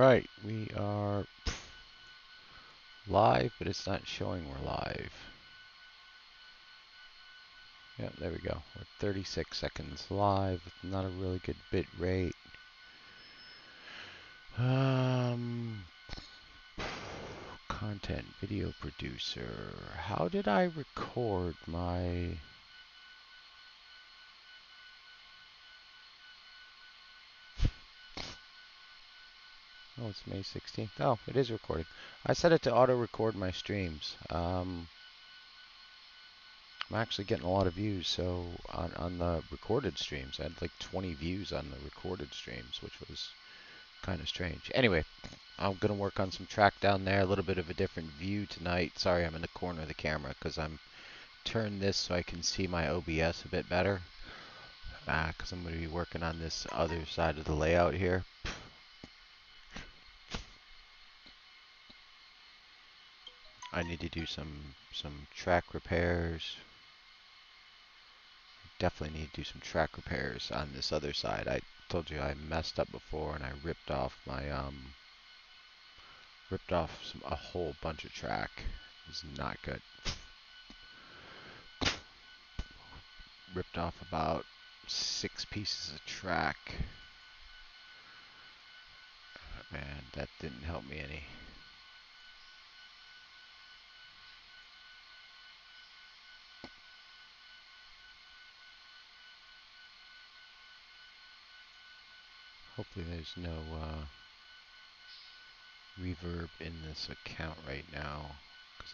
Alright, we are live, but it's not showing we're live. Yep, there we go. We're 36 seconds live with not a really good bit rate. Content video producer. How did I record my... Oh, it's May 16th. Oh, it is recording. I set it to auto-record my streams. I'm actually getting a lot of views, so on the recorded streams. I had like 20 views on the recorded streams, which was kind of strange. Anyway, I'm going to work on some track down there, a little bit of a different view tonight. Sorry, I'm in the corner of the camera because I'm turned this so I can see my OBS a bit better. Because I'm going to be working on this other side of the layout here. I need to do some track repairs. Definitely need to do some track repairs on this other side. I told you I messed up before and I ripped off my a whole bunch of track. It was not good. Ripped off about 6 pieces of track. Man, that didn't help me any. Hopefully there's no reverb in this account right now, because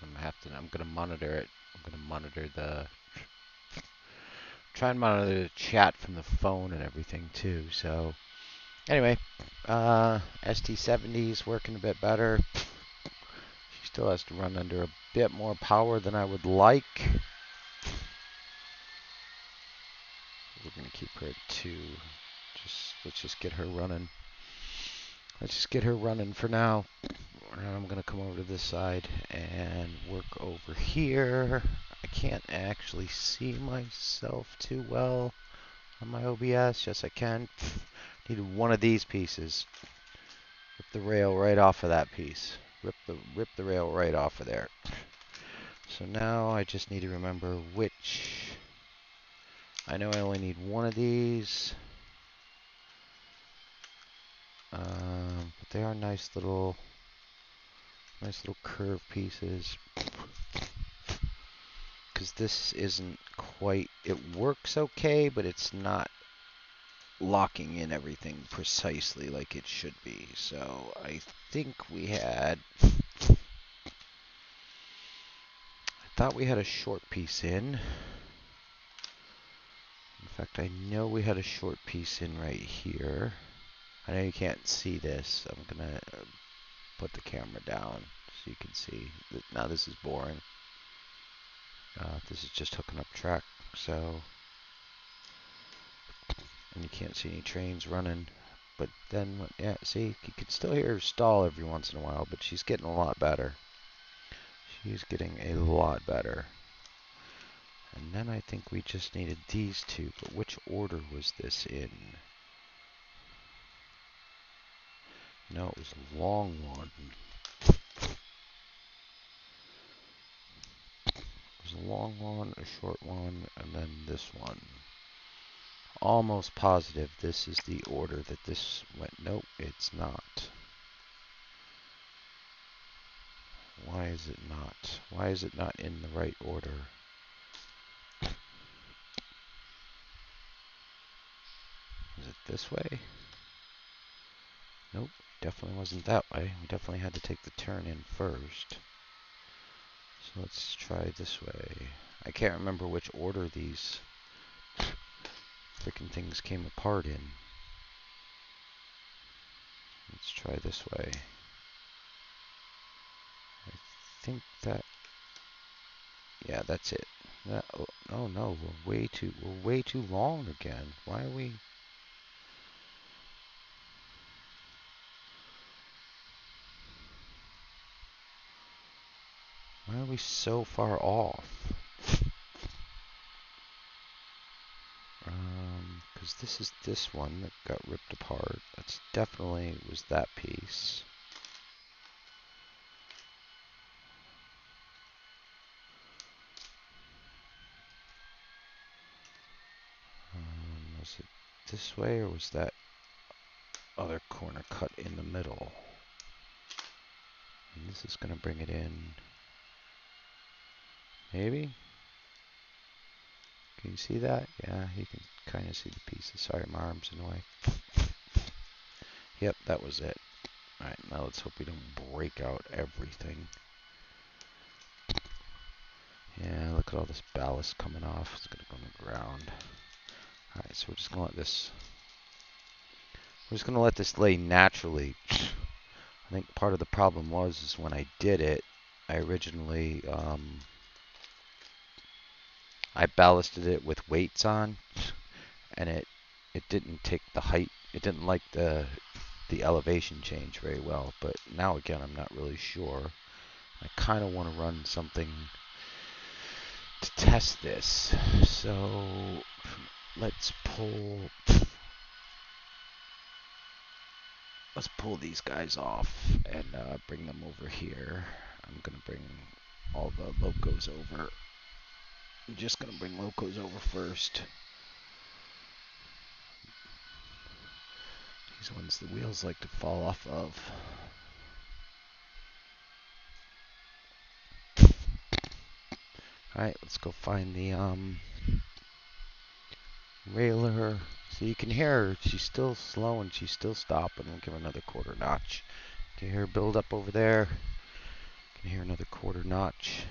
I'm gonna monitor it. I'm gonna monitor try and monitor the chat from the phone and everything too. So anyway, ST70 is working a bit better. She still has to run under a bit more power than I would like. We're gonna keep her at 2. Let's just get her running. Let's just get her running for now. I'm going to come over to this side and work over here. I can't actually see myself too well on my OBS. Yes, I can. Need one of these pieces. Rip the rail right off of that piece. Rip the rail right off of there. So now I just need to remember which. I know I only need one of these. But they are nice little curved pieces. Because this isn't quite, it works okay, but it's not locking in everything precisely like it should be. So I think I thought we had a short piece in. In fact, I know we had a short piece in right here. I know you can't see this. I'm going to put the camera down so you can see. Now this is boring. This is just hooking up track. So, and you can't see any trains running. But then, yeah, see, you can still hear her stall every once in a while, but she's getting a lot better. She's getting a lot better. And then I think we just needed these two, but which order was this in? No, it was a long one. It was a long one, a short one, and then this one. Almost positive this is the order that this went. Nope, it's not. Why is it not? Why is it not in the right order? Is it this way? Nope, definitely wasn't that way. We definitely had to take the turn in first. So let's try this way. I can't remember which order these freaking things came apart in. Let's try this way. I think that, yeah, that's it. Oh no, we're way too long again. Why are we? Why are we so far off? because this is this one that got ripped apart. That's definitely was that piece. Was it this way, or was that other corner cut in the middle? And this is going to bring it in. Maybe? Can you see that? Yeah, you can kind of see the pieces. Sorry, my arm's in the way. Yep, that was it. Alright, now let's hope we don't break out everything. Yeah, look at all this ballast coming off. It's going to go on the ground. Alright, so we're just going to let this... We're just going to let this lay naturally. I think part of the problem was when I did it, I originally... I ballasted it with weights on, and it didn't take the height. It didn't like the elevation change very well. But now again, I'm not really sure. I kind of want to run something to test this. So let's pull these guys off and bring them over here. I'm gonna bring all the locos over. I'm just gonna bring locos over first. These ones the wheels like to fall off of. Alright, let's go find the railer. So you can hear her. She's still slow and she's still stopping. We'll give her another quarter notch. Can you hear her build up over there? Can hear another quarter notch.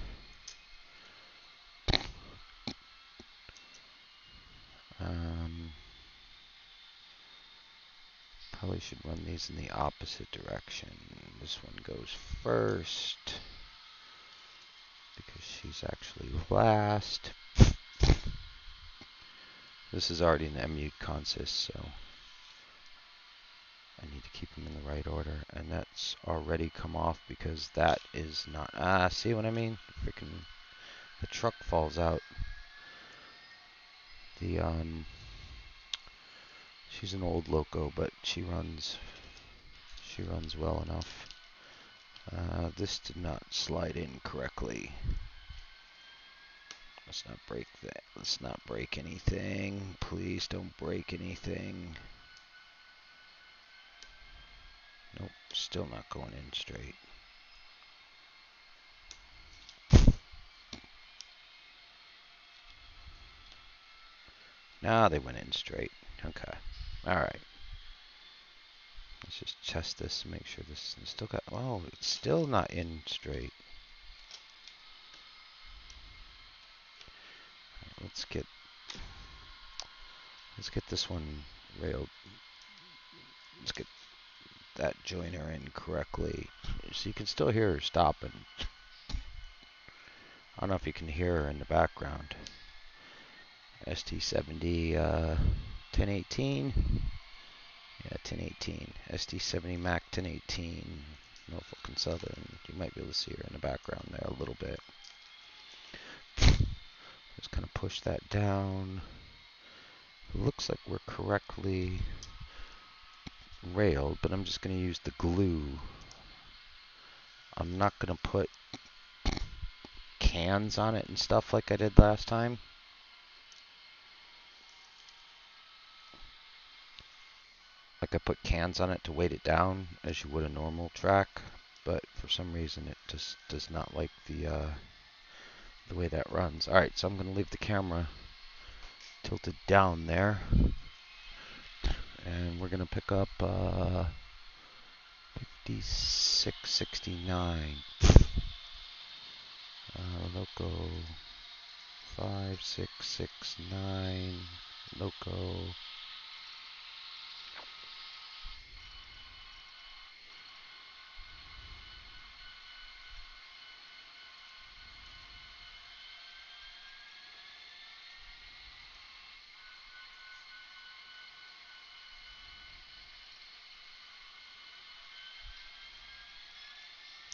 Probably should run these in the opposite direction. This one goes first because she's actually last. This is already an MU consist, so I need to keep them in the right order. And that's already come off because that is not... see what I mean? Freaking... the truck falls out. She's an old loco, but she runs well enough. This did not slide in correctly. Let's not break that. Let's not break anything. Please don't break anything. Nope, still not going in straight. Nah, they went in straight. Okay. Alright. Let's just test this and make sure this is still got... oh, it's still not in straight. Right, let's get this one railed. Let's get that joiner in correctly. So you can still hear her stopping. I don't know if you can hear her in the background. ST70 1018. Yeah, 1018. ST70 Mac 1018. Norfolk and Southern. You might be able to see her in the background there a little bit. Just kind of push that down. It looks like we're correctly railed, but I'm just going to use the glue. I'm not going to put cans on it and stuff like I did last time. Like I put cans on it to weight it down as you would a normal track, but for some reason it just does not like the way that runs. Alright, so I'm going to leave the camera tilted down there, and we're going to pick up 5669. Loco 5669. Loco.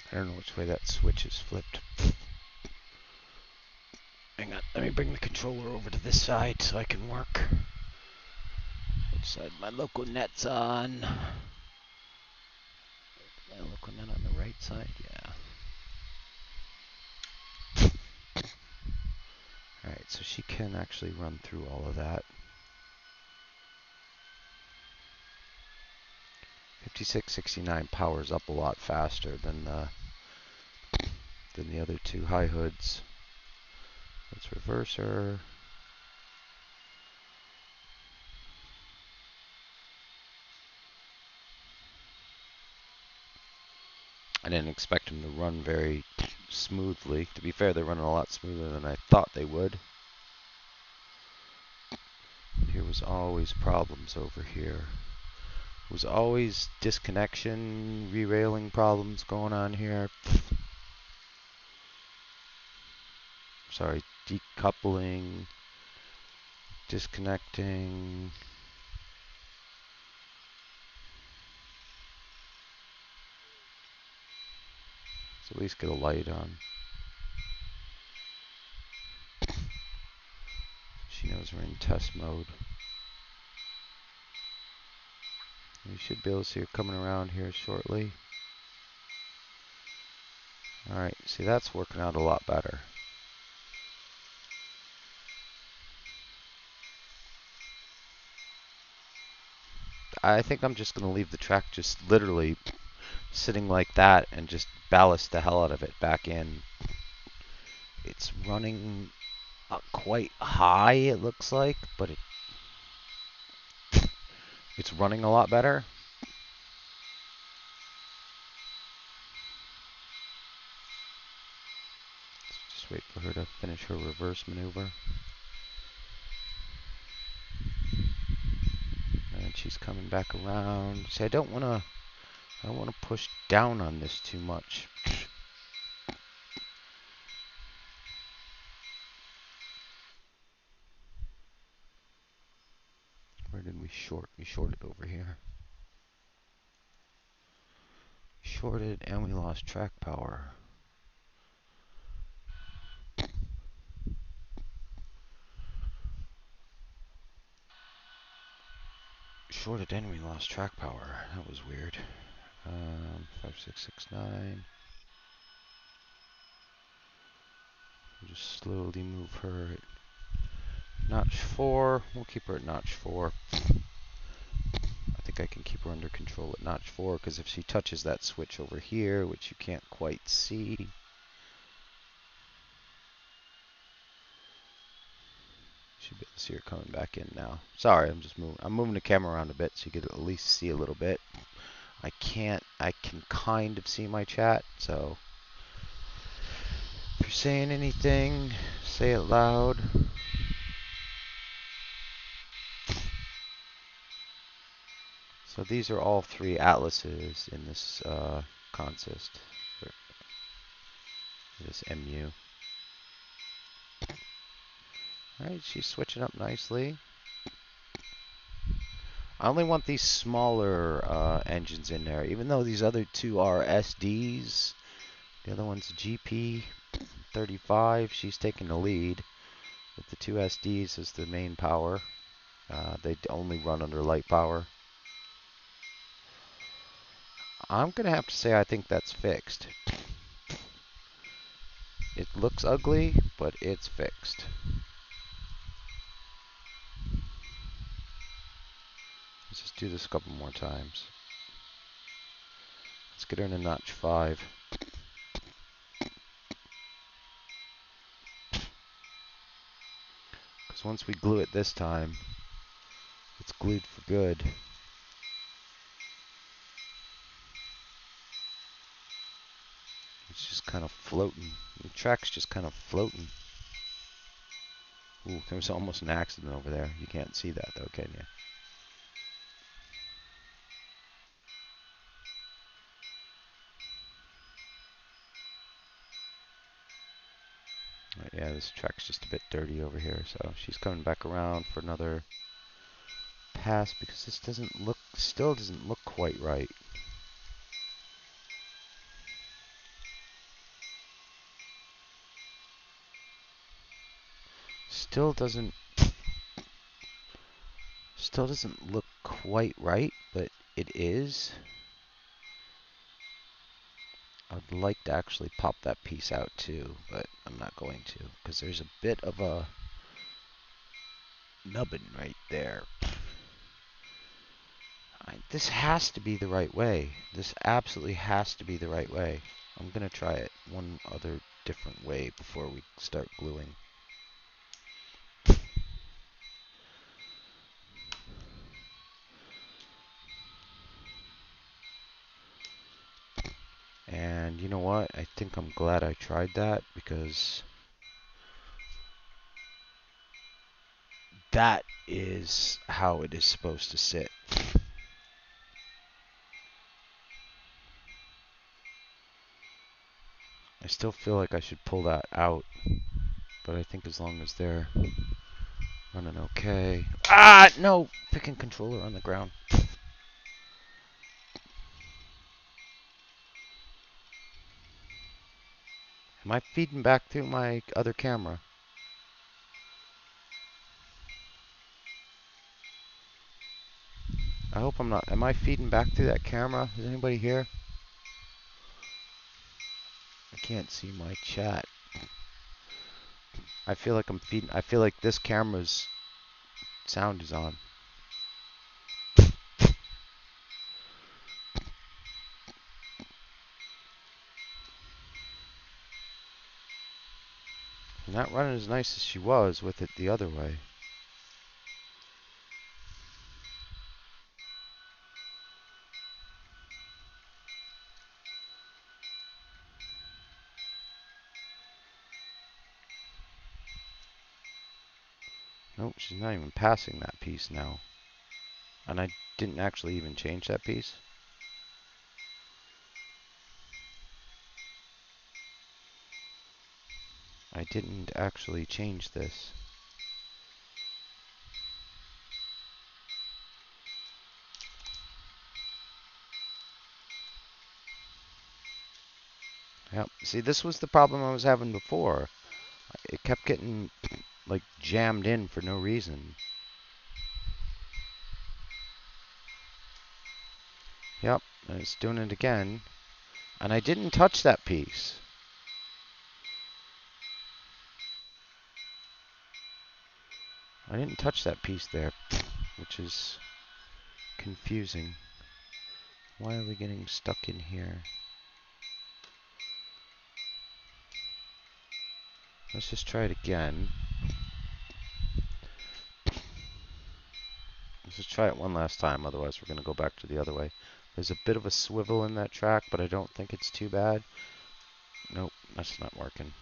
I don't know which way that switch is flipped. Hang on, let me bring the controller over to this side so I can work. side my local net's on. My local net on the right side, yeah. Alright, so she can actually run through all of that. 5669 powers up a lot faster than the other two high hoods. Let's reverse her. I didn't expect them to run very smoothly. To be fair, they're running a lot smoother than I thought they would. Here was always problems over here. Was always disconnection, re-railing problems going on here. Sorry, decoupling, disconnecting. Let's at least get a light on. She knows we're in test mode. You should be able to see her coming around here shortly. Alright, see, that's working out a lot better. I think I'm just going to leave the track just literally sitting like that and just ballast the hell out of it back in. It's running quite high, it looks like, but it's running a lot better. Let's just wait for her to finish her reverse maneuver. And she's coming back around. See, I don't want to push down on this too much. Where did we short? We shorted over here. Shorted and we lost track power. Shorted and we lost track power. That was weird. 5669. We'll just slowly move her at notch 4. We'll keep her at notch 4. I think I can keep her under control at notch 4 because if she touches that switch over here, which you can't quite see, should be able to see her coming back in now. Sorry, I'm moving the camera around a bit so you can at least see a little bit. I can kind of see my chat, so if you're saying anything, say it loud. So these are all 3 atlases in this consist. This MU. Alright, she's switching up nicely. I only want these smaller engines in there, even though these other 2 are SDs. The other one's GP35. She's taking the lead with the 2 SDs as the main power. They only run under light power. I'm going to have to say I think that's fixed. It looks ugly, but it's fixed. Let's just do this a couple more times. Let's get her into notch 5. Because once we glue it this time, it's glued for good. It's just kind of floating. The track's just kind of floating. Ooh, there was almost an accident over there. You can't see that though, can you? Yeah, this track's just a bit dirty over here, so she's coming back around for another pass because this still doesn't look quite right. Still doesn't look quite right, but it is. I'd like to actually pop that piece out too, but I'm not going to, because there's a bit of a nubbin right there. This has to be the right way. This absolutely has to be the right way. I'm going to try it one other different way before we start gluing. And you know what? I think I'm glad I tried that, because that is how it is supposed to sit. I still feel like I should pull that out, but I think as long as they're running okay. Ah, no! Picking controller on the ground. Am I feeding back through my other camera? I hope I'm not. Am I feeding back through that camera? Is anybody here? I can't see my chat. I feel like I'm feeding. I feel like this camera's sound is on. And not running as nice as she was with it the other way. Nope, she's not even passing that piece now. And I didn't actually even change that piece. I didn't actually change this. Yep. See, this was the problem I was having before. It kept getting, like, jammed in for no reason. Yep, and it's doing it again. And I didn't touch that piece. I didn't touch that piece there, which is confusing. Why are we getting stuck in here? Let's just try it again. Let's just try it one last time, otherwise we're going to go back to the other way. There's a bit of a swivel in that track, but I don't think it's too bad. Nope, that's not working.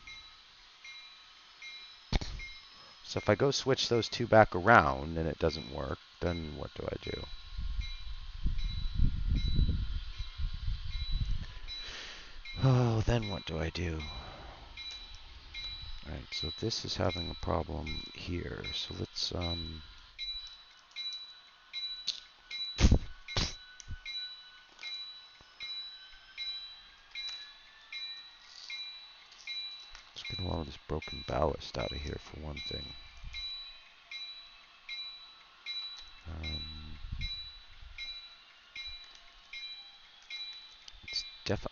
So if I go switch those two back around and it doesn't work, then what do I do? Oh, then what do I do? Alright, so this is having a problem here. So let's get a lot of this broken ballast out of here for one thing.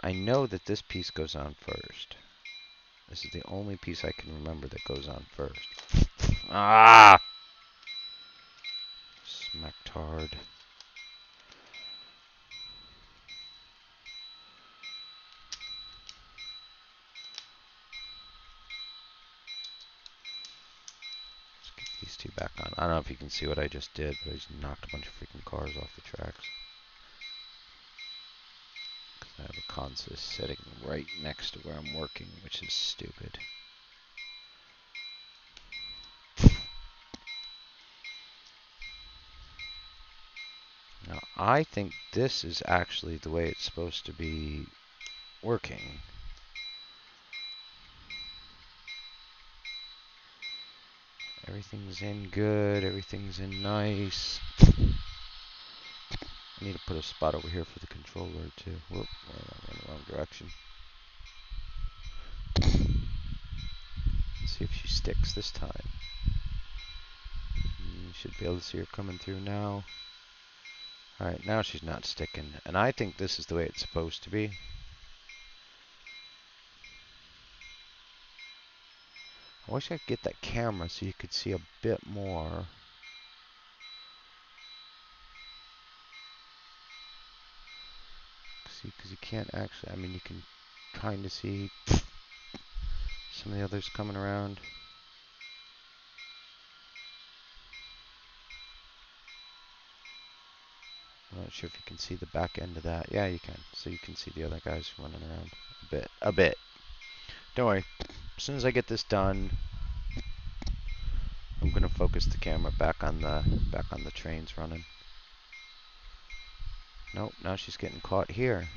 I know that this piece goes on first. This is the only piece I can remember that goes on first. Ah! Smacked hard. Let's get these two back on. I don't know if you can see what I just did, but I just knocked a bunch of freaking cars off the tracks. I have a consist sitting right next to where I'm working, which is stupid. Now, I think this is actually the way it's supposed to be working. Everything's in good, everything's in nice. I need to put a spot over here for the controller too. Whoop, I'm in the wrong direction. Let's see if she sticks this time. You should be able to see her coming through now. Alright, now she's not sticking. And I think this is the way it's supposed to be. I wish I could get that camera so you could see a bit more. See, because you can't actually, I mean, you can kind of see some of the others coming around. I'm not sure if you can see the back end of that. Yeah, you can. So you can see the other guys running around a bit. A bit. Don't worry. As soon as I get this done, I'm gonna focus the camera back on the trains running. Nope, now she's getting caught here.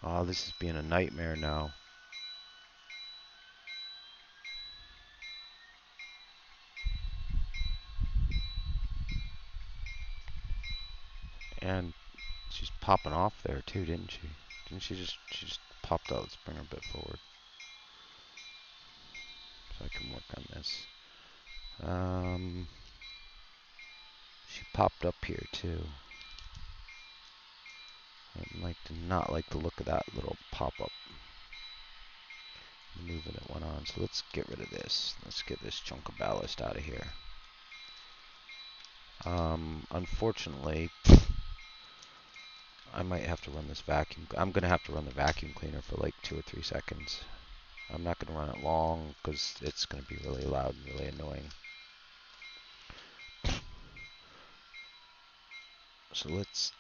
Oh, this is being a nightmare now. And she's popping off there too, didn't she? Didn't she just popped out. Let's bring her a bit forward so I can work on this. She popped up here too. I do not like the look of that little pop-up. Moving it went on. So let's get rid of this. Let's get this chunk of ballast out of here. Unfortunately, I might have to run this vacuum. I'm going to have to run the vacuum cleaner for like 2 or 3 seconds. I'm not going to run it long because it's going to be really loud and really annoying. So let's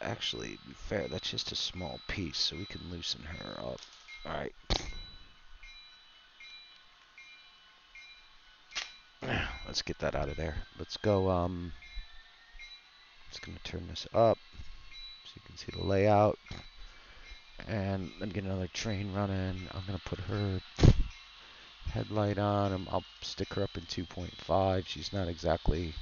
actually be fair. That's just a small piece, so we can loosen her up. All right. Let's get that out of there. Let's go. Just gonna turn this up so you can see the layout, and then get another train running. I'm gonna put her headlight on. I'll stick her up in 2.5. She's not exactly.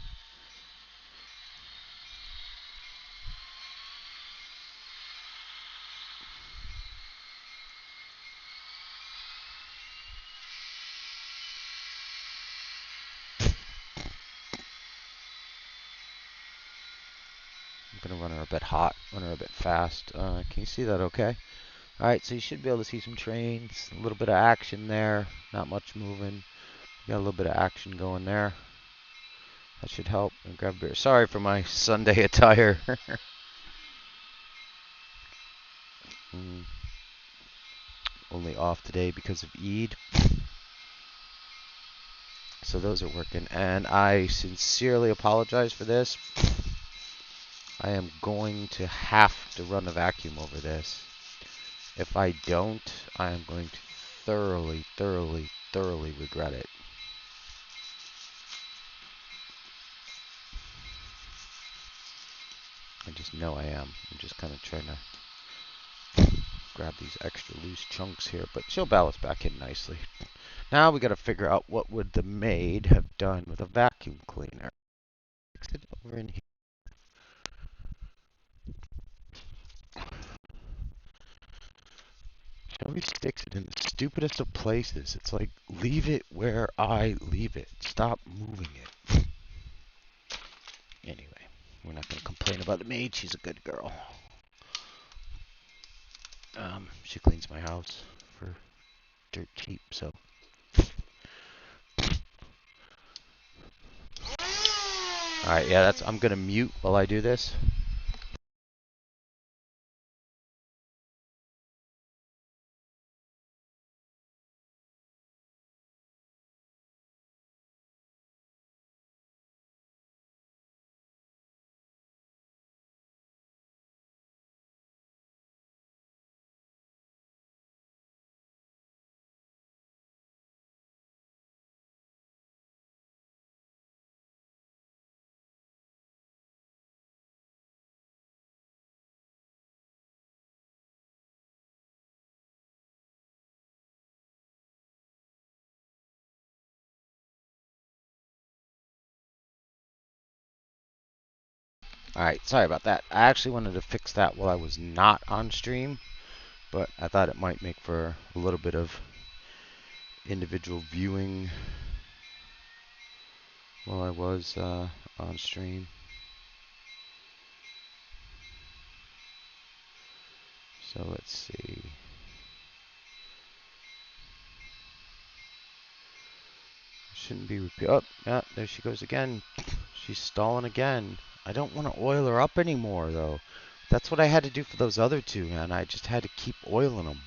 I'm gonna run her a bit hot, run her a bit fast. Can you see that okay? Alright, so you should be able to see some trains, a little bit of action there, not much moving. Got a little bit of action going there. That should help. And grab a beer. Sorry for my Sunday attire. Only off today because of Eid. So those are working. And I sincerely apologize for this. I am going to have to run a vacuum over this. If I don't, I am going to thoroughly, thoroughly, thoroughly regret it. I just know I am. I'm just kind of trying to grab these extra loose chunks here, but she'll ballast back in nicely. Now we got to figure out what would the maid have done with a vacuum cleaner. Fix it over in here. She always sticks it in the stupidest of places. It's like, leave it where I leave it. Stop moving it. Anyway, we're not going to complain about the maid. She's a good girl. She cleans my house for dirt cheap, so. Alright, yeah, I'm going to mute while I do this. Alright, sorry about that. I actually wanted to fix that while I was not on stream, but I thought it might make for a little bit of individual viewing while I was on stream. So let's see. Shouldn't be repeat. Oh, yeah, there she goes again. She's stalling again. I don't want to oil her up anymore, though. That's what I had to do for those other two, man. I just had to keep oiling them.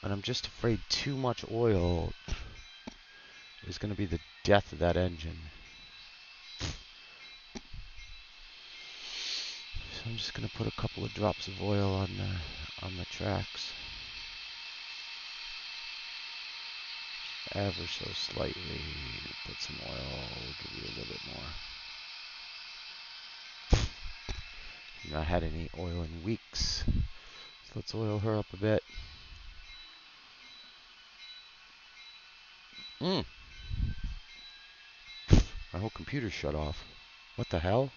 And I'm just afraid too much oil is going to be the death of that engine. So I'm just going to put a couple of drops of oil on the tracks. Ever so slightly. Put some oil. We'll give you a little bit more. I've not had any oil in weeks. So let's oil her up a bit. My whole computer shut off. What the hell?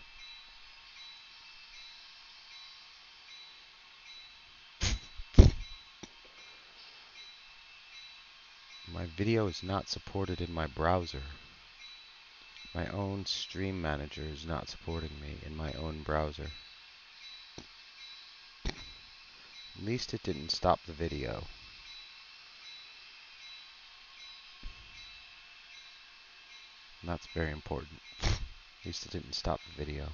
My video is not supported in my browser. My own stream manager is not supporting me in my own browser. At least it didn't stop the video. And that's very important. At least it didn't stop the video.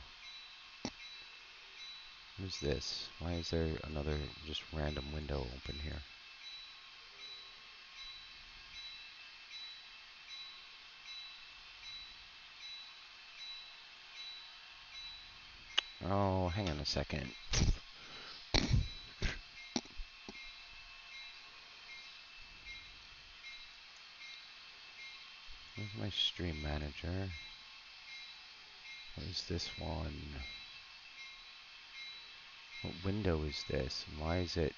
What is this? Why is there another just random window open here? Oh, hang on a second. Where's my stream manager? What is this one? What window is this? And why is it...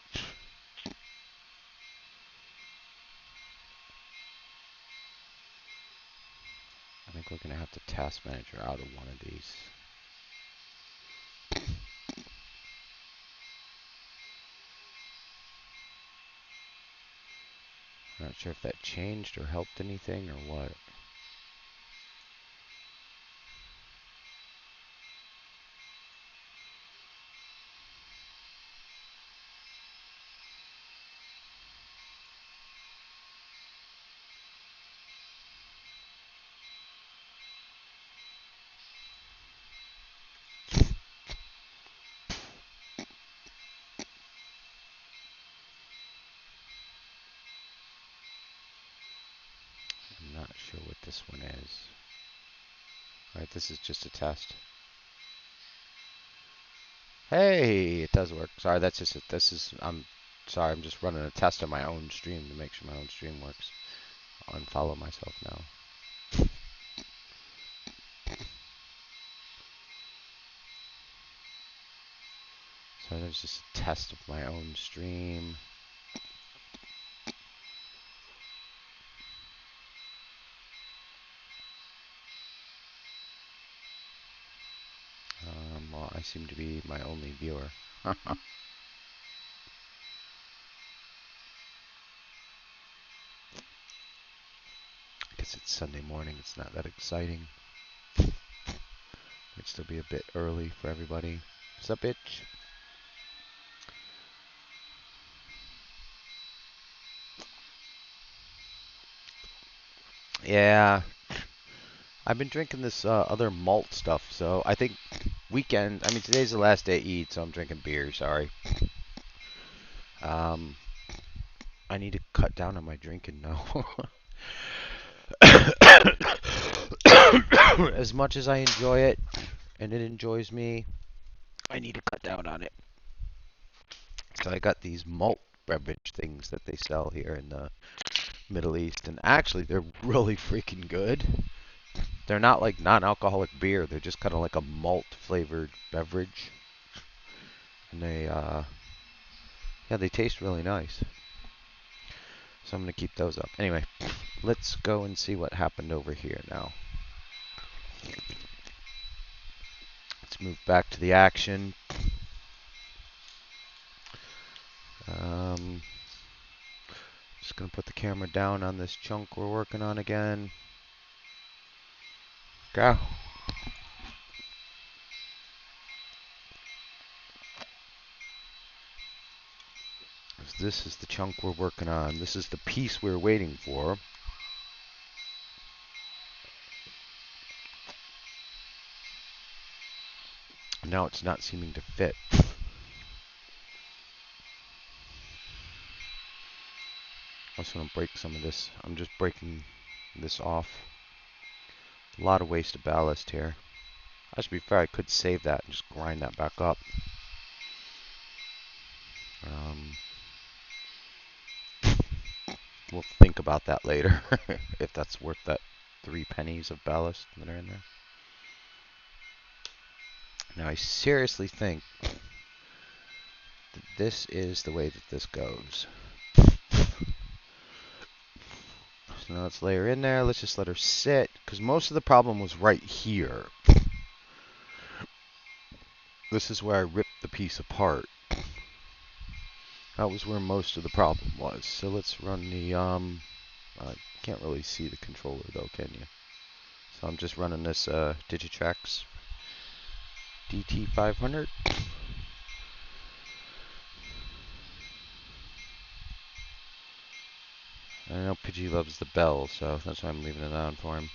I think we're going to have to task manager out of one of these. I'm not sure if that changed or helped anything or what. I'm not sure what this one is. Alright, this is just a test. Hey, it does work. Sorry, that's just I'm sorry, I'm just running a test on my own stream to make sure my own stream works. I'll unfollow myself now. So there's just a test of my own stream. Well, I seem to be my only viewer. I guess it's Sunday morning. It's not that exciting. Might still be a bit early for everybody. What's up, bitch? Yeah, I've been drinking this other malt stuff, so I think weekend. I mean, today's the last day to eat, so I'm drinking beer. Sorry. I need to cut down on my drinking now. As much as I enjoy it, and it enjoys me, I need to cut down on it. So I got these malt beverage things that they sell here in the Middle East, and actually they're really freaking good. They're not like non-alcoholic beer. They're just kind of like a malt-flavored beverage. And yeah, they taste really nice. So I'm going to keep those up. Anyway, let's go and see what happened over here now. move back to the action. Just going to put the camera down on this chunk we're working on again. Go. This is the chunk we're working on. This is the piece we're waiting for. Now it's not seeming to fit. I just want to break some of this. I'm just breaking this off. A lot of wasted ballast here. To be fair, I could save that and just grind that back up. We'll think about that later, if that's worth that 3 pennies of ballast that are in there. Now I seriously think that this is the way that this goes. So now let's lay her in there. Let's just let her sit, because most of the problem was right here. This is where I ripped the piece apart. That was where most of the problem was. So let's run the, can't really see the controller though, can you? So I'm just running this Digitrax DT500. I know Pidgey loves the bell, so that's why I'm leaving it on for him.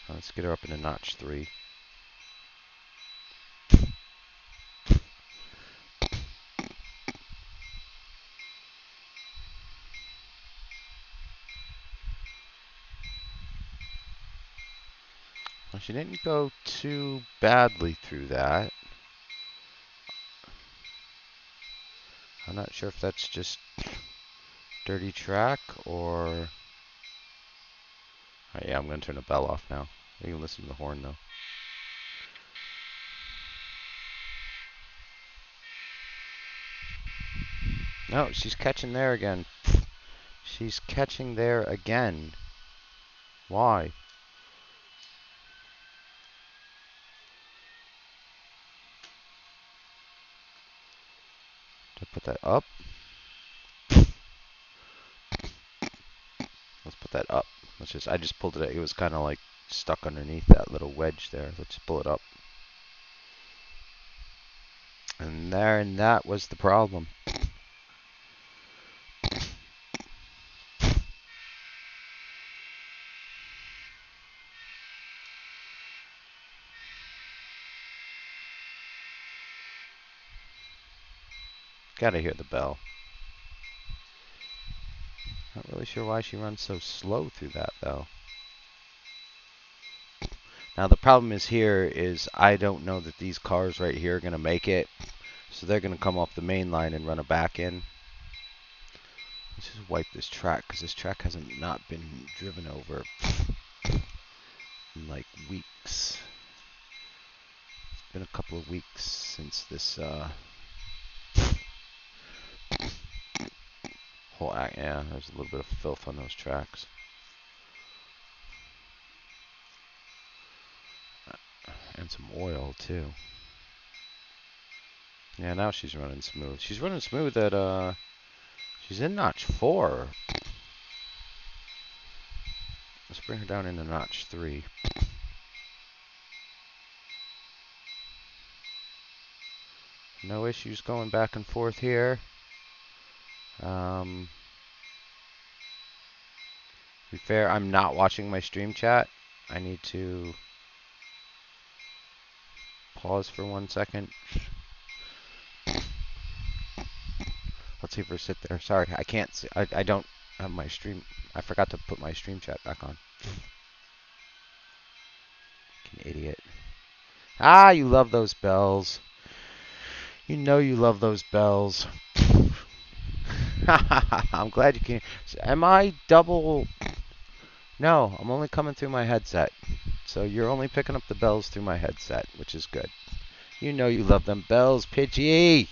Let's get her up into notch 3. Well, she didn't go too badly through that. I'm not sure if that's just dirty track or... Oh, yeah, I'm going to turn the bell off now. You can listen to the horn though. No, she's catching there again. She's catching there again. Why? Did I put that up? Let's put that up. I just pulled it. It was kind of like stuck underneath that little wedge there. Let's pull it up. And that was the problem. Gotta hear the bell. Not really sure why she runs so slow through that though. Now the problem is here is I don't know that these cars right here are going to make it. So they're going to come off the main line and run a back in. Let's just wipe this track because this track hasn't not been driven over in like weeks. It's been a couple of weeks since this whole act. Yeah, there's a little bit of filth on those tracks. And some oil too. Yeah, now she's running smooth. She's running smooth at she's in notch 4. Let's bring her down into notch 3. No issues going back and forth here. To be fair, I'm not watching my stream chat. I need to pause for 1 second. Let's see if we sit there. Sorry, I can't see. I don't have my stream. I forgot to put my stream chat back on. Fucking idiot. Ah, you love those bells. You know you love those bells. I'm glad you can. Am I double? No, I'm only coming through my headset. So you're only picking up the bells through my headset, which is good. You know you love them bells, Pidgey.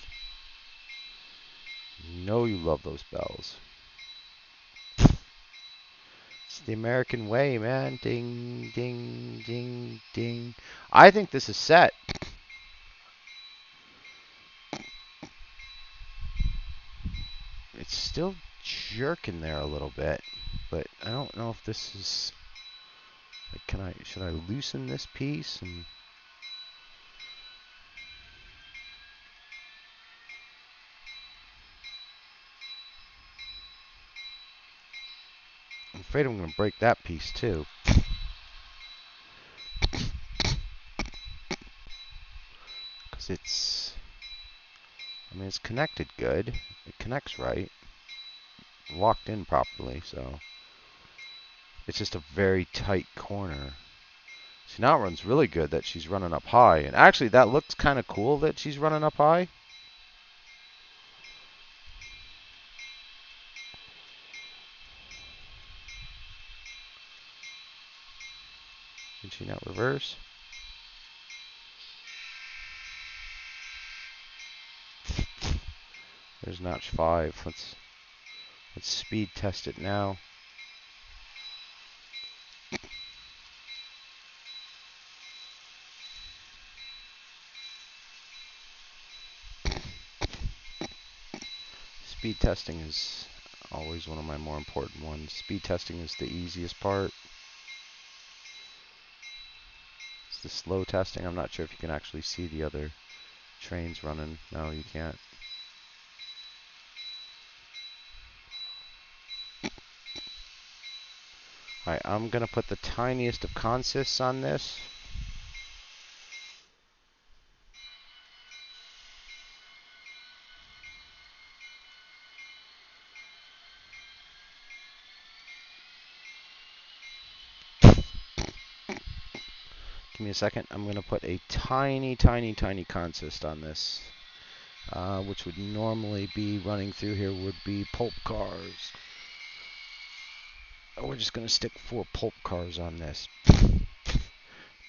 You know you love those bells. the American way, man. Ding, ding, ding, ding. I think this is set. It's still jerking there a little bit, but I don't know if this is. Like, should I loosen this piece and? I'm afraid I'm going to break that piece too. Because it's connected good. It connects right. Locked in properly, so. It's just a very tight corner. See, now it runs really good that she's running up high. And actually, that looks kind of cool that she's running up high. Can she not reverse? There's notch 5. Let's speed test it now. Speed testing is always one of my more important ones. Speed testing is the easiest part. It's the slow testing. I'm not sure if you can actually see the other trains running. No, you can't. Alright, I'm going to put the tiniest of consists on this. Give me a second. I'm going to put a tiny, tiny, tiny consist on this. Which would normally be running through here would be pulp cars. We're just going to stick 4 pulp cars on this.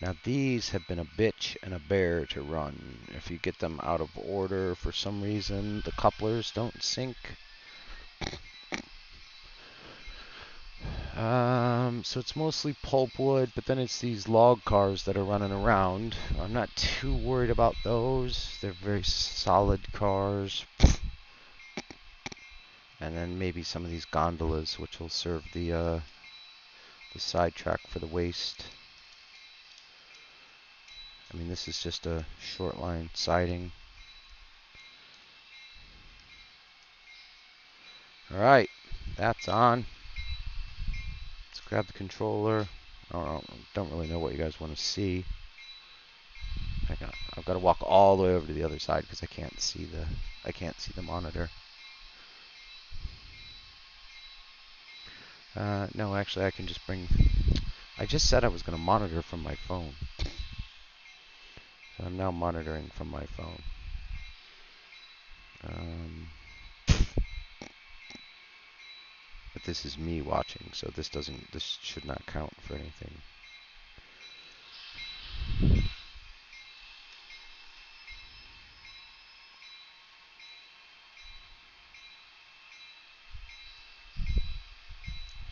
Now these have been a bitch and a bear to run. If you get them out of order for some reason, the couplers don't sync. So it's mostly pulpwood, but then it's these log cars that are running around. I'm not too worried about those. They're very solid cars. And then maybe some of these gondolas, which will serve the sidetrack for the waste. I mean, this is just a short line siding. Alright, that's on. Let's grab the controller. I don't really know what you guys want to see. I've got to walk all the way over to the other side because I can't see the monitor. No, actually, I can just bring. I just said I was going to monitor from my phone. So I'm now monitoring from my phone. But this is me watching, so this should not count for anything.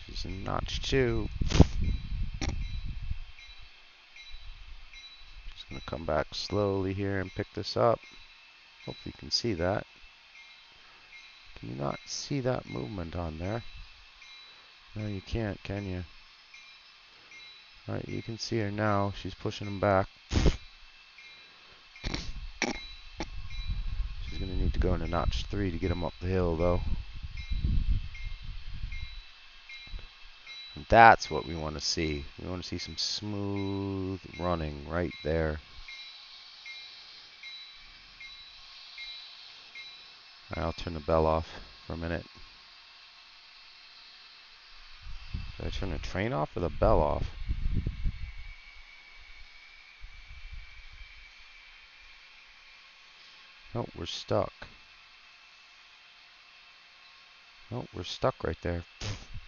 She's in notch 2. Just going to come back slowly here and pick this up. Hopefully you can see that. Can you not see that movement on there? No, you can't, can you? Alright, you can see her now. She's pushing him back. She's going to need to go into notch 3 to get him up the hill, though. And that's what we want to see. We want to see some smooth running right there. Alright, I'll turn the bell off for a minute. Did I turn the train off or the bell off? Nope, we're stuck. Nope, we're stuck right there.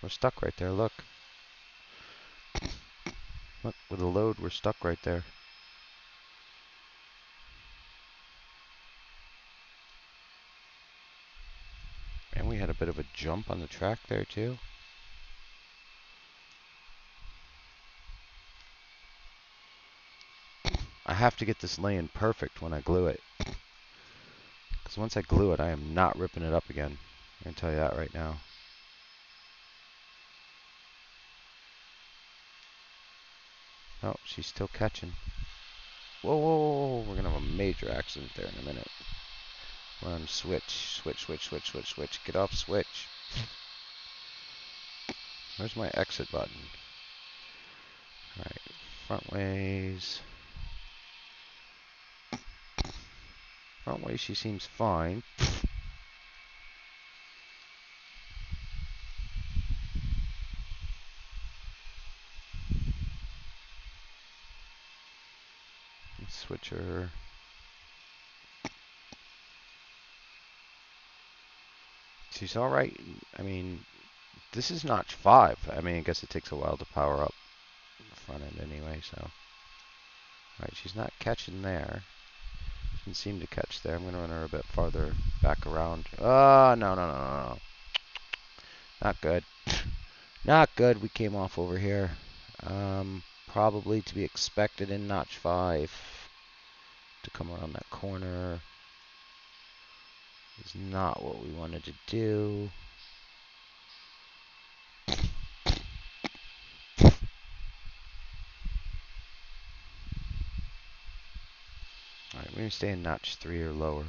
We're stuck right there, look. Look, with the load, we're stuck right there. And we had a bit of a jump on the track there, too. I have to get this laying perfect when I glue it. Because once I glue it, I am not ripping it up again. I can tell you that right now. Oh, she's still catching. Whoa, whoa, whoa, we're going to have a major accident there in a minute. Run, switch, switch, switch, switch, switch, switch. Get off, switch. Where's my exit button? Alright, front ways. Front way, she seems fine. Switcher. She's alright. I mean, this is notch 5. I mean, I guess it takes a while to power up the front end anyway, so. Alright, she's not catching there. She didn't seem to catch there. I'm going to run her a bit farther back around. Oh, no, no, no, no, no. Not good. Not good. We came off over here. Probably to be expected in notch 5. To come around that corner is not what we wanted to do. Alright, we're going to stay in notch 3 or lower.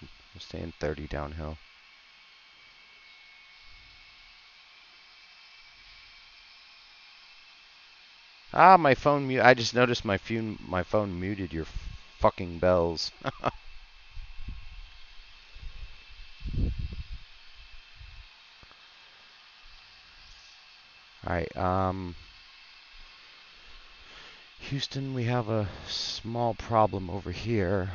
We're staying 30 downhill. Ah, my phone I just noticed my phone muted your fucking bells. Alright, Houston, we have a small problem over here.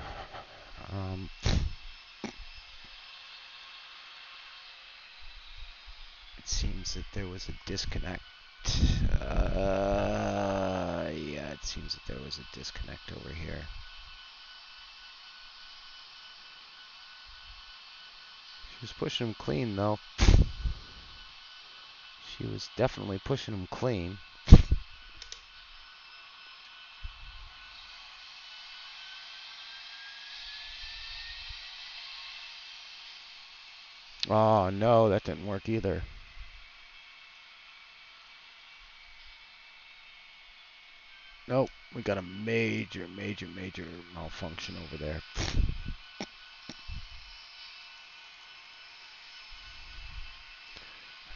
It seems that there was a disconnect. Yeah, it seems that there was a disconnect over here. She was pushing him clean, though. She was definitely pushing him clean. Oh, no, that didn't work either. Nope, we got a major, major, major malfunction over there.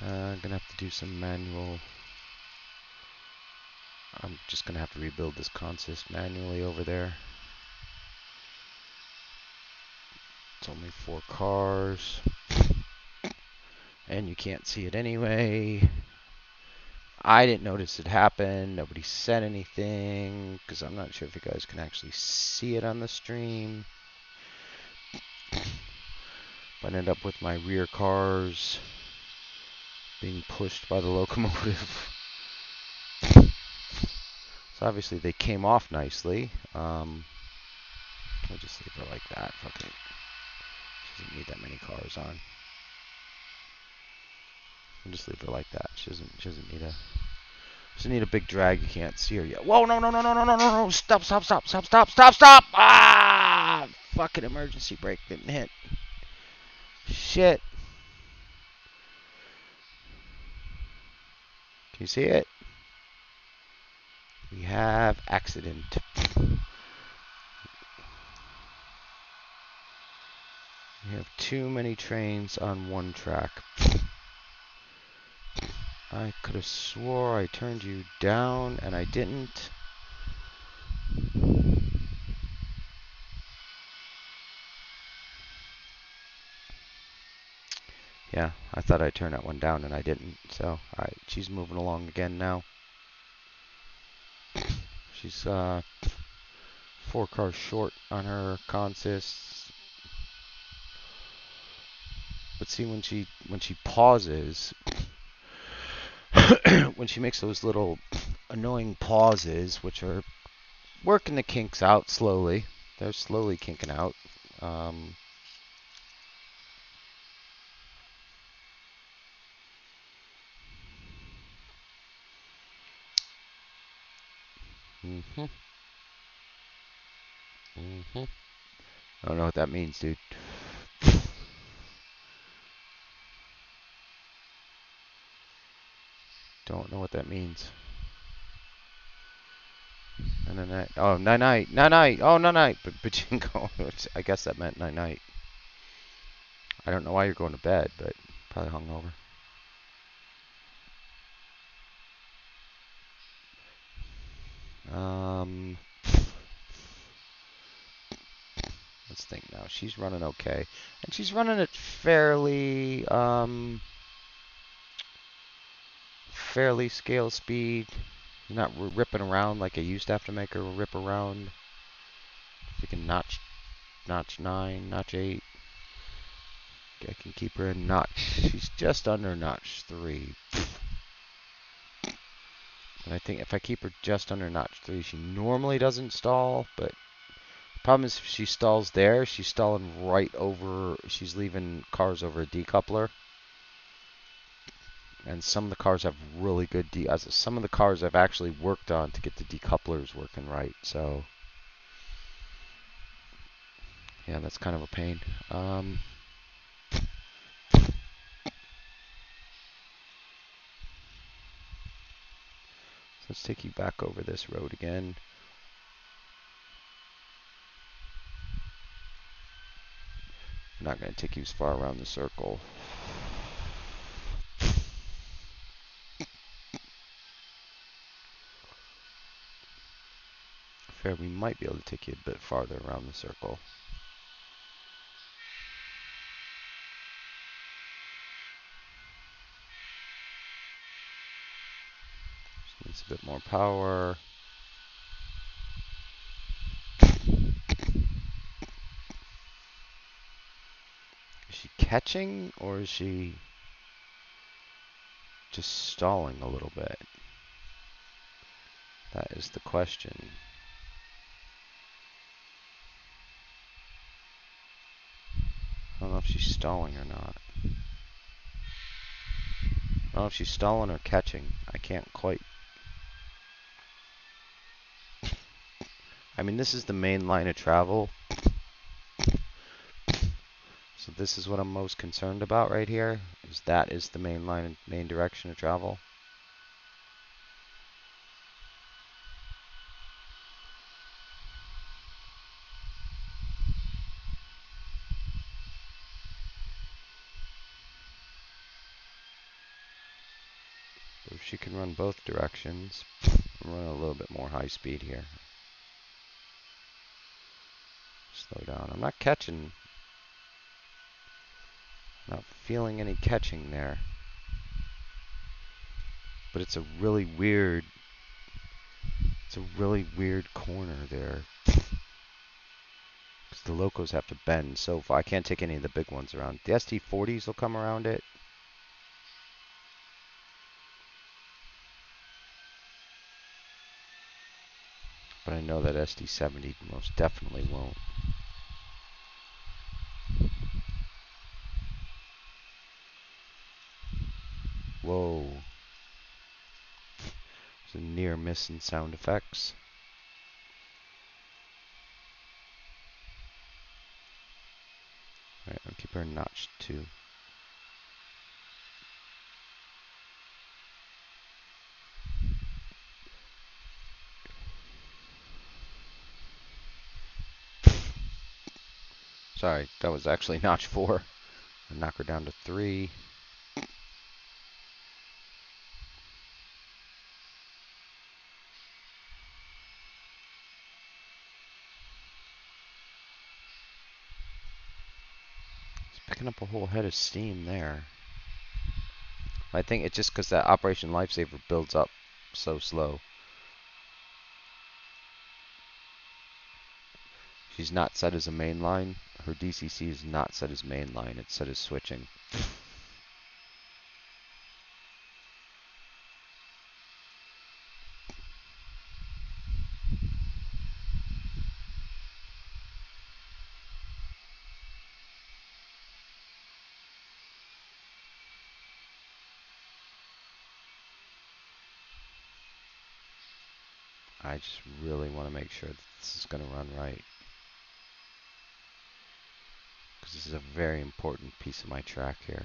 I'm gonna have to do some manual. I'm just gonna have to rebuild this consist manually over there. It's only 4 cars. And you can't see it anyway. I didn't notice it happen. Nobody said anything because I'm not sure if you guys can actually see it on the stream. But I ended up with my rear cars being pushed by the locomotive. So obviously they came off nicely. We'll just leave her like that. Fuck it. She doesn't need that many cars on. We'll just leave her like that. She doesn't need a big drag. You can't see her yet. Whoa, no, no, no, no, no, no, no, no. Stop, stop, stop, stop, stop, stop, stop. Ah! Fucking emergency brake didn't hit. Shit. Can you see it? We have accident. We have too many trains on one track. I could have swore I turned you down and I didn't. Yeah, I thought I turned that one down and I didn't. So, alright, she's moving along again now. She's 4 cars short on her consists. But see, when she pauses, when she makes those little annoying pauses, which are working the kinks out slowly, they're slowly kinking out. Mm-hmm. Mm-hmm. I don't know what that means, dude. Don't know what that means. Night night. Oh, night night. Night night. Oh, night night. But Pachinko. I guess that meant night night. I don't know why you're going to bed, but probably hungover. Um, let's think now. She's running okay, and she's running at fairly scale speed. Not ripping around like I used to have to make her rip around. She can notch 9, notch 8. I can keep her in notch. She's just under notch 3. And I think if I keep her just under notch 3, she normally doesn't stall. But the problem is if she stalls there, she's stalling right over. She's leaving cars over a decoupler. And some of the cars have really good some of the cars I've actually worked on to get the decouplers working right. So yeah, that's kind of a pain. Let's take you back over this road again. I'm not going to take you as far around the circle. Fair, we might be able to take you a bit farther around the circle. Just needs a bit more power. Is she catching or is she just stalling a little bit? That is the question. I don't know if she's stalling or not. I don't know if she's stalling or catching. I can't quite. I mean, this is the main line of travel. So this is what I'm most concerned about right here. That is the main direction of travel. If she can run both directions, I'm running a little bit more high speed here. Slow down. I'm not catching. Not feeling any catching there. But it's a really weird corner there. Because the locos have to bend so far. I can't take any of the big ones around. The ST40s will come around it. But I know that SD70 most definitely won't. Whoa. There's a near miss in sound effects. Alright, I'll keep her notched too. Sorry, that was actually notch 4. I'll knock her down to 3. It's picking up a whole head of steam there. I think it's just because that Operation Lifesaver builds up so slow. She's not set as a main line. Her DCC is not set as main line. It's set as switching. I just really want to make sure that this is going to run right. Because this is a very important piece of my track here.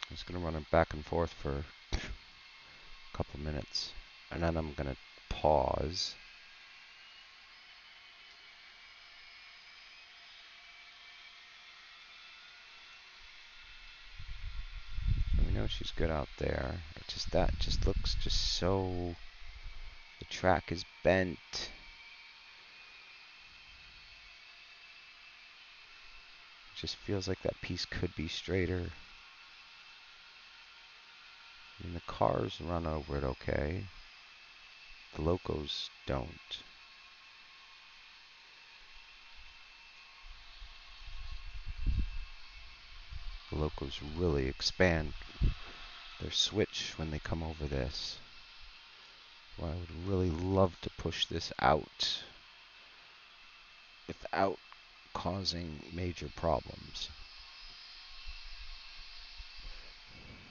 I'm just going to run it back and forth for a couple minutes. And then I'm going to pause. We know she's good out there. That just looks just so... The track is bent. It just feels like that piece could be straighter. I mean, the cars run over it okay. The locos don't. The locos really expand their switch when they come over this. Well, I would really love to push this out without causing major problems.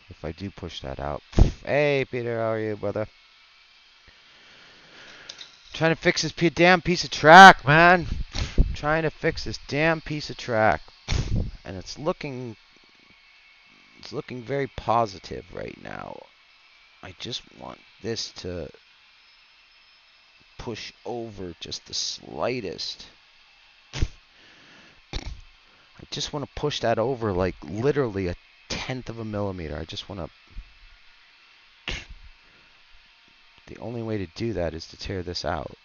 If I do push that out... Hey, Peter, how are you, brother? Trying to fix this damn piece of track, man. Trying to fix this damn piece of track. And it's looking very positive right now. I just want this to push over just the slightest. I just want to push that over like literally a tenth of a millimeter. I just want to... The only way to do that is to tear this out.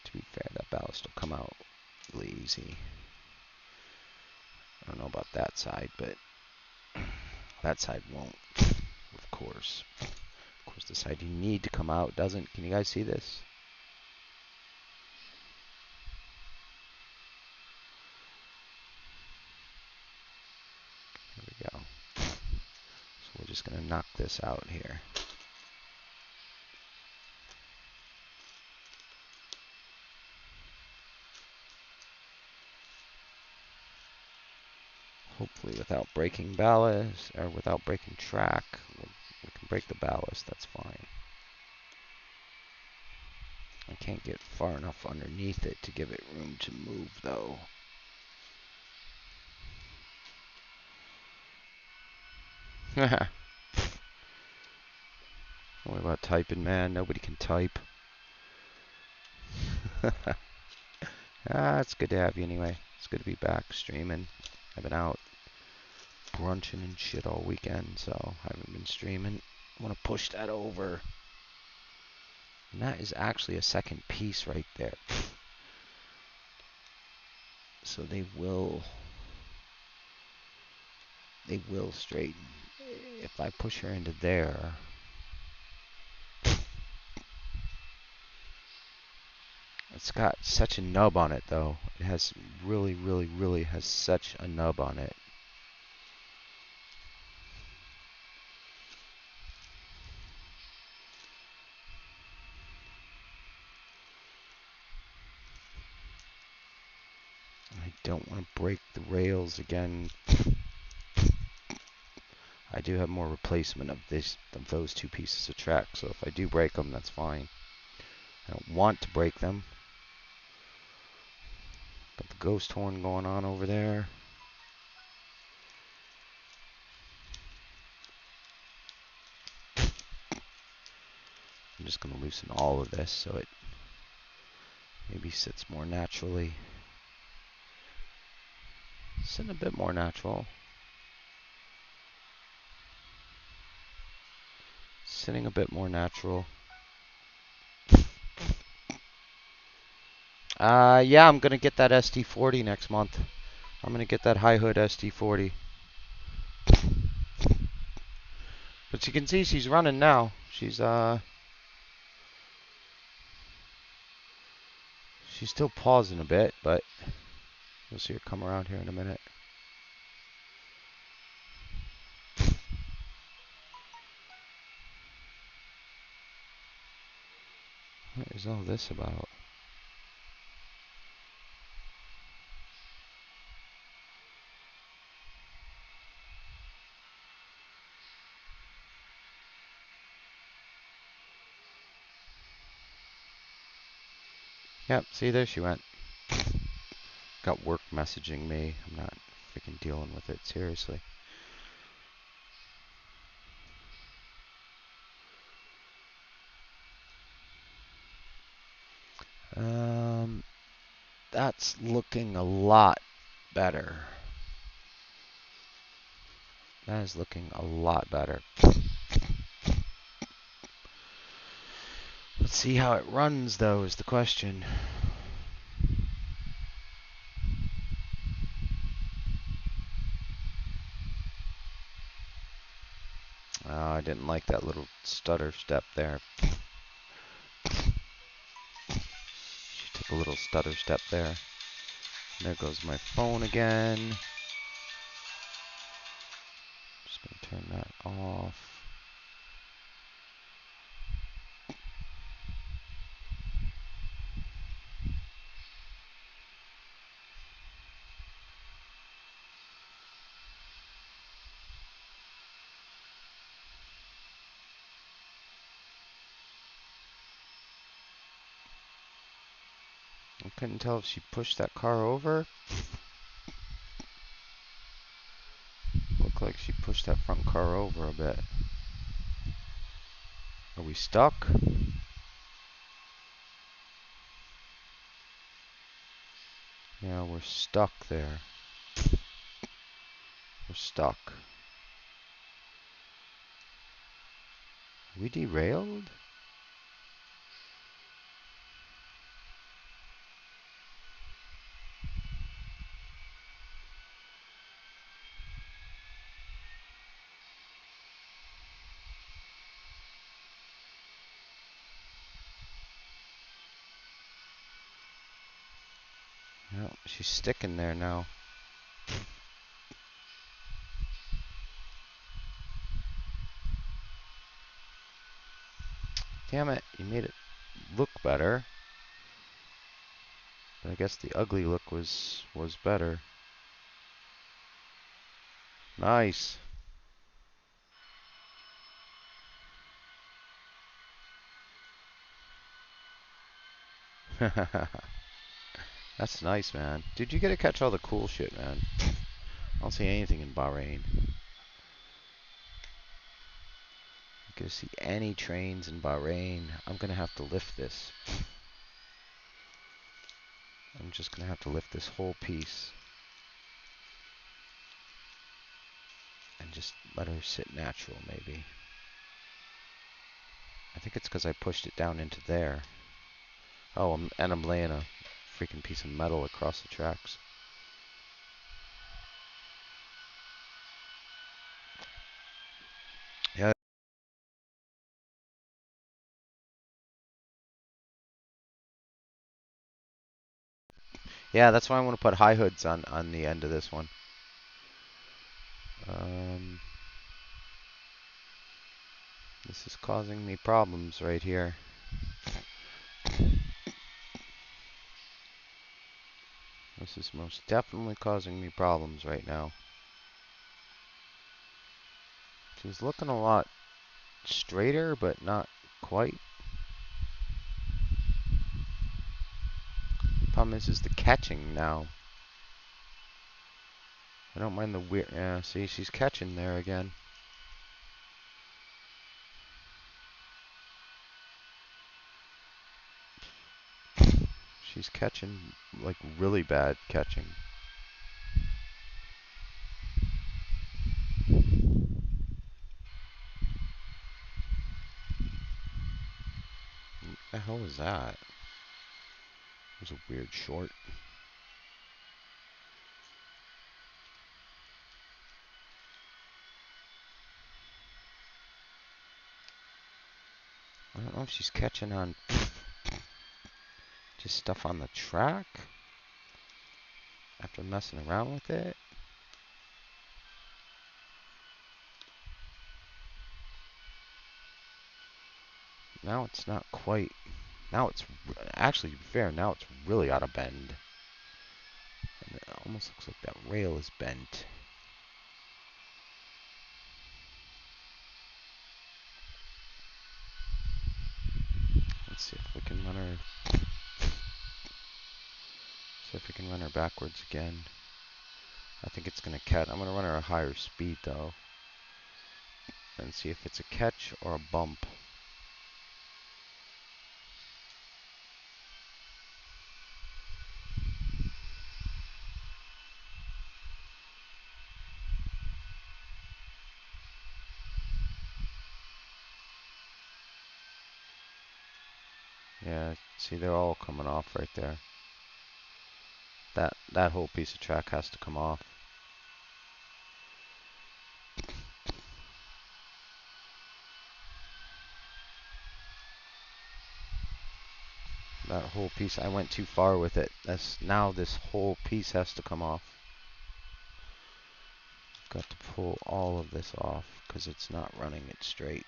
To be fair, that ballast will come out really easy. I don't know about that side, but that side won't, of course. Of course, the side you need to come out doesn't. Can you guys see this? There we go. So we're just going to knock this out here. Hopefully without breaking ballast, or without breaking track. We can break the ballast, that's fine. I can't get far enough underneath it to give it room to move, though. Don't worry about typing, man. Nobody can type. It's good to have you anyway. It's good to be back streaming. I've been out brunching and shit all weekend, so I haven't been streaming. I want to push that over. And that is actually a second piece right there. So they will straighten. If I push her into there, it's got such a nub on it, though. It has really has such a nub on it. I don't want to break the rails again. I do have more replacement of those two pieces of track, so if I do break them, that's fine. I don't want to break them. Got the ghost horn going on over there. I'm just going to loosen all of this so it maybe sits more naturally. Sitting a bit more natural. Sitting a bit more natural. Yeah, I'm going to get that SD40 next month. I'm going to get that high hood SD40. But you can see she's running now. She's still pausing a bit, but you'll see her come around here in a minute. What is all this about? Yep, see, there she went. Got work messaging me. I'm not freaking dealing with it, seriously. That's looking a lot better. That is looking a lot better. Let's see how it runs, though, is the question. Oh, I didn't like that little stutter step there. She took a little stutter step there. There goes my phone again. Just gonna turn that off. I couldn't tell if she pushed that car over. Looked like she pushed that front car over a bit. Are we stuck? Yeah, we're stuck there. We're stuck. We derailed? No, she's sticking there now. Damn it, you made it look better. But I guess the ugly look was better. Nice. That's nice, man. Dude, you gotta catch all the cool shit, man. I don't see anything in Bahrain. You gonna see any trains in Bahrain. I'm gonna have to lift this. I'm just gonna have to lift this whole piece. And just let her sit natural, maybe. I think it's because I pushed it down into there. Oh, and I'm laying a freaking piece of metal across the tracks. Yeah. Yeah, that's why I want to put high hoods on the end of this one. This is causing me problems right here. This is most definitely causing me problems right now. She's looking a lot straighter, but not quite. Problem is the catching now. I don't mind the weird. Yeah, see, she's catching there again. She's catching, like, really bad catching. What the hell was that? It was a weird short. I don't know if she's catching on just stuff on the track after messing around with it. Now it's not quite. Now it's actually, to be fair, now it's really out of bend. And it almost looks like that rail is bent. Let's see if we can run her. See if we can run her backwards again. I think it's going to catch. I'm going to run her a higher speed though. And see if it's a catch or a bump. Yeah, see they're all coming off right there. That whole piece of track has to come off. That whole piece, I went too far with it. Now this whole piece has to come off. Got to pull all of this off because it's not running it straight.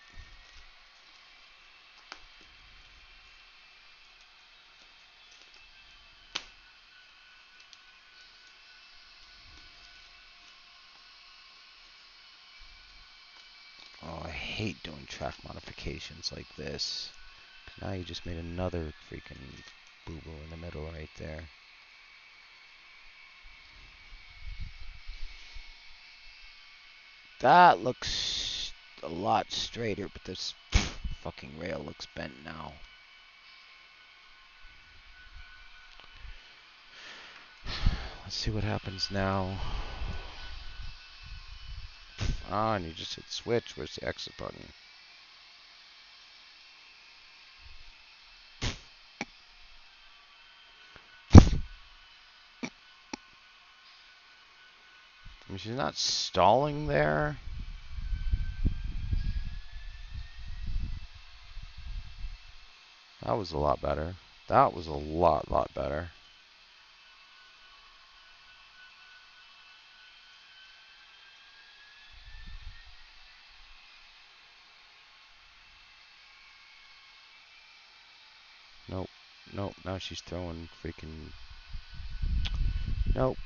Oh, I hate doing track modifications like this. Now you just made another freaking boo-boo in the middle right there. That looks a lot straighter, but this fucking rail looks bent now. Let's see what happens now. Ah, and you just hit switch. Where's the exit button? I mean, she's not stalling there. That was a lot better. That was a lot better. Nope. Nope. Now she's throwing freaking... Nope.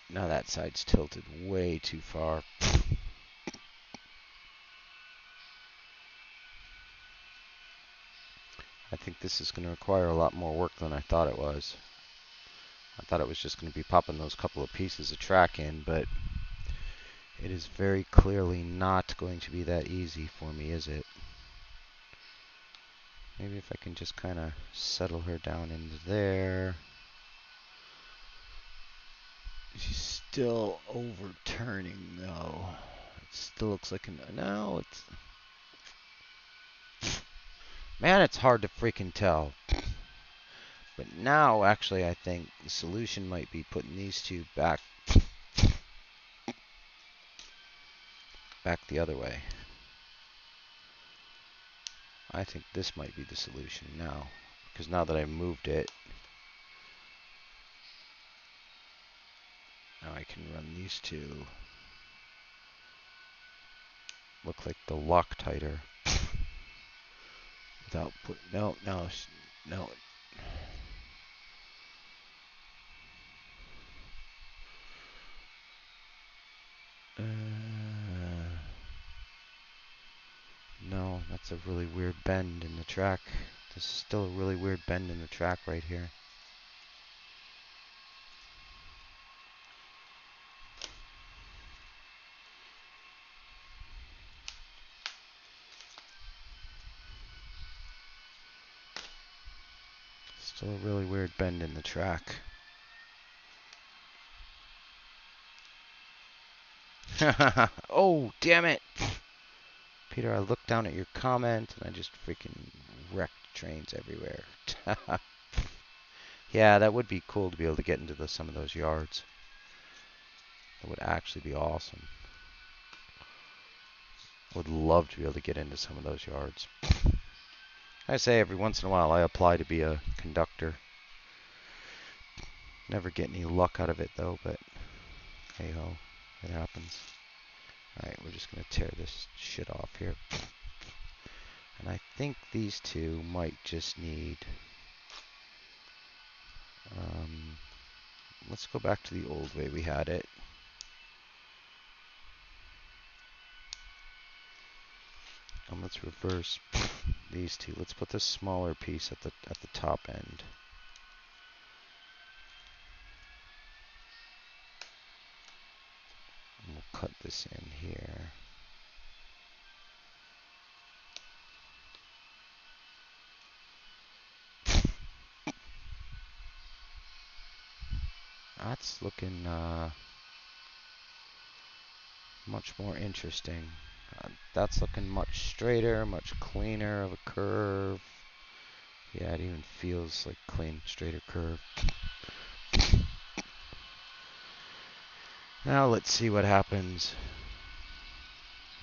Now that side's tilted way too far. I think this is going to require a lot more work than I thought it was. I thought it was just going to be popping those couple of pieces of track in, but it is very clearly not going to be that easy for me, is it? Maybe if I can just kind of settle her down into there. She's still overturning, though. It still looks like no, it's... Man, it's hard to freaking tell. But now, actually, I think the solution might be putting these two back the other way. I think this might be the solution now. Because now that I've moved it, now I can run these two. Look like the Loctiter. Without put no. No, that's a really weird bend in the track. There's still a really weird bend in the track right here. Still a really weird bend in the track. Oh, damn it! Peter, I looked down at your comment and I just freaking wrecked trains everywhere. Yeah, that would be cool to be able to get into some of those yards. That would actually be awesome. I would love to be able to get into some of those yards. I say every once in a while I apply to be a conductor. Never get any luck out of it though, but hey ho, it happens. Alright, we're just going to tear this shit off here. And I think these two might just need... let's go back to the old way we had it. And let's reverse these two. Let's put the smaller piece at the top end. And we'll cut this in here. That's looking much more interesting. That's looking much straighter, much cleaner of a curve. Yeah, it even feels like clean, straighter curve. Now let's see what happens.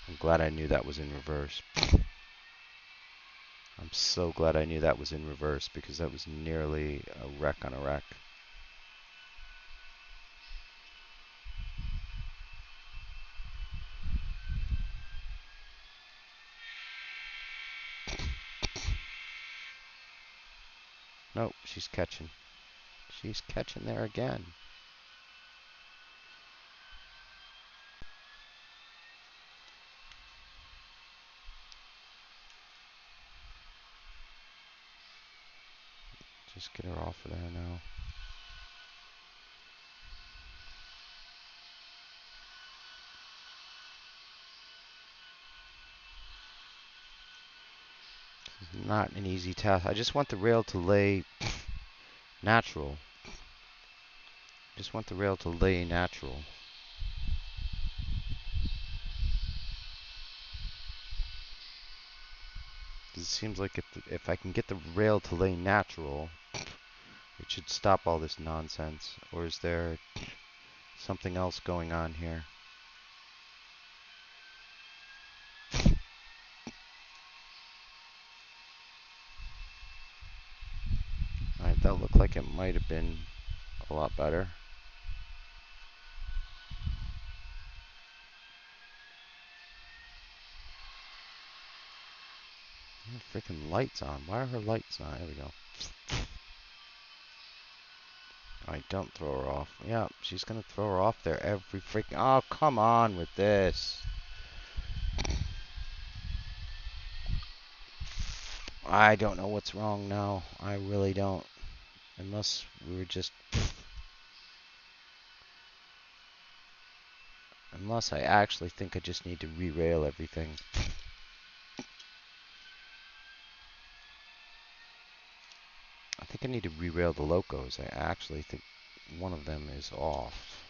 I'm glad I knew that was in reverse. I'm so glad I knew that was in reverse because that was nearly a wreck on a wreck. Nope, she's catching. She's catching there again. Just get her off of there now. This is not an easy task. I just want the rail to lay natural. Just want the rail to lay natural. It seems like if I can get the rail to lay natural, it should stop all this nonsense. Or is there something else going on here? Alright, that looked like it might have been a lot better. Freaking lights on. Why are her lights on? There we go. Alright, don't throw her off. Yeah, she's gonna throw her off there every freaking... Oh, come on with this. I don't know what's wrong now. I really don't. Unless we were just... Unless I actually think I just need to re-rail everything. I think I need to re-rail the locos. I actually think one of them is off.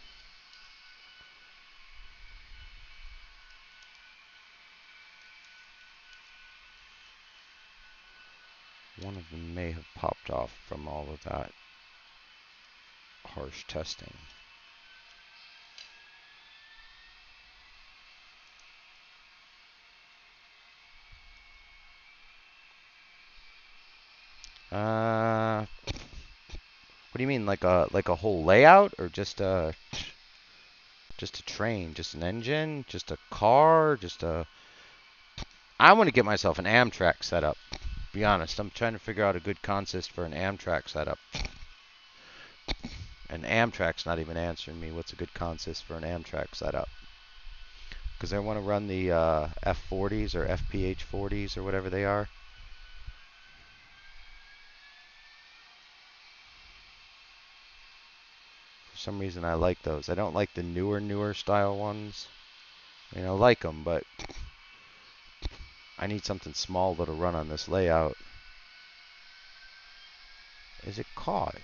One of them may have popped off from all of that harsh testing. What do you mean, like a whole layout, or just a train, just an engine, just a car, just a... I want to get myself an Amtrak setup. Be honest, I'm trying to figure out a good consist for an Amtrak setup. And Amtrak's not even answering me. What's a good consist for an Amtrak setup? Because I want to run the F40s or FPH40s or whatever they are. For some reason, I like those. I don't like the newer style ones. I mean, I like them, but I need something small that'll run on this layout. Is it caught?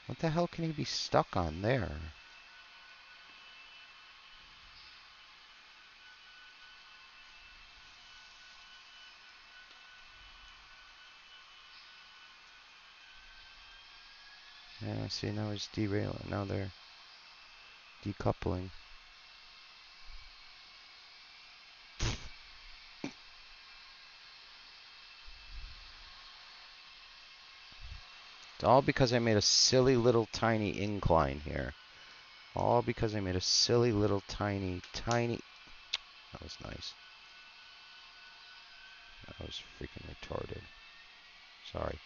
What the hell can he be stuck on there? Yeah, see, now it's derailing. Now they're decoupling. It's all because I made a silly little tiny incline here. All because I made a silly little tiny... That was nice. That was freaking retarded. Sorry.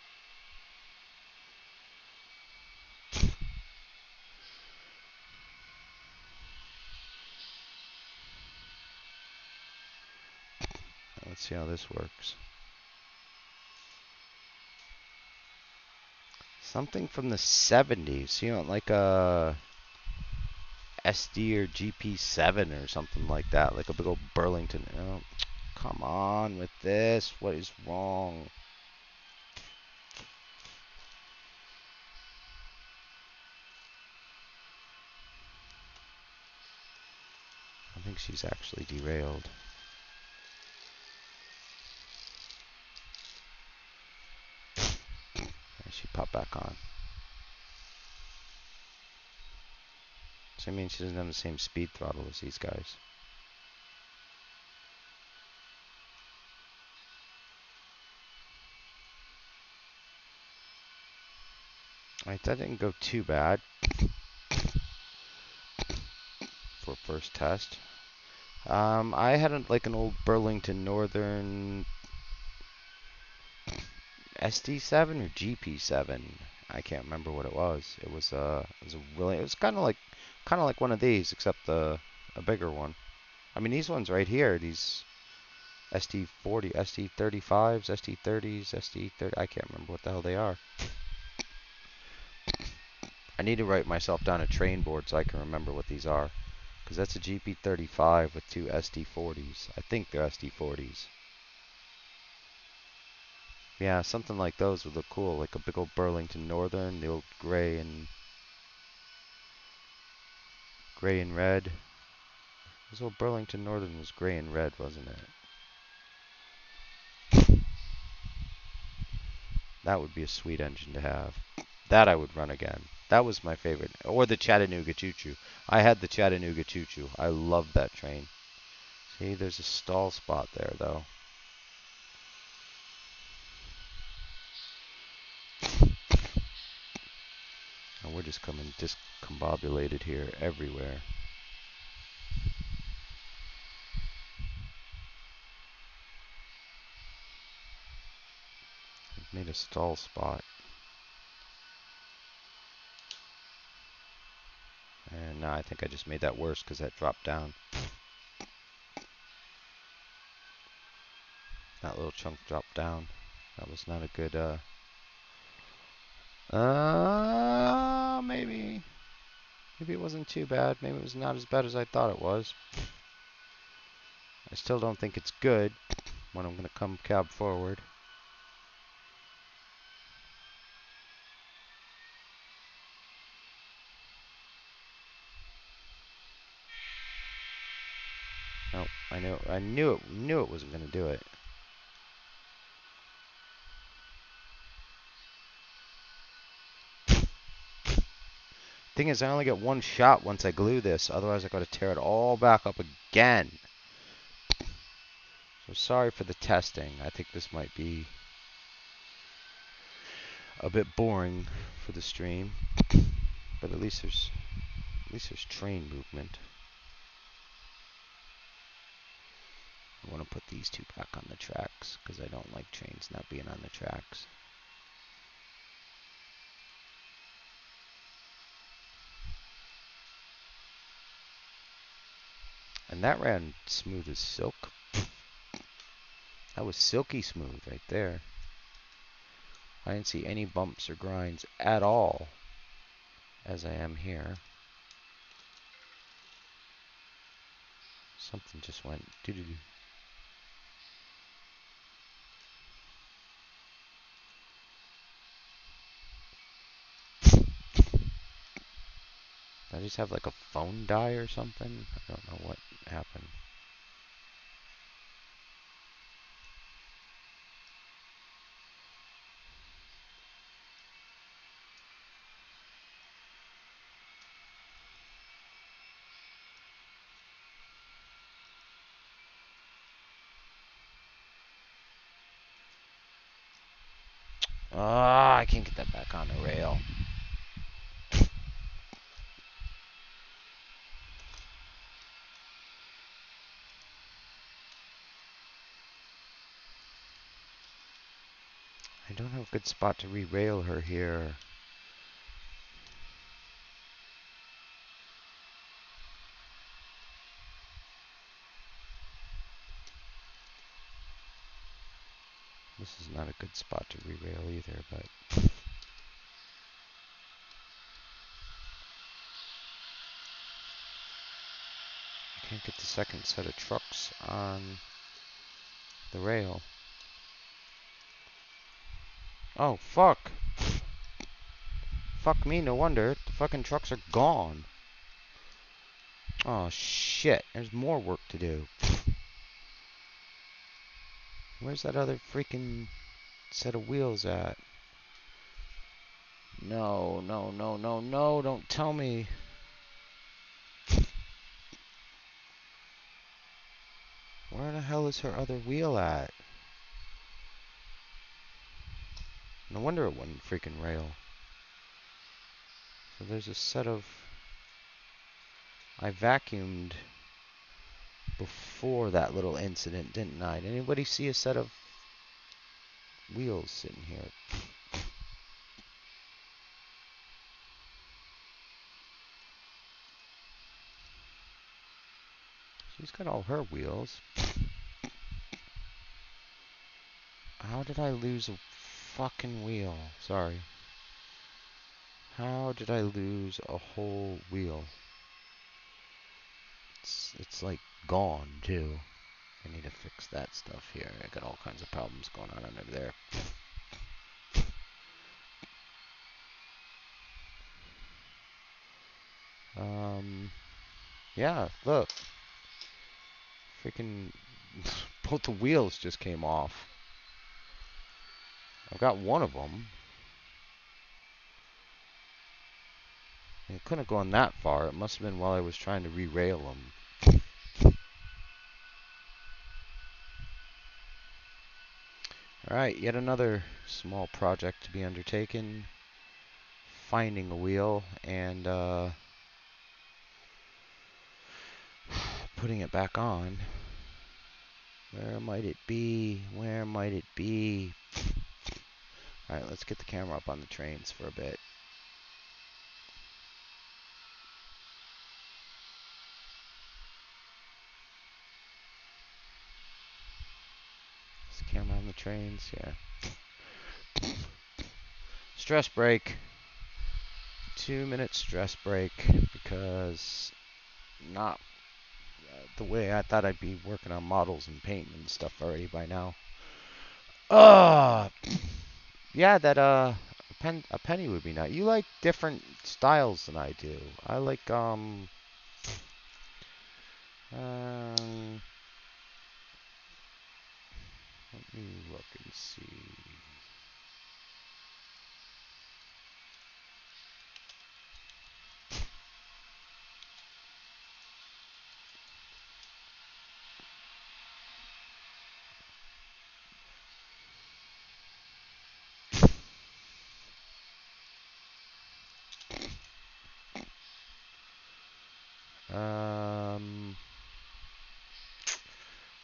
Let's see how this works. Something from the 70s. You know, like a SD or GP7 or something like that. Like a big old Burlington. Oh, come on with this. What is wrong? I think she's actually derailed. And she popped back on. So I mean she doesn't have the same speed throttle as these guys. Alright, that didn't go too bad for first test. I had like an old Burlington Northern SD7 or GP7. I can't remember what it was. It was a really, it was kind of like one of these, except a bigger one. I mean, these ones right here, these SD40, SD35s, SD30s, SD30. I can't remember what the hell they are. I need to write myself down a train board so I can remember what these are. Because that's a GP35 with two SD40s. I think they're SD40s. Yeah, something like those would look cool. Like a big old Burlington Northern, the old gray and red. This old Burlington Northern was gray and red, wasn't it? That would be a sweet engine to have. That I would run again. That was my favorite. Or the Chattanooga Choo Choo. I had the Chattanooga Choo Choo. I loved that train. See, there's a stall spot there, though. And we're just coming discombobulated here everywhere. I've made a stall spot. And now I think I just made that worse because that dropped down. That little chunk dropped down. That was not a good, maybe. Maybe it wasn't too bad. Maybe it was not as bad as I thought it was. I still don't think it's good when I'm going to come cab forward. Nope, I knew it wasn't going to do it. Thing is, I only get one shot once I glue this. Otherwise, I got to tear it all back up again. So sorry for the testing. I think this might be a bit boring for the stream, but at least there's train movement. I want to put these two back on the tracks because I don't like trains not being on the tracks. And that ran smooth as silk. That was silky smooth right there. I didn't see any bumps or grinds at all, as I am here. Something just went doo-doo-doo. Did I just have like a phone die or something? I don't know what happened. Ah, I can't get that back on the rail. I don't have a good spot to re-rail her here. This is not a good spot to re-rail either, but can't get the second set of trucks on the rail. Oh, fuck. Fuck me, no wonder. The fucking trucks are gone. Oh, shit. There's more work to do. Where's that other freaking set of wheels at? No, no, no, no, no. Don't tell me. Where the hell is her other wheel at? No wonder it wouldn't freaking rail. So there's a set of... I vacuumed before that little incident, didn't I? Did anybody see a set of wheels sitting here? She's got all her wheels. How did I lose a fucking wheel? Sorry. How did I lose a whole wheel? It's like gone too. I need to fix that stuff here. I got all kinds of problems going on under there. Yeah, look. Freaking both the wheels just came off. I've got one of them. It couldn't have gone that far. It must have been while I was trying to re-rail them. Alright, yet another small project to be undertaken. Finding a wheel and putting it back on. Where might it be? Where might it be? Alright, let's get the camera up on the trains for a bit. Is the camera on the trains? Yeah. Stress break. 2-minute stress break because not the way I thought I'd be working on models and paint and stuff already by now. Yeah, that a penny would be nice. You like different styles than I do. I like let me look and see.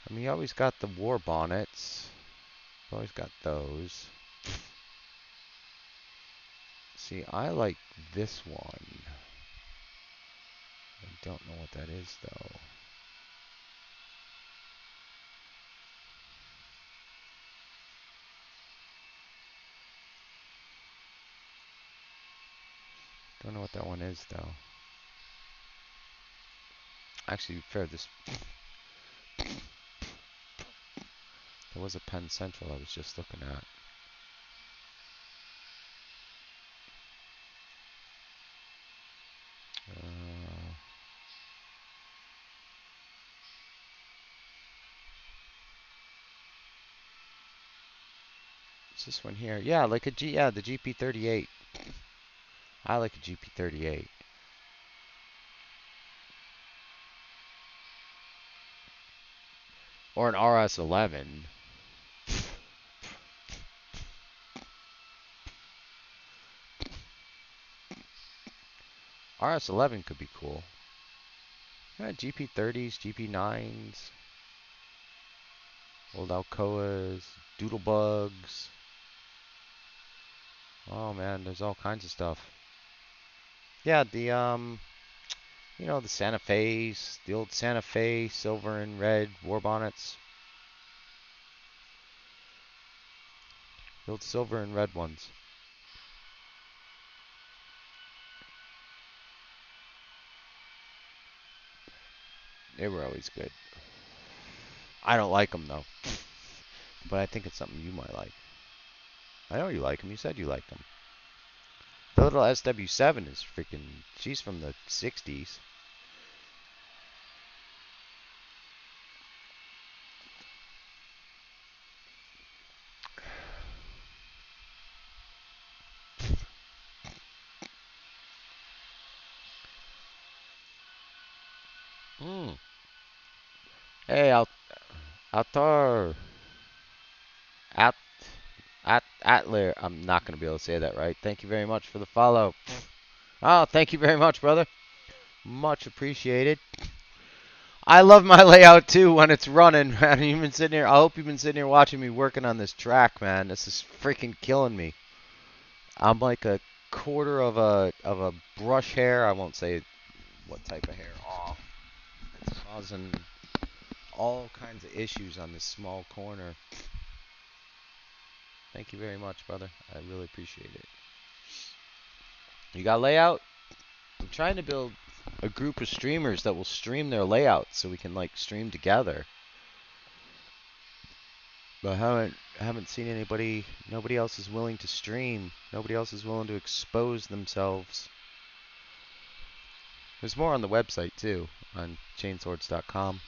I mean, you always got the war bonnets. Always got those. See, I like this one. I don't know what that is, though. Don't know what that one is, though. Actually, fair, this... There was a Penn Central I was just looking at. What's this one here? Yeah, like yeah, the GP38. I like a GP38. Or an RS11. RS11 could be cool. Yeah, GP30s, GP9s, old Alcoas, Doodlebugs. Oh man, there's all kinds of stuff. Yeah, the the Santa Fe's, the old Santa Fe silver and red war bonnets. Build silver and red ones. They were always good. I don't like them though, but I think it's something you might like. I know you like them. You said you liked them. The little SW7 is freaking. She's from the 60s. Mm. Hey, Altar. Atler. I'm not going to be able to say that right. Thank you very much for the follow. Oh, thank you very much, brother. Much appreciated. I love my layout too when it's running, man. You've been sitting here. I hope you've been sitting here watching me working on this track, man. This is freaking killing me. I'm like a quarter of a brush hair. I won't say what type of hair off. It's causing all kinds of issues on this small corner. Thank you very much, brother. I really appreciate it. You got layout? I'm trying to build a group of streamers that will stream their layouts so we can like stream together. But I haven't seen anybody. Nobody else is willing to stream. Nobody else is willing to expose themselves. There's more on the website too, on chainswords.com.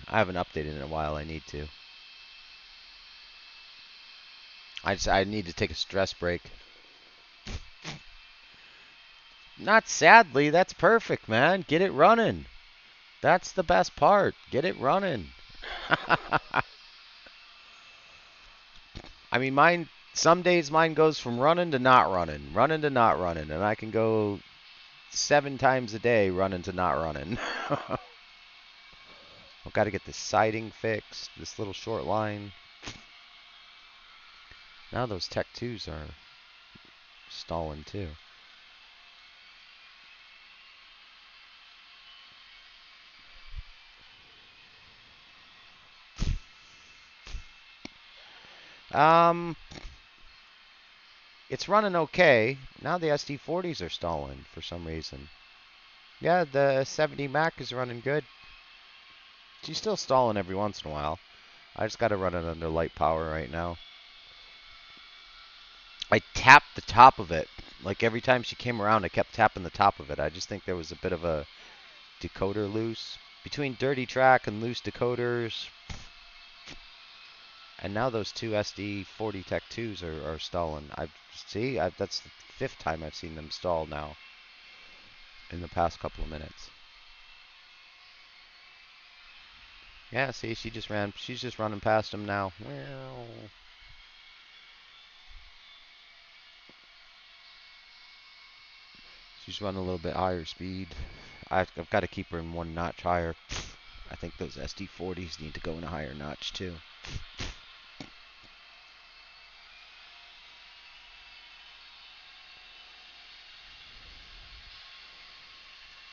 I haven't updated in a while. I need to. I need to take a stress break. Not sadly. That's perfect, man. Get it running. That's the best part. Get it running. I mean, mine. Some days mine goes from running to not running, running to not running, and I can go 7 times a day running to not running. I've got to get the siding fixed. This little short line. Now those Tech 2s are stalling too. It's running okay. Now the SD40s are stalling for some reason. Yeah, the 70 Mac is running good. She's still stalling every once in a while. I just got to run it under light power right now. I tapped the top of it. Like every time she came around, I kept tapping the top of it. I just think there was a bit of a decoder loose. Between dirty track and loose decoders. And now those two SD40 Tech 2s are stalling. That's the 5th time I've seen them stall now in the past couple of minutes. Yeah, see, she's just running past him now. Well, she's running a little bit higher speed. I've got to keep her in 1 notch higher. I think those SD40s need to go in a higher notch too.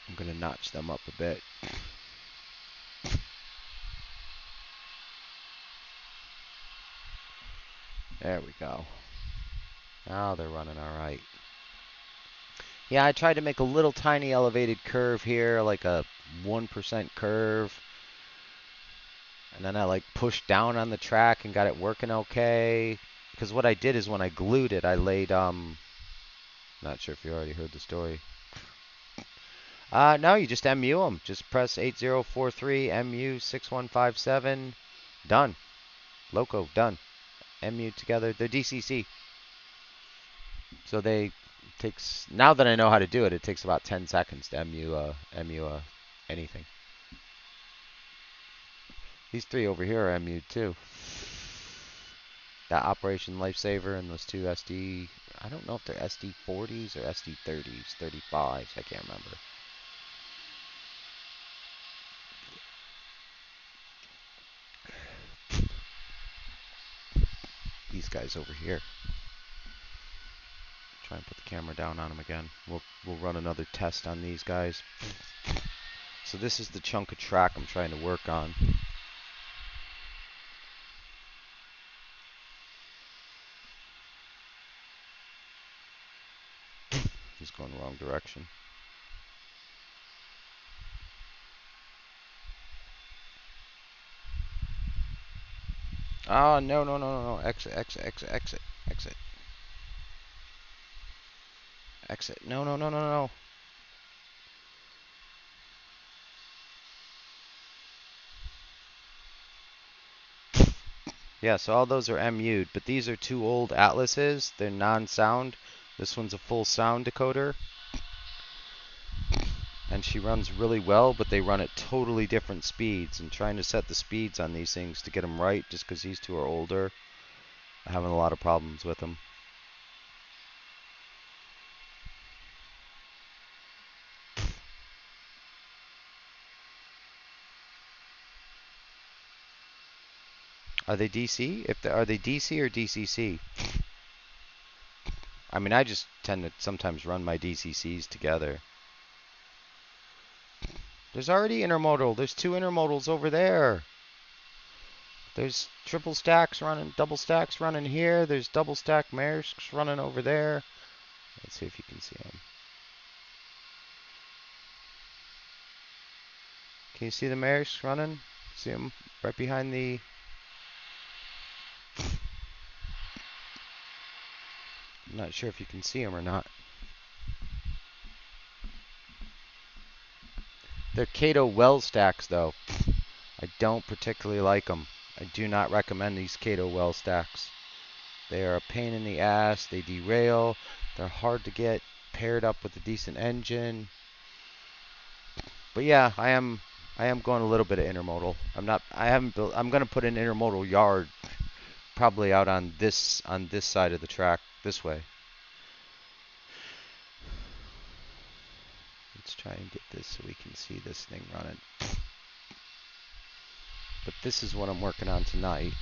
I'm going to notch them up a bit. There we go. Now they're running all right. Yeah, I tried to make a little tiny elevated curve here, like a 1% curve. And then I like pushed down on the track and got it working okay. Because what I did is when I glued it, I laid, not sure if you already heard the story. No, you just MU them. Just press 8043 MU 6157. Done. Loco, done. MU together. They're DCC. So now that I know how to do it, it takes about 10 seconds to MU anything. These 3 over here are MU too. That Operation Lifesaver and those 2 SD. I don't know if they're SD40s or SD30s, 35s. I can't remember. These guys over here. Try and put the camera down on them again. We'll run another test on these guys. So this is the chunk of track I'm trying to work on. is going the wrong direction. Oh, no, no, no, no, no. Exit, exit, exit, exit, exit. Exit. No, no, no, no, no. Yeah, so all those are MU'd, but these are two old Atlases. They're non-sound. This one's a full sound decoder. And she runs really well, but they run at totally different speeds. And trying to set the speeds on these things to get them right, just because these two are older, I'm having a lot of problems with them. Are they DC? Are they DC or DCC? I mean, I just tend to sometimes run my DCCs together. There's already intermodal. There's two intermodals over there. There's triple stacks running, double stacks running here. There's double stack Maersks running over there. Let's see if you can see them. Can you see the Maersks running? See them right behind the... I'm not sure if you can see them or not. They're Kato well stacks, though. I don't particularly like them. I do not recommend these Kato well stacks. They are a pain in the ass. They derail. They're hard to get paired up with a decent engine. But yeah, I am going a little bit of intermodal. I haven't built. I'm going to put an intermodal yard probably out on this side of the track this way. Let's try and get this so we can see this thing running. But this is what I'm working on tonight.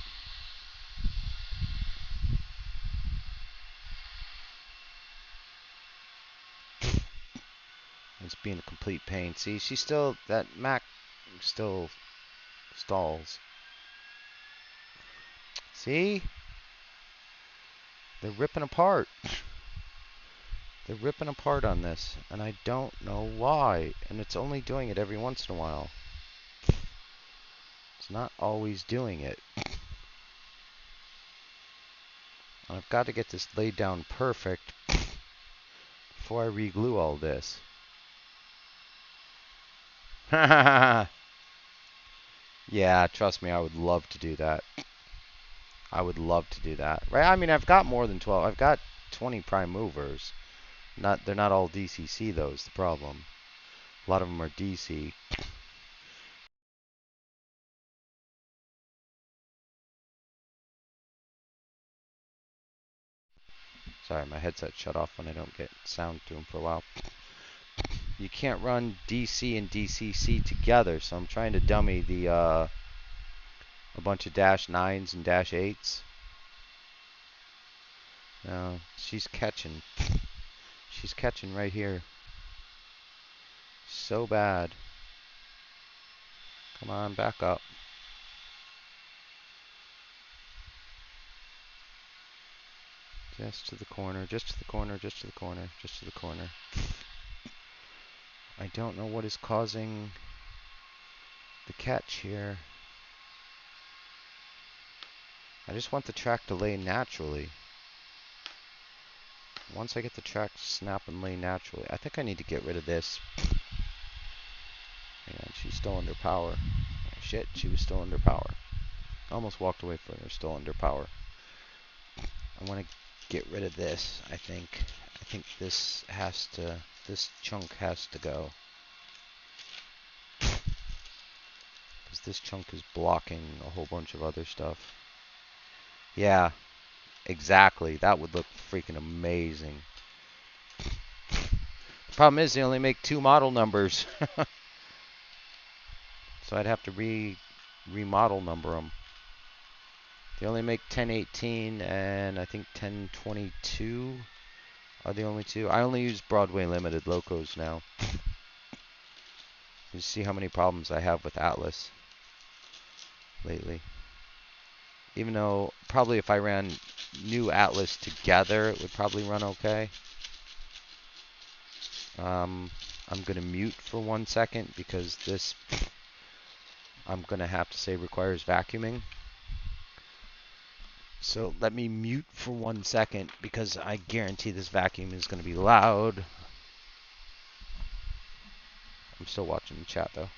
It's being a complete pain. See, she's still, that Mac still stalls. See? They're ripping apart. They're ripping apart on this, and I don't know why. And it's only doing it every once in a while. It's not always doing it. I've got to get this laid down perfect before I re-glue all this. Yeah, trust me, I would love to do that. I would love to do that. Right? I mean, I've got more than 12. I've got 20 prime movers. They're not all DCC though, is the problem. A lot of them are DC. Sorry, my headset shut off when I don't get sound to them for a while. You can't run DC and DCC together, so I'm trying to dummy the a bunch of -9s and -8s. No, she's catching. She's catching right here. So bad. Come on, back up. Just to the corner, just to the corner, just to the corner, just to the corner. I don't know what is causing the catch here. I just want the track to lay naturally. Once I get the track to snap and lay naturally, I think I need to get rid of this. Hang on, she's still under power. Oh, shit, she was still under power. Almost walked away from her, still under power. I want to get rid of this, I think. I think this chunk has to go. Because this chunk is blocking a whole bunch of other stuff. Yeah, exactly. That would look freaking amazing. The problem is they only make 2 model numbers. So I'd have to remodel number them. They only make 1018 and I think 1022 are the only two. I only use Broadway Limited locos now. You see how many problems I have with Atlas lately. Even though probably if I ran new Atlas together, it would probably run okay. I'm going to mute for 1 second because this, I'm going to have to say, requires vacuuming. So let me mute for 1 second because I guarantee this vacuum is going to be loud. I'm still watching the chat though.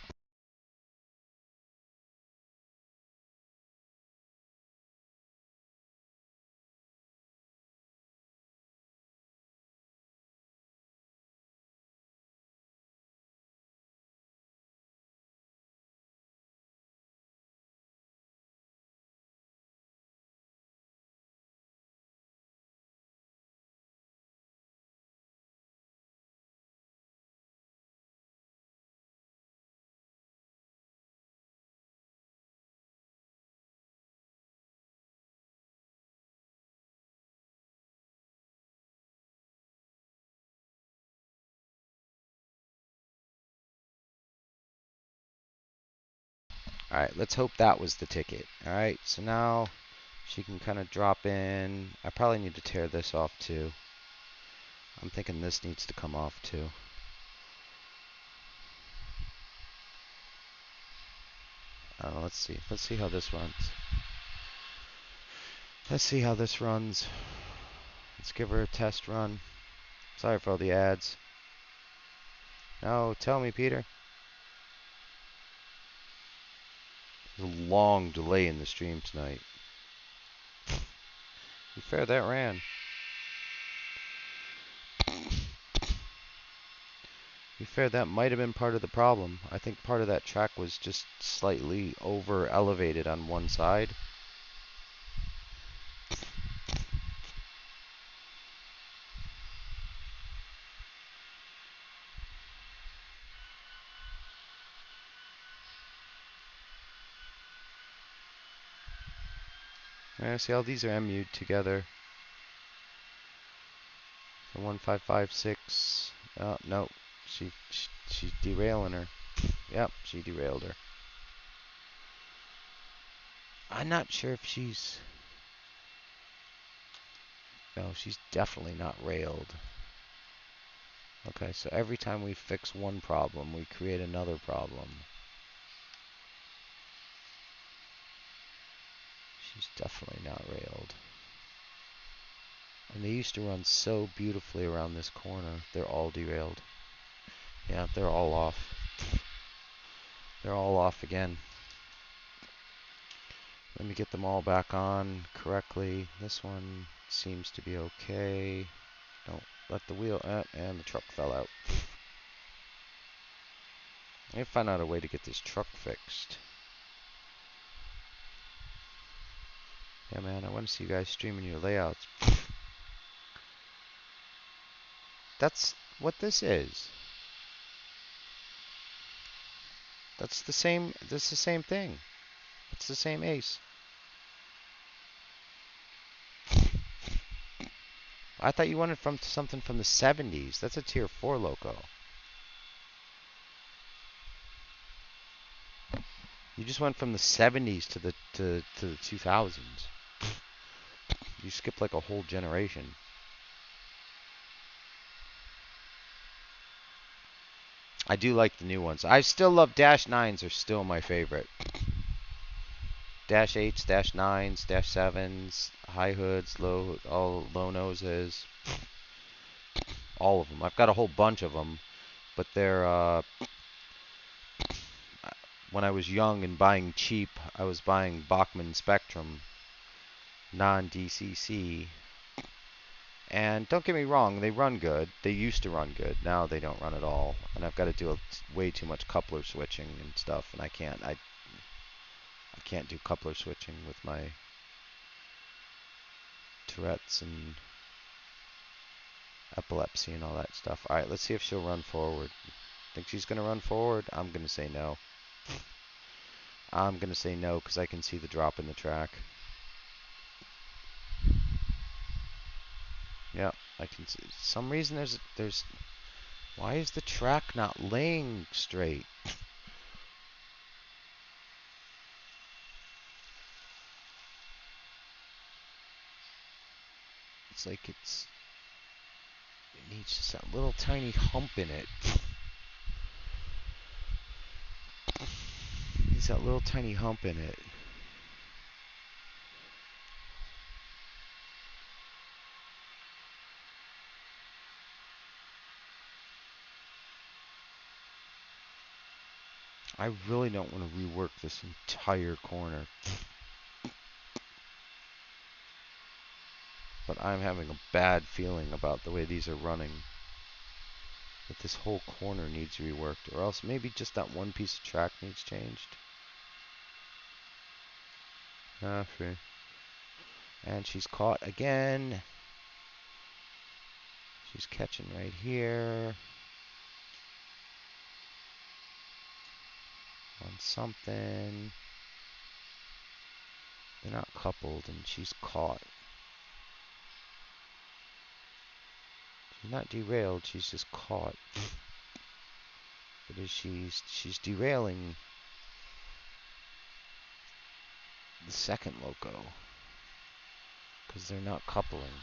Alright, let's hope that was the ticket. Alright, so now she can kind of drop in. I probably need to tear this off too. I'm thinking this needs to come off too. Let's see. Let's see how this runs. Let's see how this runs. Let's give her a test run. Sorry for all the ads. No, tell me, Peter. There's a long delay in the stream tonight. Be fair, that ran. Be fair, that might have been part of the problem. I think part of that track was just slightly over elevated on one side. See how these are MU'd together. So 1556. Oh, no. She's derailing her. Yep, she derailed her. I'm not sure if she's... No, she's definitely not railed. Okay, so every time we fix one problem, we create another problem. She's definitely not railed. And they used to run so beautifully around this corner. They're all derailed. Yeah, they're all off. They're all off again. Let me get them all back on correctly. This one seems to be okay. Don't let the wheel... and the truck fell out. I need to find out a way to get this truck fixed. Yeah, man, I want to see you guys streaming your layouts. That's what this is. That's the same. This is the same thing. It's the same ace. I thought you wanted from something from the 70s. That's a tier 4 loco. You just went from the 70s to the 2000s. You skipped like a whole generation. I do like the new ones. I still love Dash 9s are still my favorite. Dash 8s, Dash 9s, Dash 7s, high hoods, all low noses. All of them. I've got a whole bunch of them, but they're when I was young and buying cheap, I was buying Bachmann Spectrum non-DCC. And don't get me wrong, they run good. They used to run good. Now they don't run at all. And I've got to do way too much coupler switching and stuff, and I can't do coupler switching with my Tourette's and epilepsy and all that stuff. All right, let's see if she'll run forward. Think she's going to run forward? I'm going to say no. I'm going to say no because I can see the drop in the track. Yeah, I can see. Some reason there's. Why is the track not laying straight? It's like it's. It needs just that little tiny hump in it. It needs that little tiny hump in it. I really don't want to rework this entire corner. But I'm having a bad feeling about the way these are running. That this whole corner needs reworked, or else maybe just that one piece of track needs changed. Okay. And she's caught again. She's catching right here. On something. They're not coupled, and she's caught. She's not derailed, she's just caught. But as she's derailing the second loco. Because they're not coupling.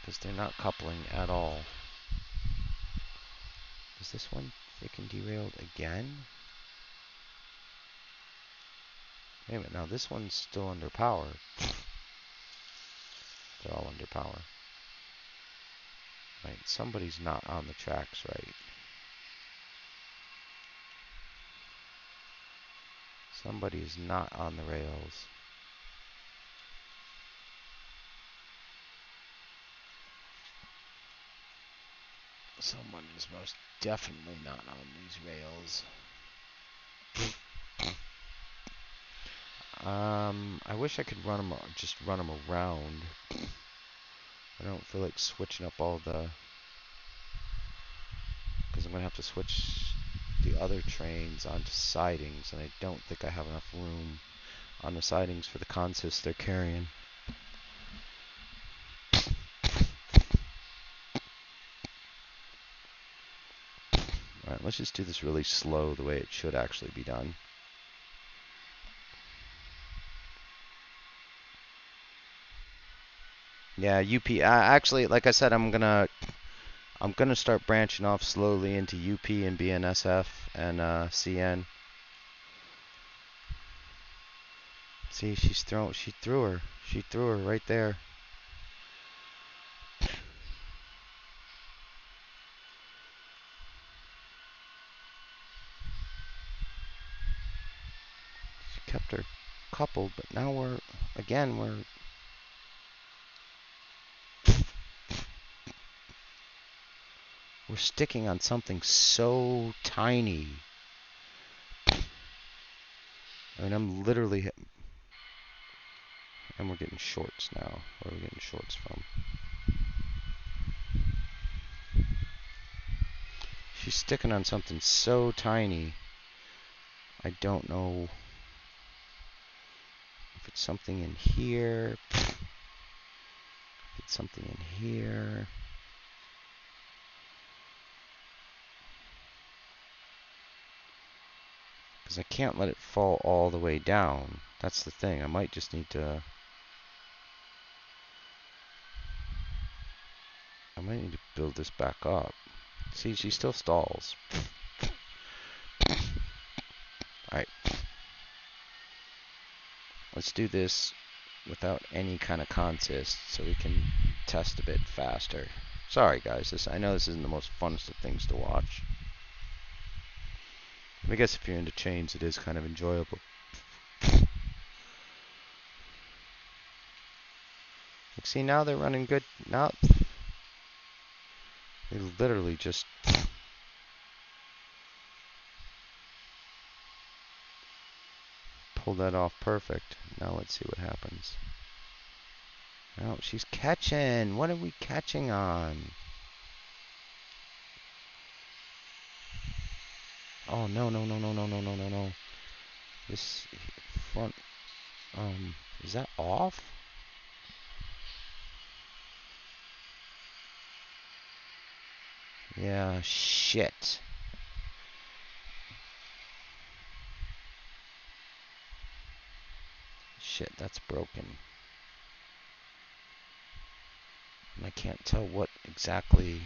Because they're not coupling at all. Is this one freaking derailed again? Wait a minute, now this one's still under power. They're all under power. Right, somebody's not on the tracks right. Somebody is not on the rails. Someone is most definitely not on these rails. I wish I could just run them around. I don't feel like switching up all the, because I'm going to have to switch the other trains onto sidings, and I don't think I have enough room on the sidings for the consist they're carrying. Alright, let's just do this really slow the way it should actually be done. Yeah, UP. Actually, like I said, I'm gonna start branching off slowly into UP and BNSF and CN. See, she threw her right there. She kept her coupled, but now we're sticking on something so tiny. I mean, I'm literally, and we're getting shorts now. Where are we getting shorts from? She's sticking on something so tiny. I don't know if it's something in here. If it's something in here. Because I can't let it fall all the way down. That's the thing. I might just need to build this back up. See, she still stalls. Alright. Let's do this without any kind of consist so we can test a bit faster. Sorry guys, I know this isn't the most funnest of things to watch. I guess if you're into chains, it is kind of enjoyable. Like, see, now they're running good. Now they literally just pulled that off perfect. Now let's see what happens. Oh, she's catching. What are we catching on? Oh, no, no, no, no, no, no, no, no, no. This front, is that off? Yeah, shit. Shit, that's broken. I can't tell what exactly.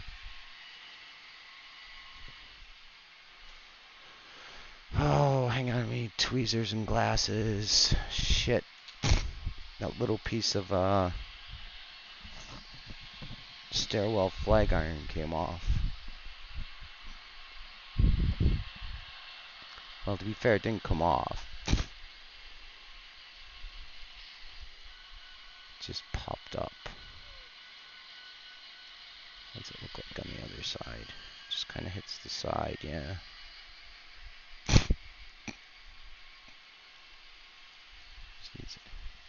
Oh, hang on, I need tweezers and glasses. Shit. That little piece of stairwell flag iron came off. Well, to be fair, it didn't come off. It just popped up. What does it look like on the other side? Just kind of hits the side, yeah.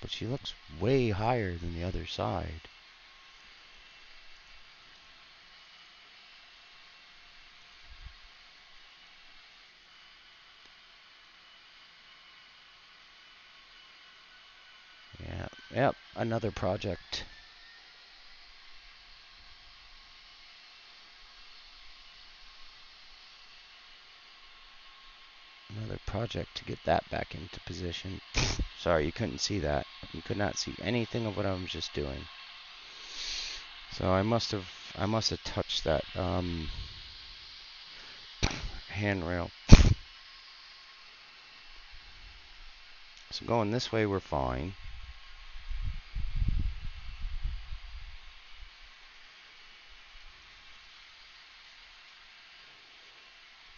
But she looks way higher than the other side. Yeah, yep, another project. Another project to get that back into position. Sorry, you couldn't see that. You could not see anything of what I was just doing. So I must have touched that handrail. So going this way, we're fine.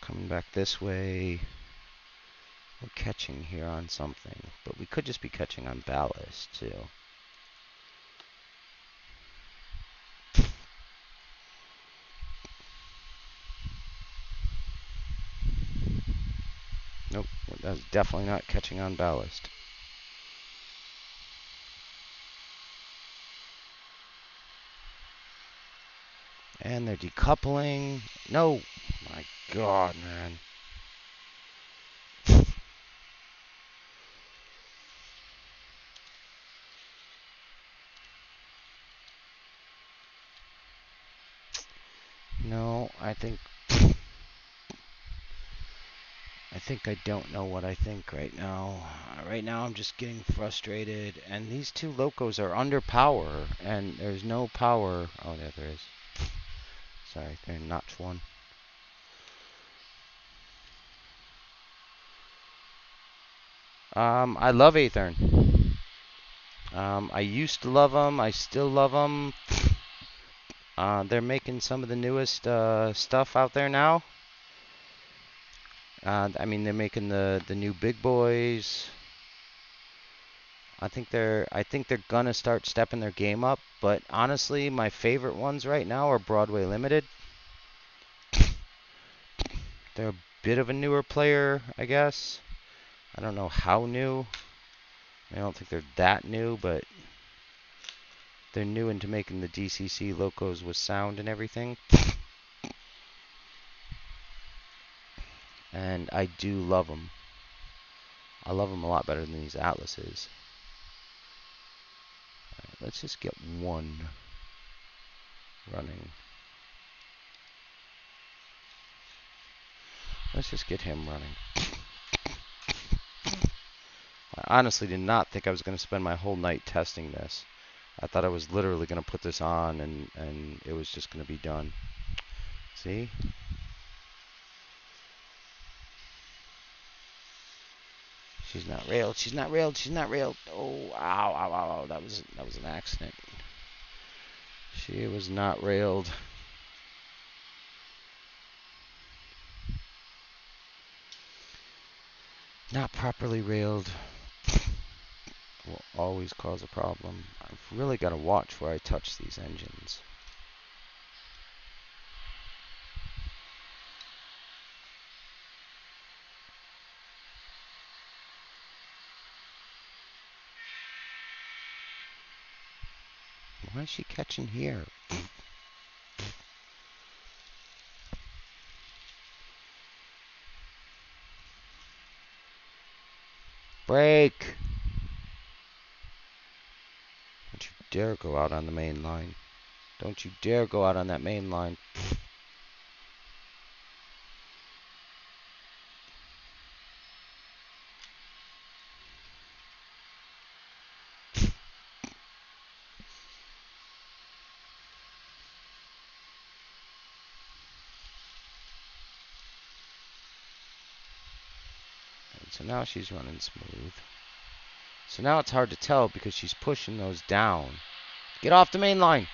Coming back this way, we're catching here on something, but we could just be catching on ballast too. Nope, that's definitely not catching on ballast. And they're decoupling. No, my God, man. No, I think I don't know what I think right now. Right now I'm just getting frustrated, and these two locos are under power, and there's no power. Oh, there is. Sorry, they're notch one. I love Aethern. I used to love them. I still love them. They're making some of the newest stuff out there now. I mean, they're making the new big boys. I think they're gonna start stepping their game up. But honestly, my favorite ones right now are Broadway Limited. They're a bit of a newer player, I guess. I don't know how new. I don't think they're that new, but they're new into making the DCC locos with sound and everything. And I do love them. I love them a lot better than these Atlases. Right, let's just get one running. Let's just get him running. I honestly did not think I was going to spend my whole night testing this. I thought I was literally going to put this on and it was just going to be done. See? She's not railed. She's not railed. She's not railed. Oh, ow, ow, ow, ow. That was an accident. She was not railed. Not properly railed will always cause a problem. I've really got to watch where I touch these engines. Why is she catching here? Brake! Don't you dare go out on the main line. Don't you dare go out on that main line. So now she's running smooth. So now it's hard to tell because she's pushing those down. Get off the main line.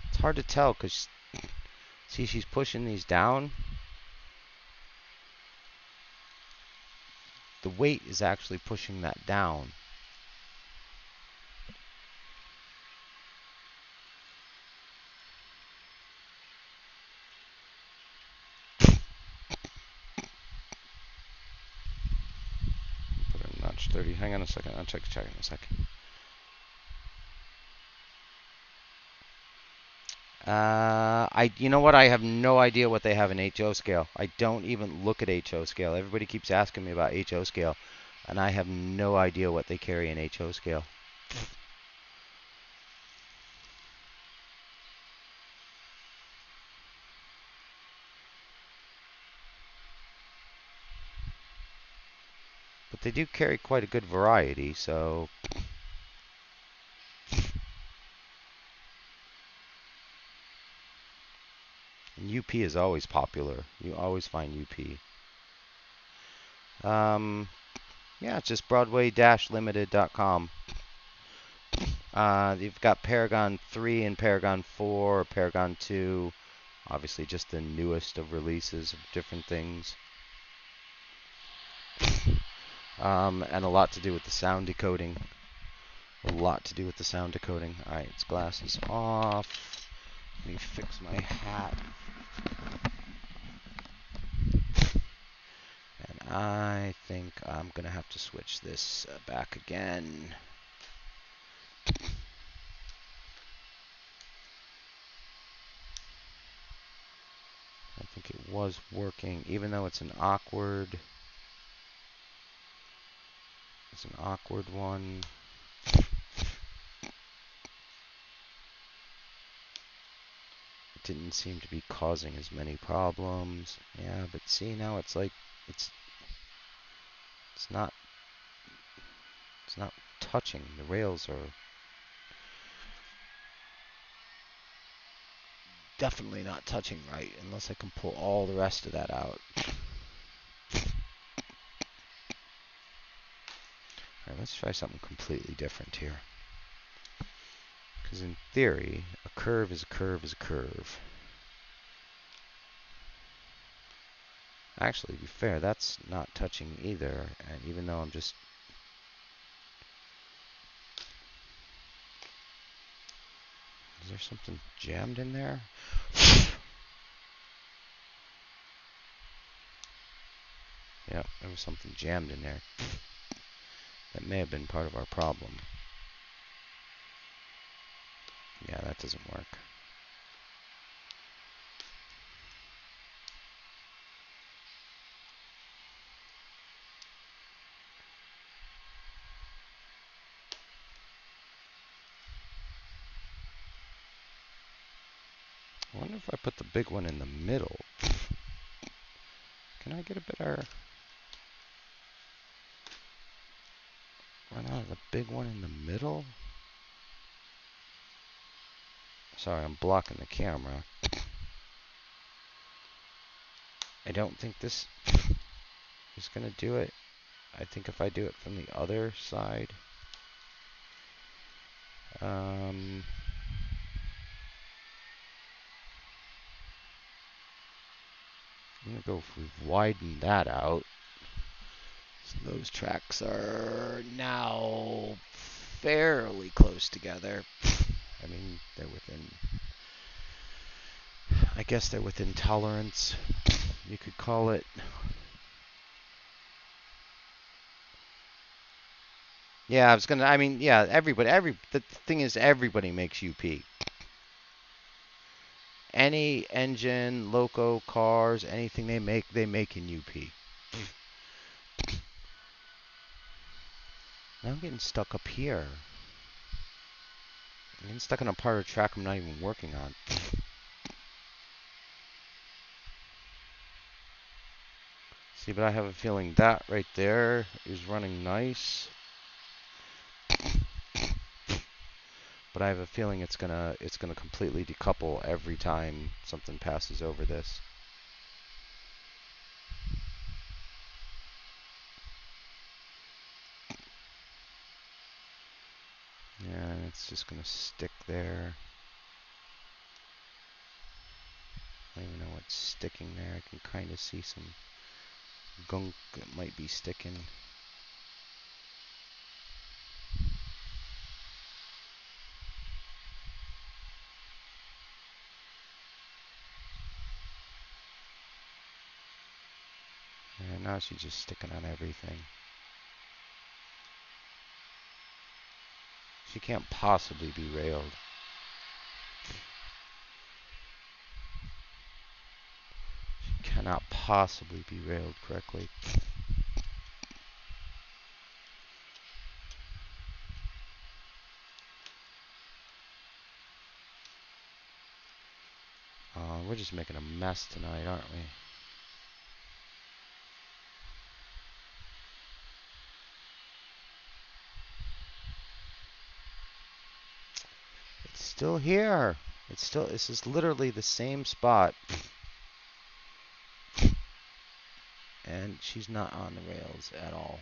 It's hard to tell because, see, she's pushing these down. The weight is actually pushing that down. Put a notch 30. Hang on a second. I'll check in a second. You know what? I have no idea what they have in HO scale. I don't even look at HO scale. Everybody keeps asking me about HO scale, and I have no idea what they carry in HO scale. But they do carry quite a good variety, so. And UP is always popular. You always find UP. Yeah, it's just Broadway-limited.com. You've got Paragon 3 and Paragon 4, Paragon 2. Obviously, just the newest of releases of different things. And a lot to do with the sound decoding. Alright, its glasses off. Let me fix my hat. And I think I'm going to have to switch this back again. I think it was working, even though it's an awkward one. It didn't seem to be causing as many problems. Yeah, but see, now it's like it's not touching. The rails are definitely not touching right unless I can pull all the rest of that out. Alright, let's try something completely different here. Because in theory, a curve is a curve is a curve. Actually, to be fair, that's not touching either. And even though I'm just... Is there something jammed in there? Yep, there was something jammed in there. That may have been part of our problem. Yeah, that doesn't work. I wonder if I put the big one in the middle. Can I get a better... Run out of the big one in the middle? Sorry, I'm blocking the camera. I don't think this is going to do it. I think if I do it from the other side... I'm going to go if we widen that out. So those tracks are now fairly close together. I mean, they're within... I guess they're within tolerance, you could call it. Yeah, the thing is, everybody makes UP. Any engine, loco, cars, anything they make in UP. Now I'm getting stuck up here. I'm getting stuck on a part of the track I'm not even working on. See, but I have a feeling that right there is running nice. But but I have a feeling it's gonna completely decouple every time something passes over this. Yeah, it's just gonna stick there. I don't even know what's sticking there. I can kind of see some gunk that might be sticking. And now she's just sticking on everything. She can't possibly be railed. She cannot possibly be railed correctly. We're just making a mess tonight, aren't we? It's still here. This is literally the same spot. And she's not on the rails at all.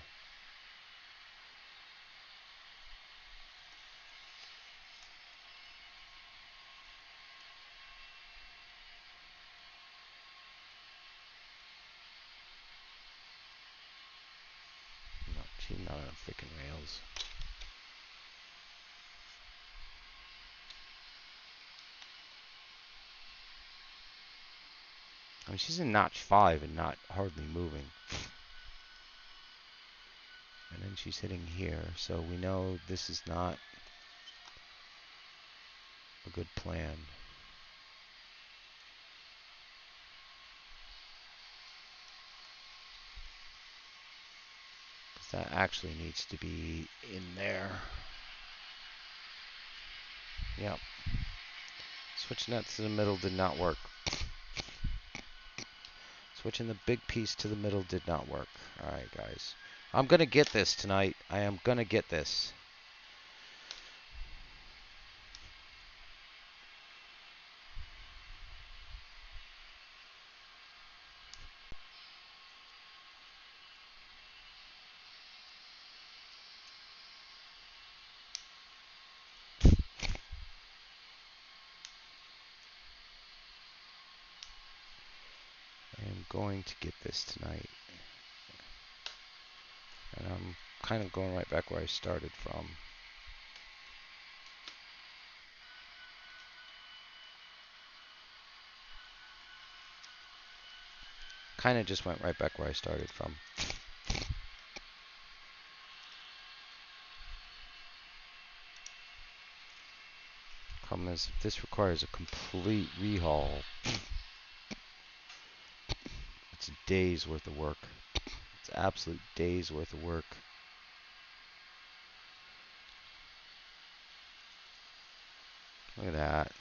No, she's not on freaking rails. I mean, she's in notch 5 and not hardly moving. And then she's hitting here, so we know this is not a good plan. Because that actually needs to be in there. Yep. Switching that to the middle did not work. Switching the big piece to the middle did not work. Alright, guys. I'm going to get this tonight. I am going to get this. I am going to get this tonight. And I'm kind of going right back where I started from. Kind of just went right back where I started from. Problem is, if this requires a complete rehaul, it's a day's worth of work. It's absolute days worth of work. Look at that.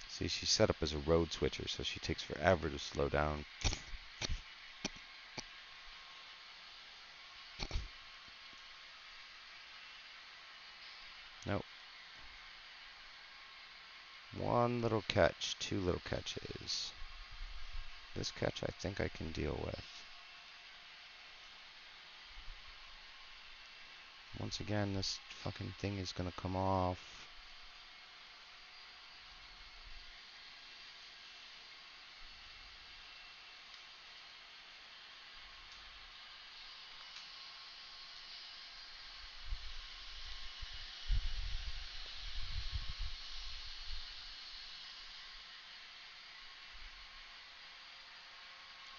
See, she's set up as a road switcher, so she takes forever to slow down. Nope. One little catch, two little catches. This catch I think I can deal with. Once again, this fucking thing is gonna come off.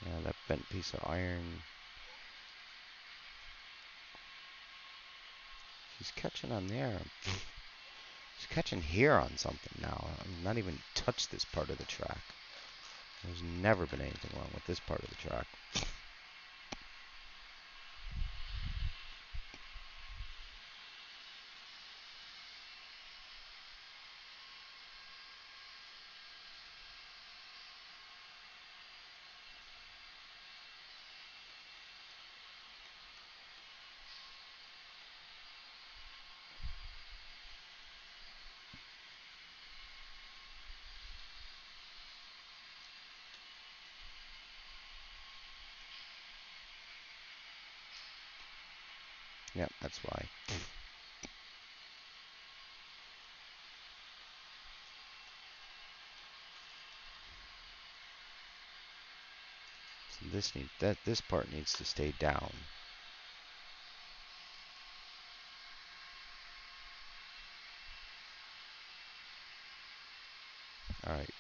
Yeah, that bent piece of iron. She's catching on there. She's catching here on something now. I've not even touched this part of the track. There's never been anything wrong with this part of the track. Yep, that's why. So this part needs to stay down. All right.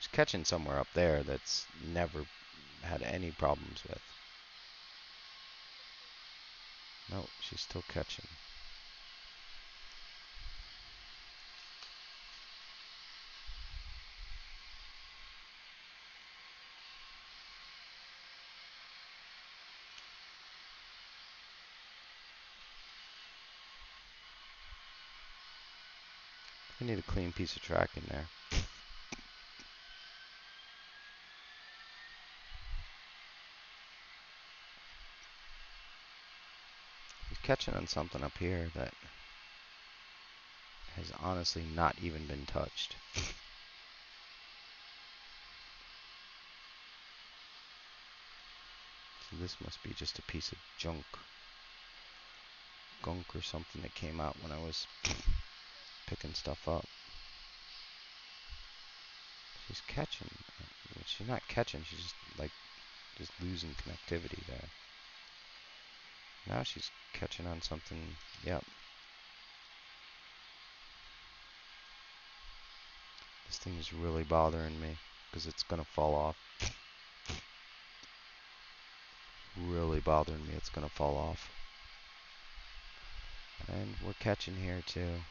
She's catching somewhere up there that's never had any problems with. No, she's still catching. I need a clean piece of track in there. He's catching on something up here that has honestly not even been touched. So this must be just a piece of gunk or something that came out when I was picking stuff up. She's catching. She's not catching, she's just losing connectivity there. Now she's catching on something. Yep. This thing is really bothering me because it's gonna fall off. Really bothering me. It's gonna fall off. And we're catching here too.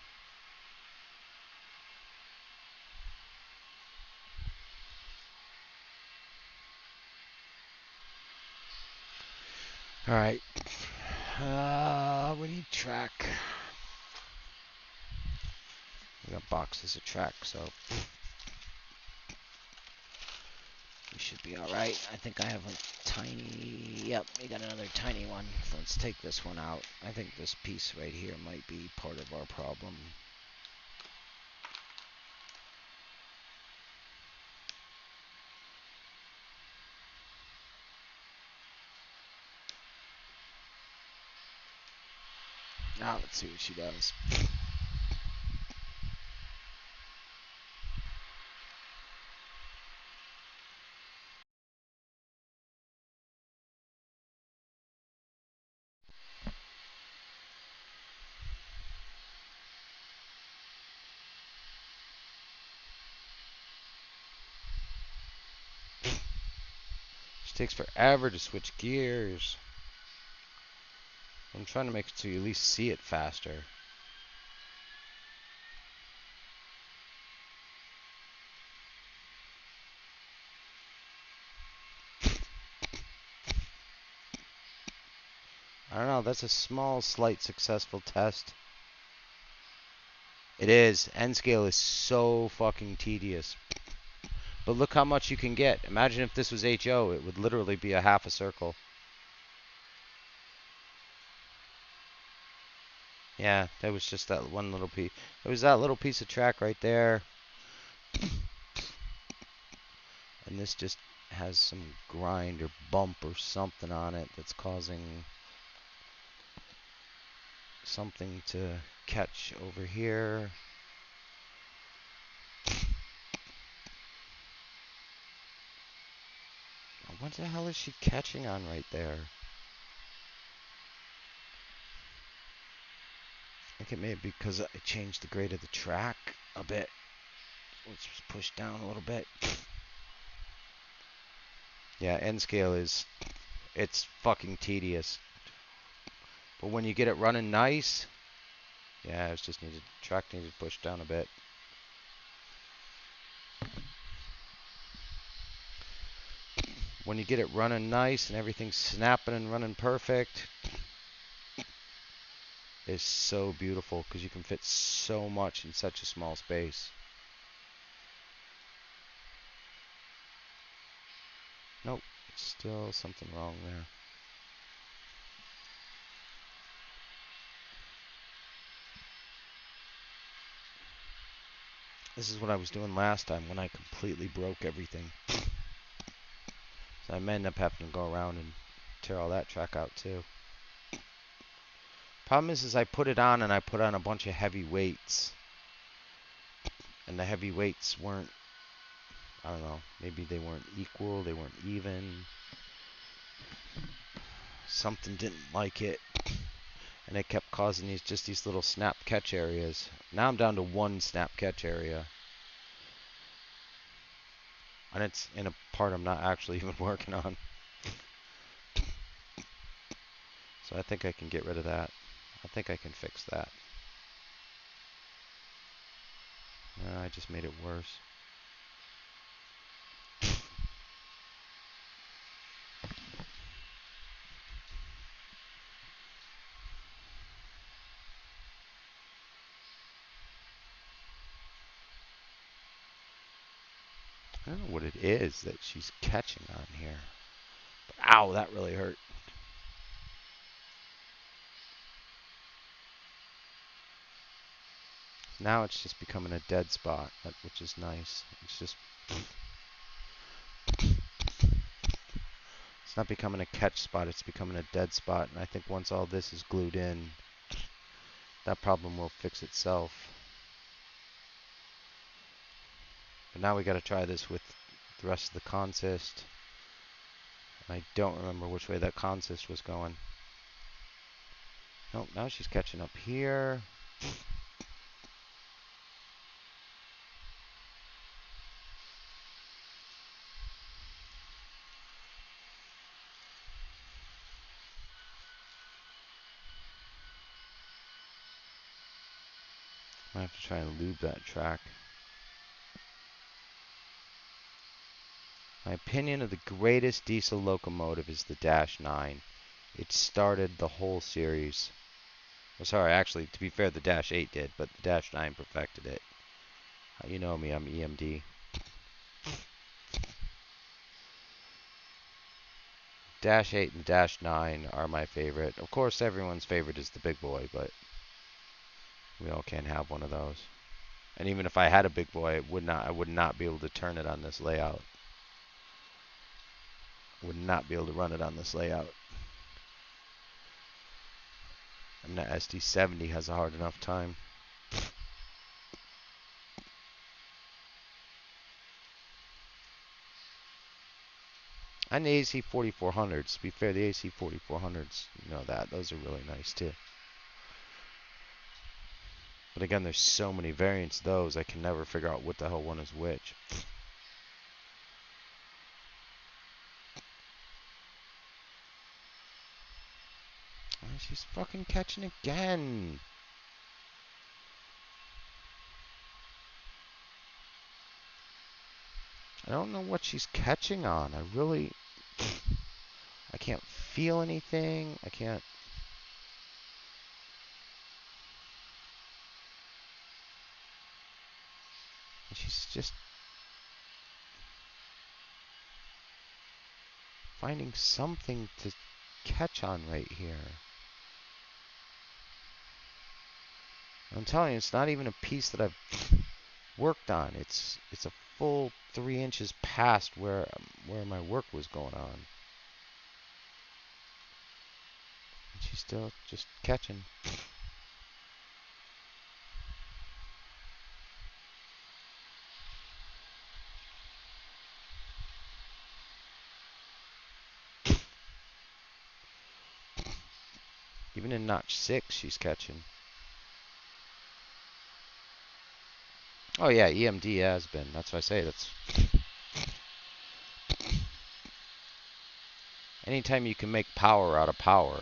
All right. We need track. We got boxes of track, so we should be all right. I think I have a tiny. Yep, we got another tiny one. Let's take this one out. I think this piece right here might be part of our problem. Now let's see what she does. She takes forever to switch gears. I'm trying to make it so you at least see it faster. I don't know, that's a small, slight successful test. It is. N scale is so fucking tedious. But look how much you can get. Imagine if this was HO, it would literally be a half a circle. Yeah, that was just that one little piece. It was that little piece of track right there. And this just has some grind or bump or something on it that's causing something to catch over here. What the hell is she catching on right there? I think it may be because I changed the grade of the track a bit. Let's just push down a little bit. Yeah, N scale it's fucking tedious. But when you get it running nice, yeah, it's just track needed pushed down a bit. When you get it running nice and everything's snapping and running perfect, it's so beautiful because you can fit so much in such a small space. Nope, still something wrong there. This is what I was doing last time when I completely broke everything. So So I may end up having to go around and tear all that track out too. Problem is I put it on and I put on a bunch of heavy weights. And the heavy weights weren't, I don't know, maybe they weren't equal, they weren't even. Something didn't like it. And it kept causing these little snap catch areas. Now I'm down to one snap catch area. And it's in a part I'm not actually even working on. So I think I can get rid of that. I think I can fix that. I just made it worse. I don't know what it is that she's catching on here. But, ow, that really hurt. Now it's just becoming a dead spot, which is nice. It's just... It's not becoming a catch spot, it's becoming a dead spot. And I think once all this is glued in, that problem will fix itself. But now we got to try this with the rest of the consist. I don't remember which way that consist was going. Nope, now she's catching up here. I have to try and lube that track. My opinion of the greatest diesel locomotive is the Dash 9. It started the whole series. Oh, sorry, actually, to be fair, the Dash 8 did, but the Dash 9 perfected it. You know me, I'm EMD. Dash 8 and Dash 9 are my favorite. Of course, everyone's favorite is the big boy, but we all can't have one of those. And even if I had a big boy, I would not be able to turn it on this layout. Would not be able to run it on this layout. I mean, the SD70 has a hard enough time. And the AC4400s. To be fair, the AC4400s, you know that. Those are really nice too. But again, there's so many variants of those, I can never figure out what the hell one is which. Oh, she's fucking catching again. I don't know what she's catching on. I can't feel anything. I can't. She's just finding something to catch on right here. I'm telling you, it's not even a piece that I've worked on. It's a full 3 inches past where my work was going on. And she's still just catching. Even in notch 6, she's catching. Oh yeah, EMD has been. That's what I say. That's anytime you can make power out of power.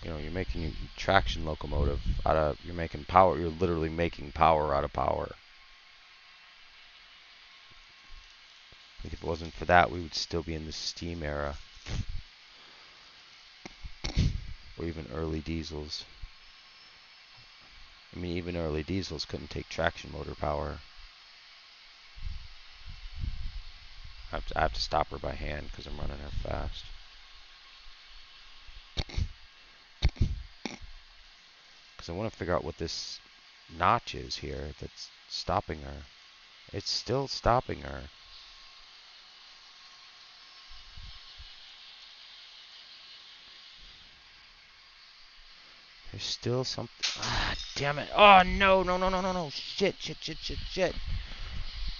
You know, you're making a traction locomotive out of. You're making power. You're literally making power out of power. Like if it wasn't for that, we would still be in the steam era. Or even early diesels. I mean, even early diesels couldn't take traction motor power. I have to stop her by hand because I'm running her fast. Because I want to figure out what this notch is here that's stopping her. It's still stopping her. There's still something. Ah, damn it. Oh, no, no, no, no, no, no. Shit, shit, shit, shit, shit.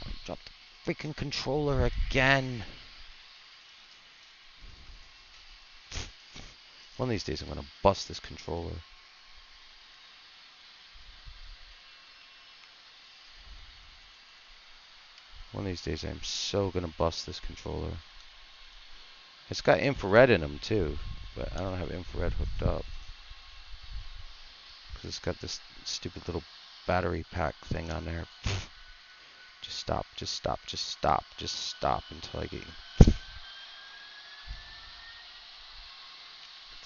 I dropped the freaking controller again. One of these days I'm going to bust this controller. One of these days I'm so going to bust this controller. It's got infrared in them too, but I don't have infrared hooked up. Because it's got this stupid little battery pack thing on there. Just stop, just stop, just stop, just stop until I get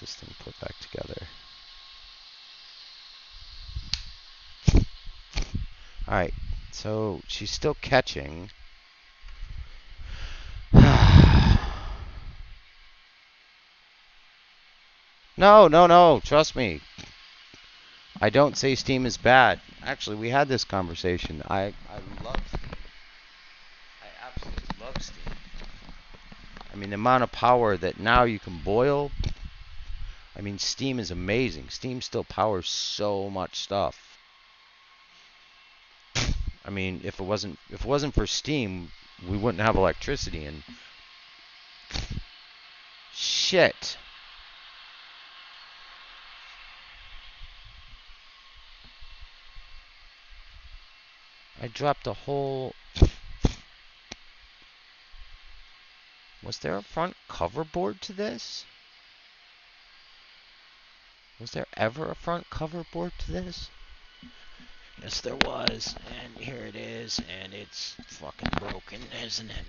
this thing put back together. Alright, so she's still catching. No, no, no, trust me. I don't say Steam is bad. Actually, we had this conversation. I love Steam. I absolutely love Steam. I mean, the amount of power that now you can boil. I mean, Steam is amazing. Steam still powers so much stuff. I mean, if it wasn't for Steam, we wouldn't have electricity and shit. I dropped a whole. Was there a front cover board to this? Was there ever a front cover board to this? Yes, there was, and here it is, and it's fucking broken, isn't it?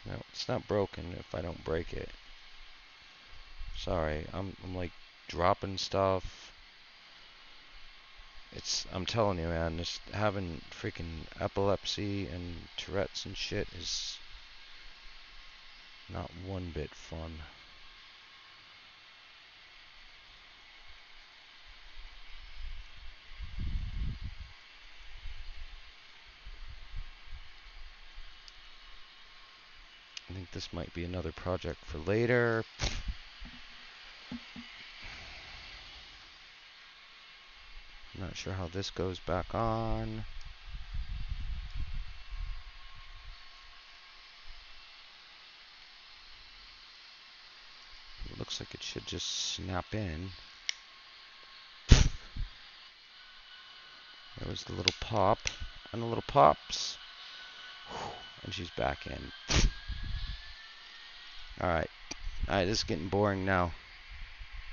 No, it's not broken if I don't break it. Sorry, I'm like dropping stuff. I'm telling you, man, just having freaking epilepsy and Tourette's and shit is not one bit fun. I think this might be another project for later. I'm not sure how this goes back on. It looks like it should just snap in. There was the little pop and the little pops. And she's back in. Alright. Alright, this is getting boring now.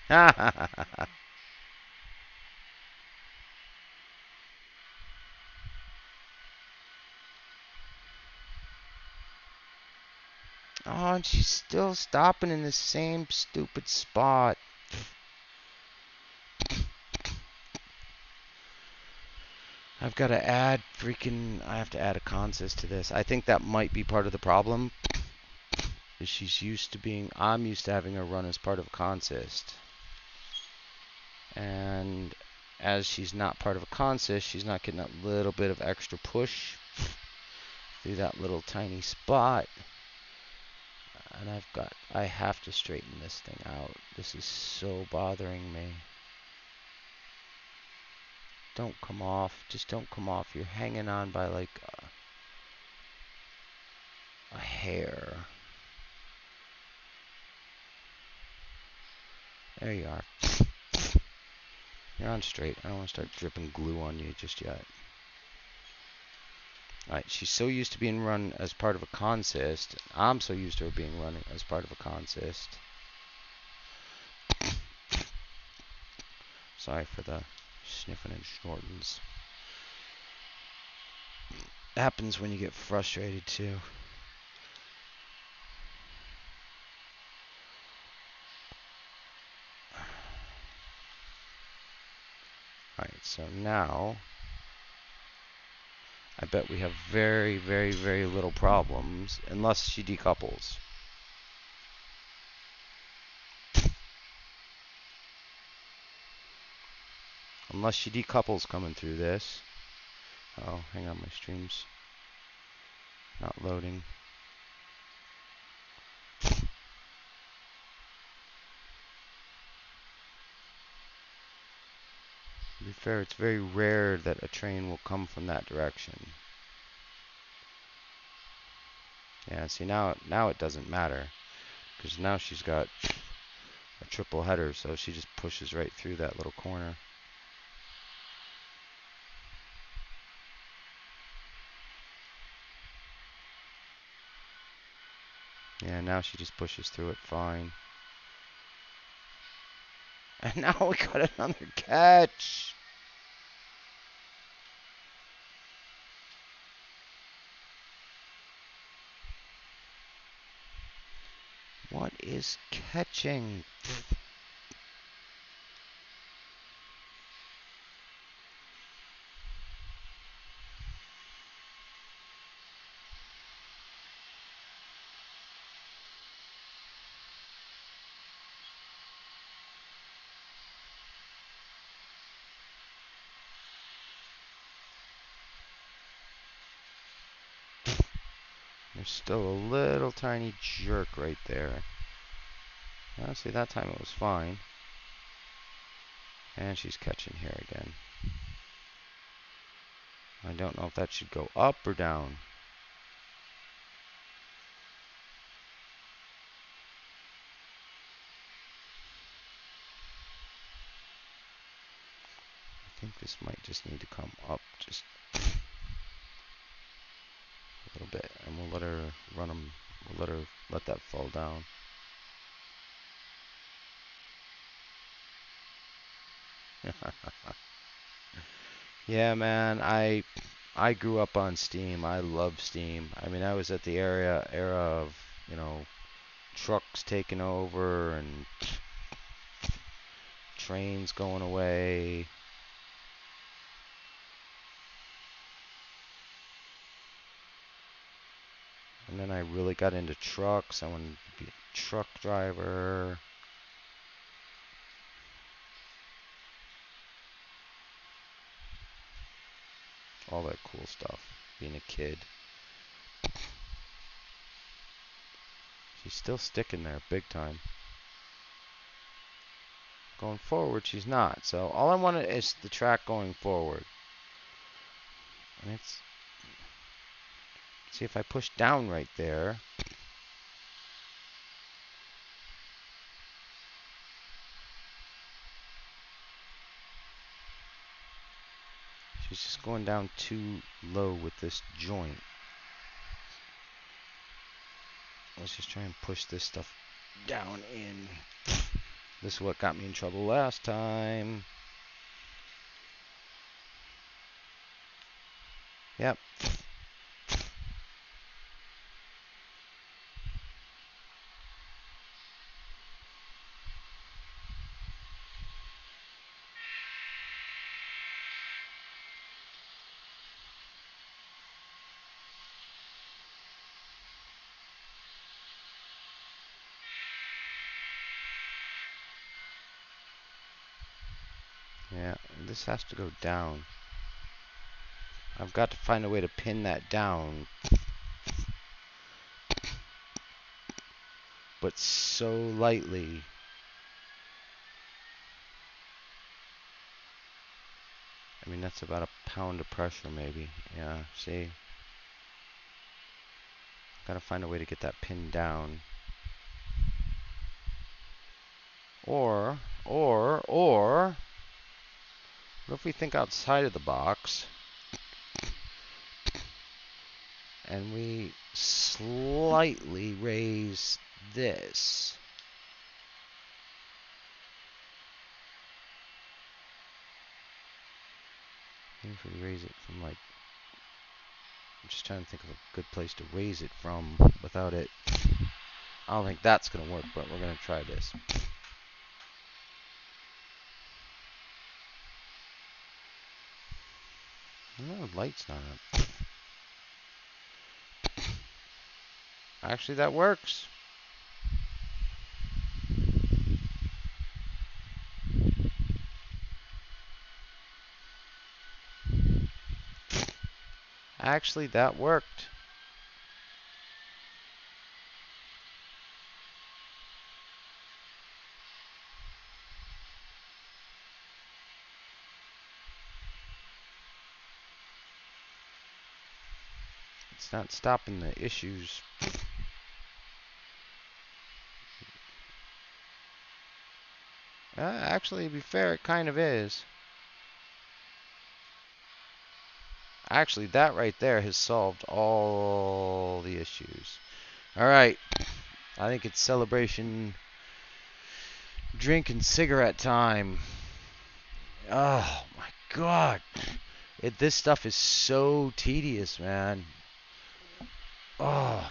Ha ha ha ha. Oh, and she's still stopping in the same stupid spot. I've got to add I have to add a consist to this. I think that might be part of the problem. Is I'm used to having her run as part of a consist. And as she's not part of a consist, she's not getting that little bit of extra push through that little tiny spot. And I have to straighten this thing out. This is so bothering me. Don't come off. Just don't come off. You're hanging on by like a hair. There you are. You're on straight. I don't want to start dripping glue on you just yet. Alright, she's so used to being run as part of a consist. I'm so used to her being run as part of a consist. Sorry for the sniffing and snortings. It happens when you get frustrated too. Alright, so now I bet we have very, very, very little problems unless she decouples. Unless she decouples coming through this. Oh, hang on, my stream's not loading. To be fair, it's very rare that a train will come from that direction. Yeah, see, now it doesn't matter, because now she's got a triple header, so she just pushes right through that little corner. Yeah, now she just pushes through it fine. And now we got another catch. What is catching? There's still a little tiny jerk right there. Now, see, that time it was fine. And she's catching here again. I don't know if that should go up or down. I think this might just need to come up just a little bit, and we'll let her run them. We'll let that fall down. Yeah, man, I grew up on Steam. I love Steam. I mean, I was at the era of, you know, trucks taking over and trains going away. And then I really got into trucks. I wanted to be a truck driver. All that cool stuff. Being a kid. She's still sticking there big time. Going forward, she's not. So all I wanted is the track going forward. And it's... See, if I push down right there... She's just going down too low with this joint. Let's just try and push this stuff down in. This is what got me in trouble last time. Yep. Yeah, this has to go down. I've got to find a way to pin that down. But so lightly. I mean, that's about a pound of pressure maybe. Yeah, see? Gotta find a way to get that pinned down. Or, what if we think outside of the box and we slightly raise this? Maybe if we raise it from like, I'm just trying to think of a good place to raise it from without it. I don't think that's gonna work, but we're gonna try this. No, the light's not up. Actually, that works. Actually, that worked. It's not stopping the issues. Actually, to be fair, it kind of is. Actually, that right there has solved all the issues. All right. I think it's celebration drink and cigarette time. Oh, my God. This stuff is so tedious, man. Oh,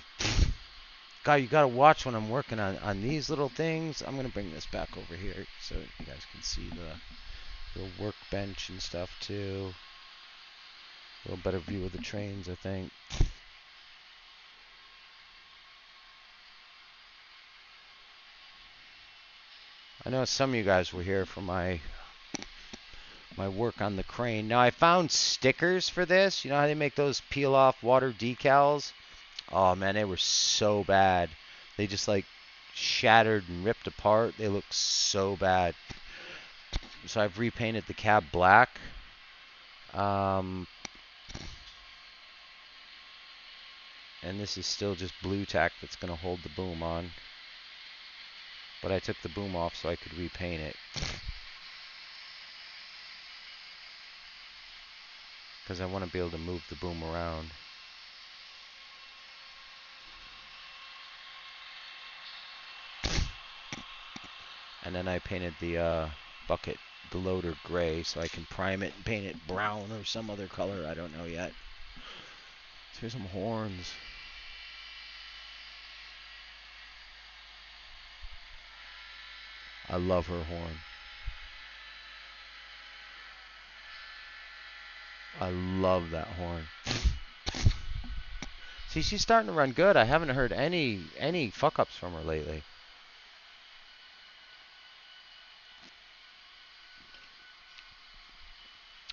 God, you gotta watch when I'm working on these little things. I'm gonna bring this back over here so you guys can see the workbench and stuff too. A little better view of the trains, I think. I know some of you guys were here for my work on the crane. Now I found stickers for this. You know how they make those peel off water decals? Oh man, they were so bad. They just like shattered and ripped apart. They look so bad. So I've repainted the cab black. And this is still just blue tack that's going to hold the boom on. But I took the boom off so I could repaint it. Because I want to be able to move the boom around. And then I painted the bucket, the loader gray, so I can prime it and paint it brown or some other color. I don't know yet. So here's some horns. I love her horn. I love that horn. See, she's starting to run good. I haven't heard any fuck-ups from her lately.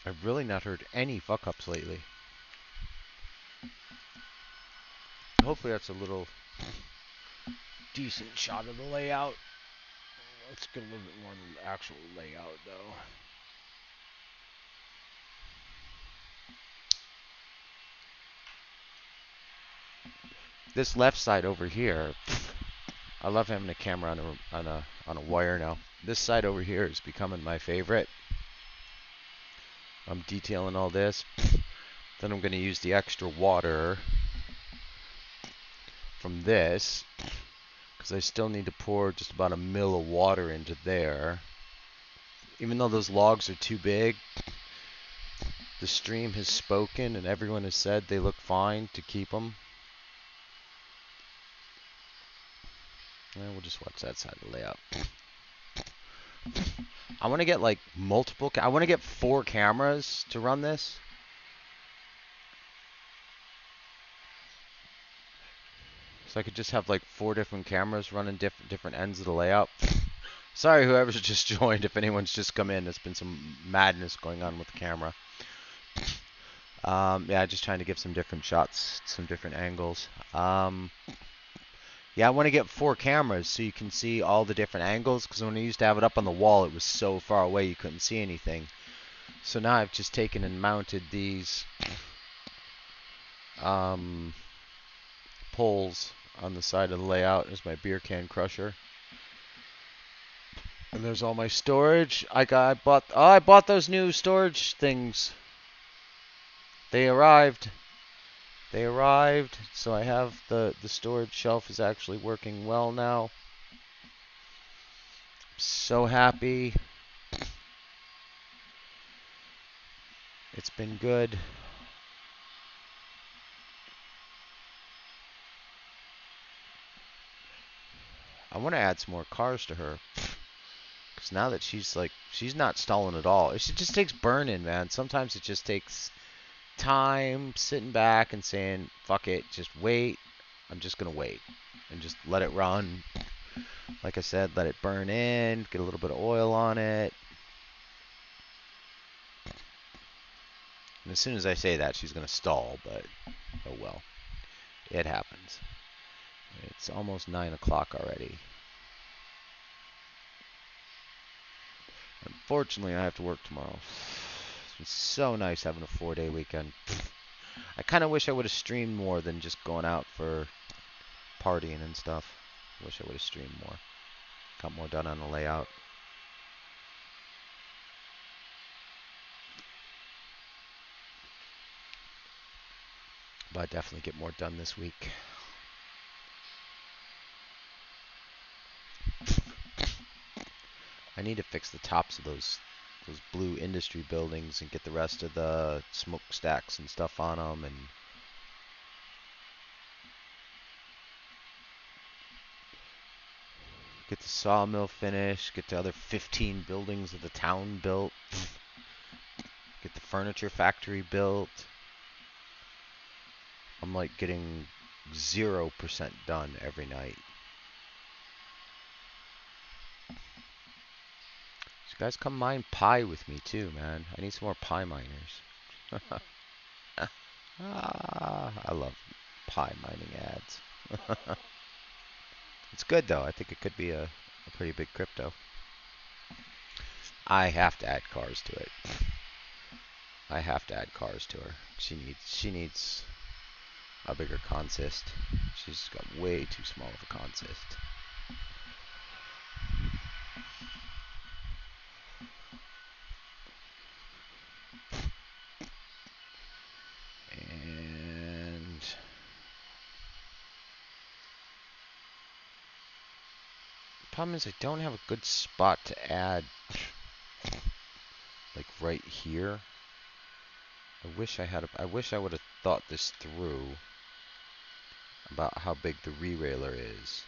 I've really not heard any fuck-ups lately. Hopefully that's a little decent shot of the layout. Let's get a little bit more of the actual layout, though. This left side over here, I love having a camera on a wire now. This side over here is becoming my favorite. I'm detailing all this. Then I'm going to use the extra water from this, because I still need to pour just about a mil of water into there. Even though those logs are too big, the stream has spoken and everyone has said they look fine to keep them. And we'll just watch that side of the layout. I want to get like multiple. I want to get 4 cameras to run this. So I could just have like 4 different cameras running different ends of the layout. Sorry, whoever's just joined. If anyone's just come in, there's been some madness going on with the camera. Yeah, just trying to give some different shots, some different angles. Yeah, I want to get 4 cameras so you can see all the different angles, because when I used to have it up on the wall, it was so far away you couldn't see anything. So now I've just taken and mounted these poles on the side of the layout as my beer can crusher. And there's all my storage. I bought those new storage things. They arrived. So I have the storage shelf is actually working well now. So happy. It's been good. I want to add some more cars to her. Because now that she's not stalling at all. It just takes burning, man. Sometimes it just takes time sitting back and saying, fuck it, just wait. I'm just going to wait. And just let it run. Like I said, let it burn in. Get a little bit of oil on it. As soon as I say that, she's going to stall, but oh well. It happens. It's almost 9 o'clock already. Unfortunately, I have to work tomorrow. It's so nice having a 4-day weekend. I kind of wish I would have streamed more than just going out for partying and stuff. Wish I would have streamed more. Got more done on the layout. But I definitely get more done this week. I need to fix the tops of those blue industry buildings and get the rest of the smokestacks and stuff on them, and get the sawmill finished, get the other 15 buildings of the town built, get the furniture factory built. I'm like getting 0% done every night. You guys come mine pie with me too, man. I need some more pie miners. I love pie mining ads. It's good though. I think it could be a pretty big crypto. I have to add cars to it. I have to add cars to her. She needs a bigger consist. She's got way too small of a consist. And the problem is I don't have a good spot to add, like right here. I wish I would have thought this through about how big the re-railer is.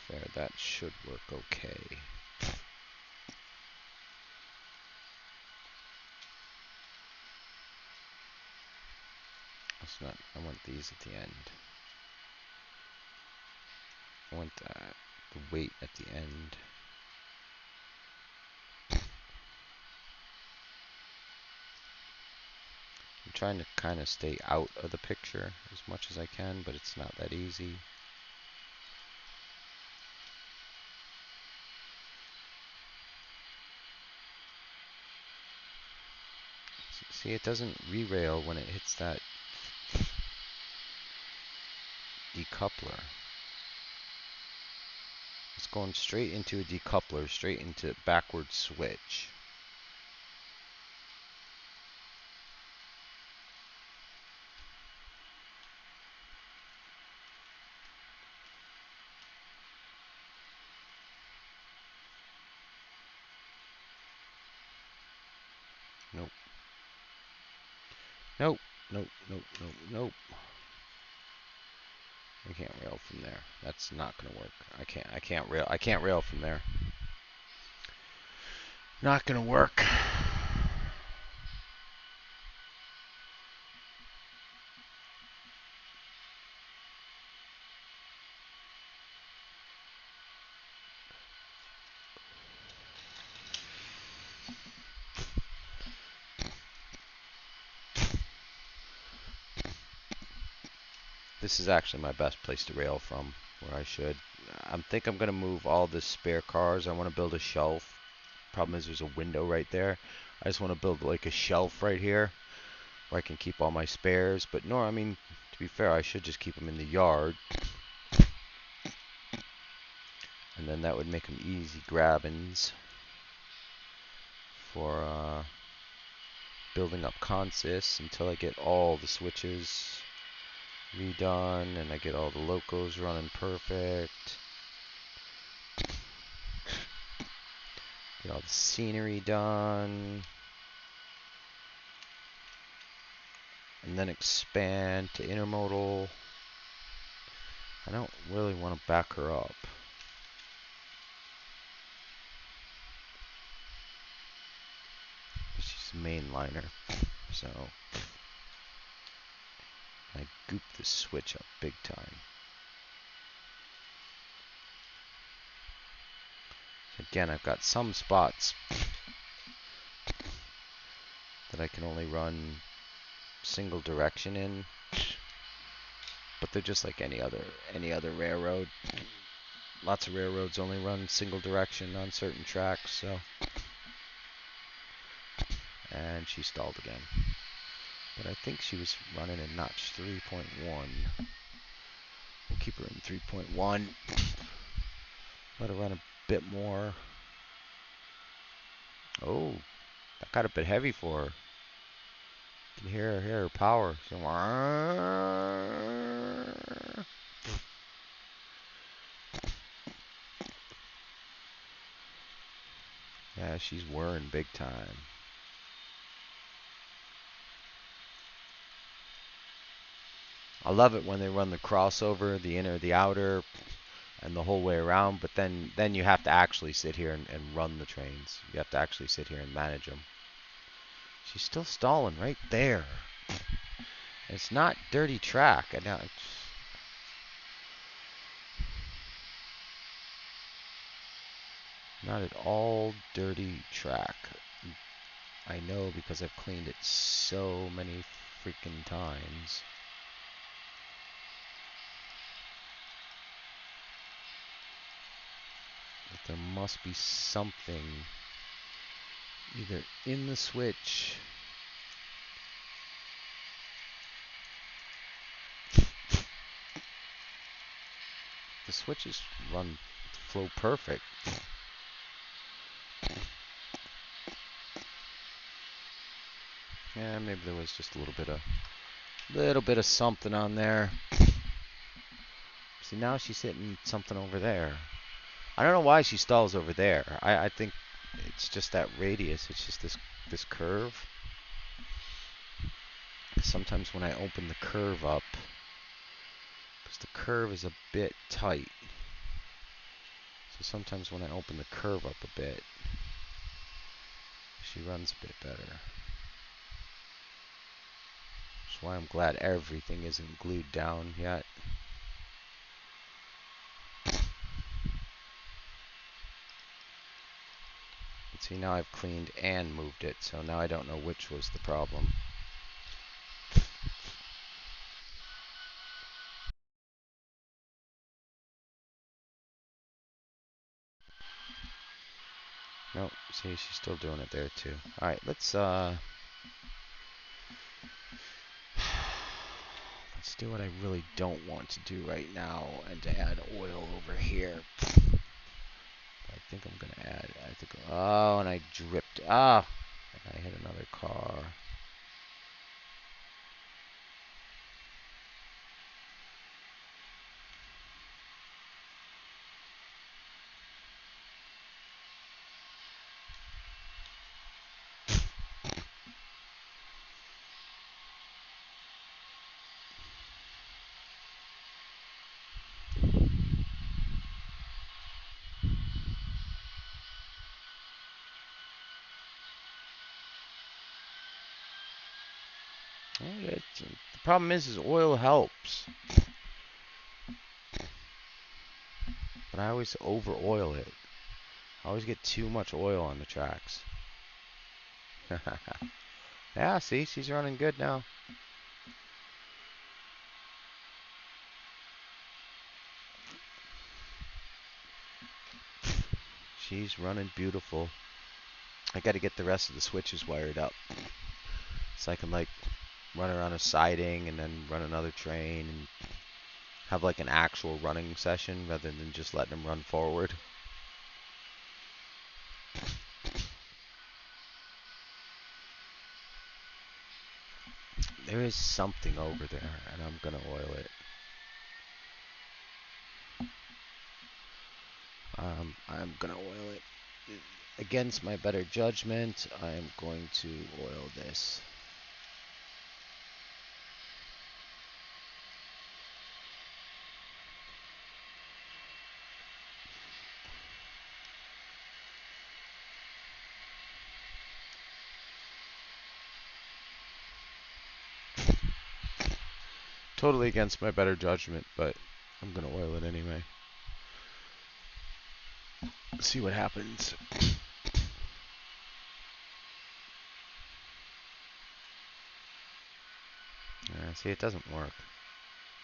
There, that should work okay. That's not, I want these at the end. I want the weight at the end. I'm trying to kind of stay out of the picture as much as I can, but it's not that easy. See, it doesn't re-rail when it hits that decoupler. It's going straight into a decoupler, straight into backward switch. Nope. Nope. Nope. Nope. Nope. Nope. I can't rail from there. That's not gonna work. I can't rail from there. Not gonna work. This is actually my best place to rail from, where I should. I think I'm gonna move all the spare cars. I want to build a shelf. Problem is there's a window right there. I just want to build like a shelf right here where I can keep all my spares. But no, I mean, to be fair, I should just keep them in the yard. And then that would make them easy grabbins for building up consists until I get all the switches redone and I get all the locos running perfect. Get all the scenery done. And then expand to intermodal. I don't really want to back her up. She's a mainliner, so I goop the switch up big time. I Again, I've got some spots that I can only run single direction in, but they're just like any other railroad. Lots of railroads only run single direction on certain tracks, so. And she stalled again. But I think she was running in notch 3.1. We'll keep her in 3.1. Let her run a bit more. Oh, that got a bit heavy for her. You can hear her power. Yeah, she's whirring big time. I love it when they run the crossover, the inner, the outer, and the whole way around. But then you have to actually sit here and run the trains. You have to actually sit here and manage them. She's still stalling right there. It's not dirty track. Not at all dirty track. I know because I've cleaned it so many freaking times. But there must be something either in the switch. The switches flow perfect. Yeah, maybe there was just a little bit of something on there. See, now she's hitting something over there. I don't know why she stalls over there. I think it's just that radius. It's just this curve. Sometimes when I open the curve up, because the curve is a bit tight. So sometimes when I open the curve up a bit, she runs a bit better. That's why I'm glad everything isn't glued down yet. But see, now I've cleaned and moved it, so now I don't know which was the problem. Nope, see, she's still doing it there too. Alright, let's do what I really don't want to do right now, and to add oil over here. I think I'm gonna add, oh, and I dripped, and I hit another car. The problem is oil helps. But I always over oil it. I always get too much oil on the tracks. Yeah, see, she's running good now. She's running beautiful. I gotta get the rest of the switches wired up, so I can like run around a siding and then run another train and have like an actual running session rather than just letting them run forward. There is something over there, and I'm gonna oil it. I'm gonna oil it. Against my better judgment, I'm going to oil this. Totally against my better judgment, but I'm gonna oil it anyway. See what happens. See, it doesn't work.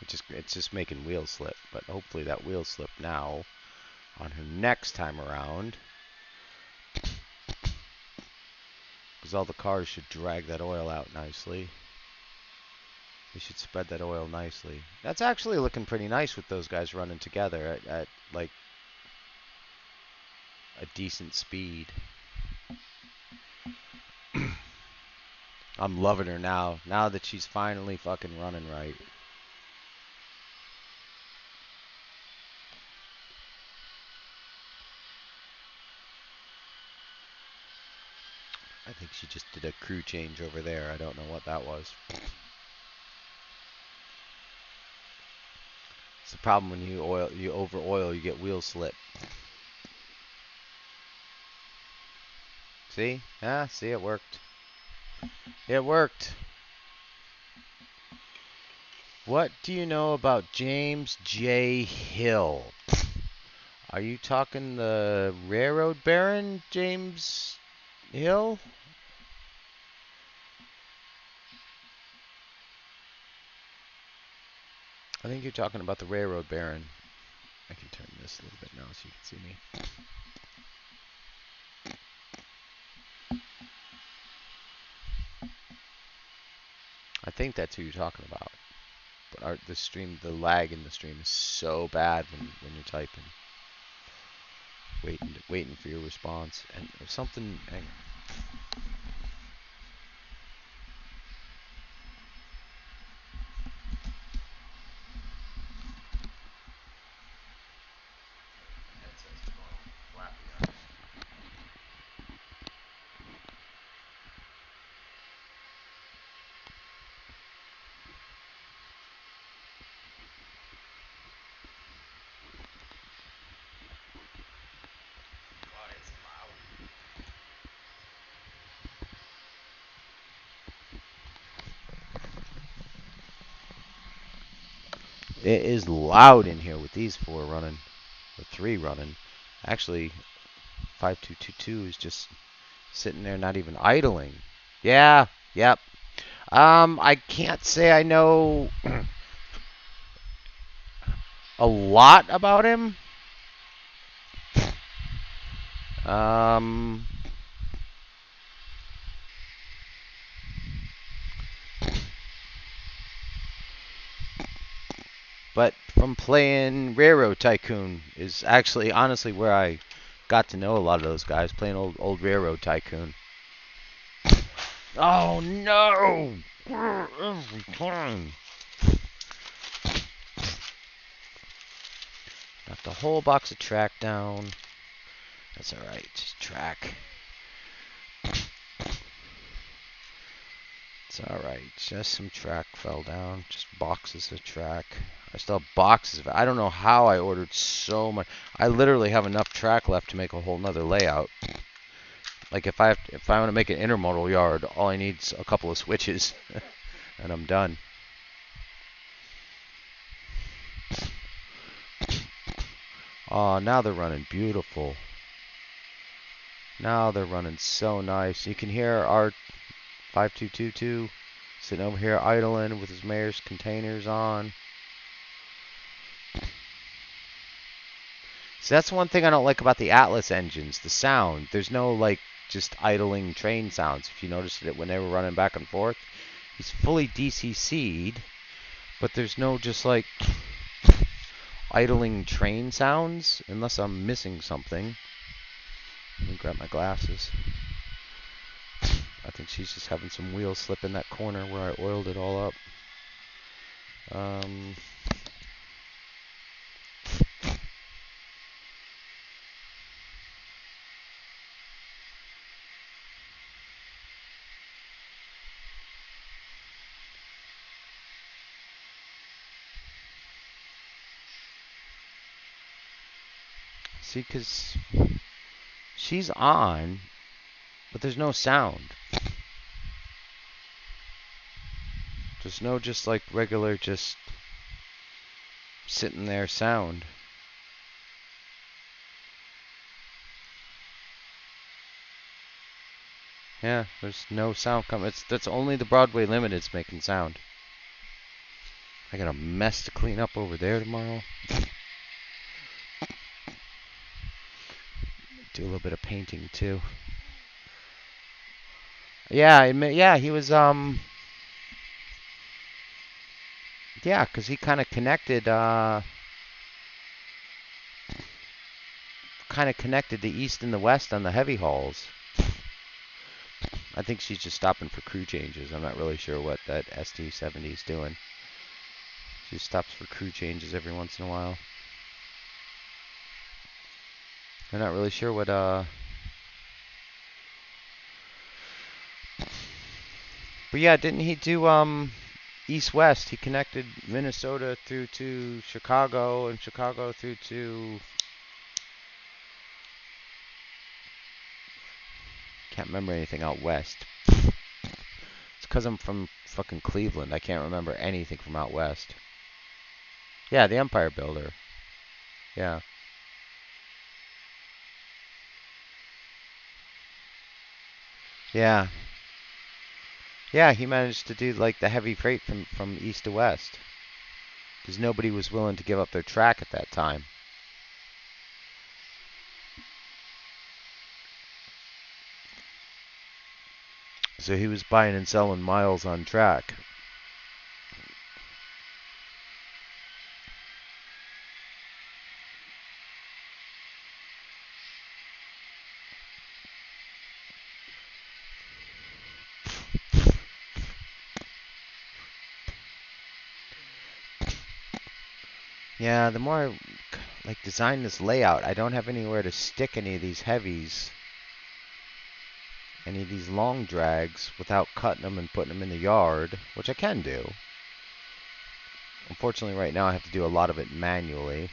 It's just making wheel slip, but hopefully that wheel slip now on her next time around, because all the cars should drag that oil out nicely. We should spread that oil nicely. That's actually looking pretty nice with those guys running together at like a decent speed. I'm loving her now that she's finally fucking running right. I think she just did a crew change over there. I don't know what that was. It's the problem when you over oil, you get wheel slip. See? Ah, see, it worked. It worked. What do you know about James J. Hill? Are you talking the railroad baron, James Hill? I think you're talking about the railroad baron. I can turn this a little bit now so you can see me. I think that's who you're talking about. But the lag in the stream is so bad when you're typing. Waiting for your response. And if something... It is loud in here with these 4 running, or 3 running. Actually, 5222 is just sitting there, not even idling. Yeah, yep. I can't say I know a lot about him. But from playing Railroad Tycoon is actually honestly where I got to know a lot of those guys, playing old Railroad Tycoon. Oh no! Every time. Got the whole box of track down. That's alright, just track. It's alright, just some track fell down. Just boxes of track. I still have boxes of it. I don't know how I ordered so much. I literally have enough track left to make a whole nother layout. Like if I want to make an intermodal yard, all I need is a couple of switches, and I'm done. Oh, now they're running beautiful. Now they're running so nice. You can hear our 5222 sitting over here idling with his mayor's containers on. So that's one thing I don't like about the Atlas engines, the sound. There's no like just idling train sounds. If you noticed it when they were running back and forth, he's fully DCC'd, but there's no just like idling train sounds unless I'm missing something. Let me grab my glasses. I think she's just having some wheel slip in that corner where I oiled it all up. See, because she's on, but there's no sound. There's no just like regular just sitting there sound. Yeah, there's no sound coming. That's only the Broadway Limited's making sound. I got a mess to clean up over there tomorrow. Do a little bit of painting too. Yeah, yeah, he was yeah, 'cause he kind of connected the east and the west on the heavy hauls. I think she's just stopping for crew changes. I'm not really sure what that ST70 is doing. She stops for crew changes every once in a while. I'm not really sure what but yeah, didn't he do east-west? He connected Minnesota through to Chicago and Chicago through to can't remember anything out west. It's because I'm from fucking Cleveland. I can't remember anything from out west. Yeah, the Empire Builder. Yeah. Yeah. Yeah, he managed to do like the heavy freight from east to west. Because nobody was willing to give up their track at that time. So he was buying and selling miles on track. Yeah, the more I like design this layout, I don't have anywhere to stick any of these heavies, any of these long drags without cutting them and putting them in the yard, which I can do. Unfortunately, right now I have to do a lot of it manually.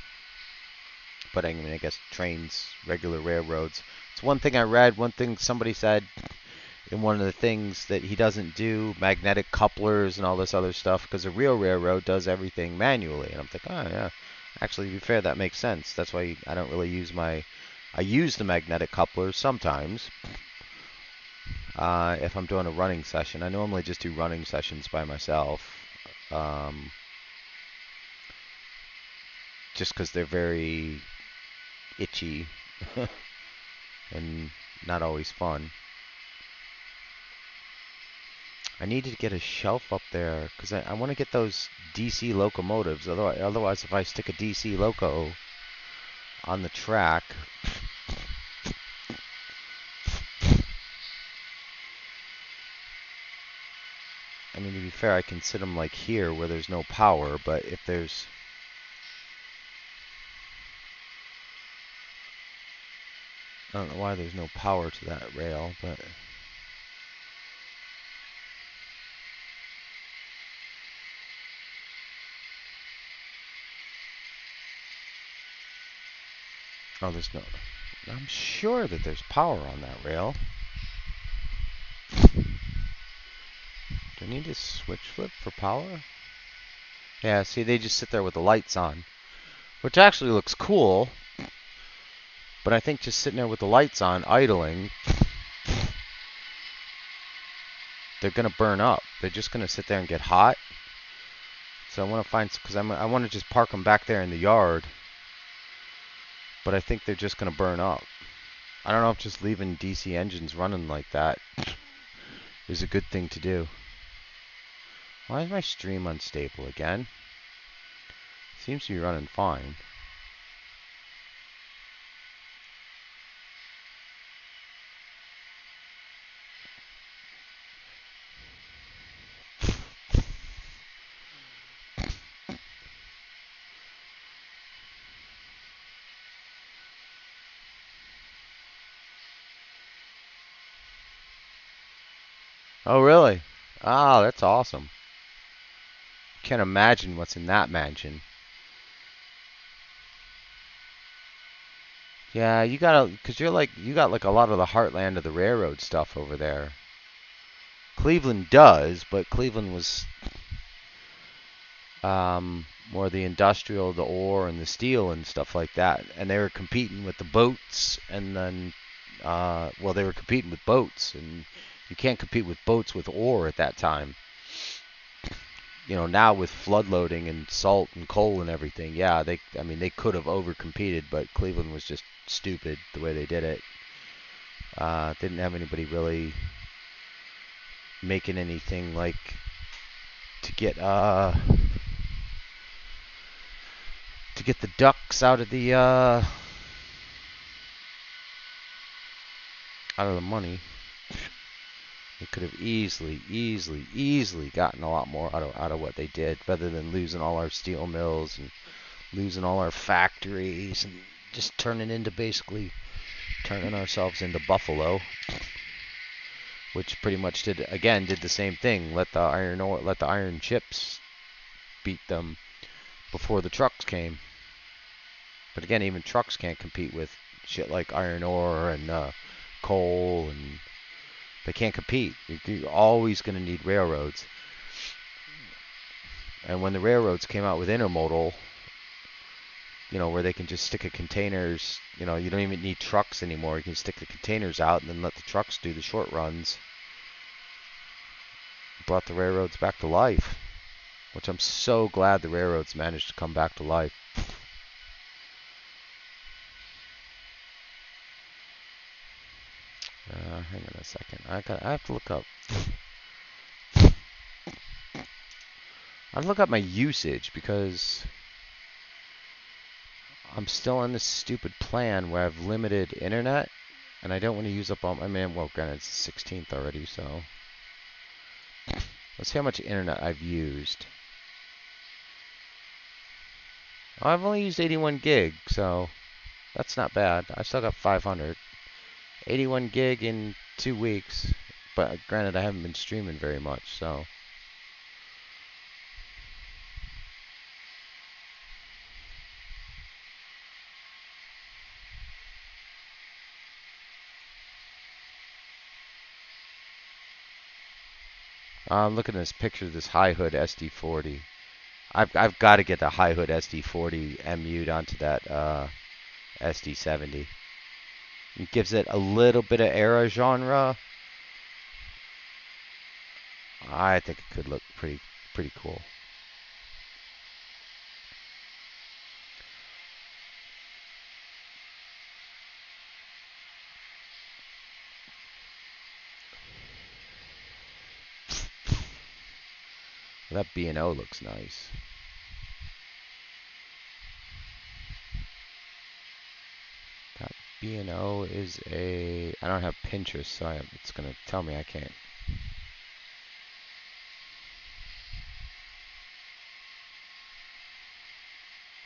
But I mean, I guess trains, regular railroads. It's one thing I read, one thing somebody said in one of the things that he doesn't do magnetic couplers and all this other stuff because a real railroad does everything manually. And I'm thinking, oh yeah, actually to be fair, that makes sense. That's why I don't really use I use the magnetic couplers sometimes if I'm doing a running session. I normally just do running sessions by myself. Just because they're very itchy and not always fun. I need to get a shelf up there because I want to get those DC locomotives. Otherwise, if I stick a DC loco on the track, I mean, to be fair, I can sit them like here where there's no power, but if there's... I don't know why there's no power to that rail, but... Oh, there's no... I'm sure that there's power on that rail. Do I need to switch flip for power? Yeah, see, they just sit there with the lights on, which actually looks cool. But I think just sitting there with the lights on, idling, they're going to burn up. They're just going to sit there and get hot. So I want to find, because I want to just park them back there in the yard. But I think they're just going to burn up. I don't know if just leaving DC engines running like that is a good thing to do. Why is my stream unstable again? Seems to be running fine. Oh, really? Oh, that's awesome. Can't imagine what's in that mansion. Yeah, you gotta, cause you got like a lot of the heartland of the railroad stuff over there. Cleveland does, but Cleveland was more the industrial, the ore and the steel and stuff like that. And they were competing with the boats, and then, well, they were competing with boats, and You can't compete with boats with ore at that time. Now with flood loading and salt and coal and everything, yeah, they could have overcompeted, but Cleveland was just stupid the way they did it. Didn't have anybody really making anything like to get the ducks out of the money. They could have easily gotten a lot more out of what they did, rather than losing all our steel mills and losing all our factories and just turning ourselves into Buffalo, which pretty much did the same thing. Let the iron ships beat them before the trucks came. But again, even trucks can't compete with shit like iron ore and coal, and they can't compete. You're always going to need railroads. And when the railroads came out with intermodal, where they can just stick a containers, you don't even need trucks anymore. You can stick the containers out and then let the trucks do the short runs. Brought the railroads back to life, which I'm so glad the railroads managed to come back to life. Hang on a second. I have to look up. I have to look up my usage, because I'm still on this stupid plan where I've limited internet, and I don't want to use up all my. Well, granted, it's the 16th already, so let's see how much internet I've used. Oh, I've only used 81 gig, so that's not bad. I still got 500. 81 gig in 2 weeks, but granted, I haven't been streaming very much, so. I'm looking at this picture of this high hood SD40. I've got to get the high hood SD40 MU'd onto that SD70. It gives it a little bit of era genre. I think it could look pretty cool. That B&O looks nice. That B&O is a. I don't have Pinterest, so it's gonna tell me I can't.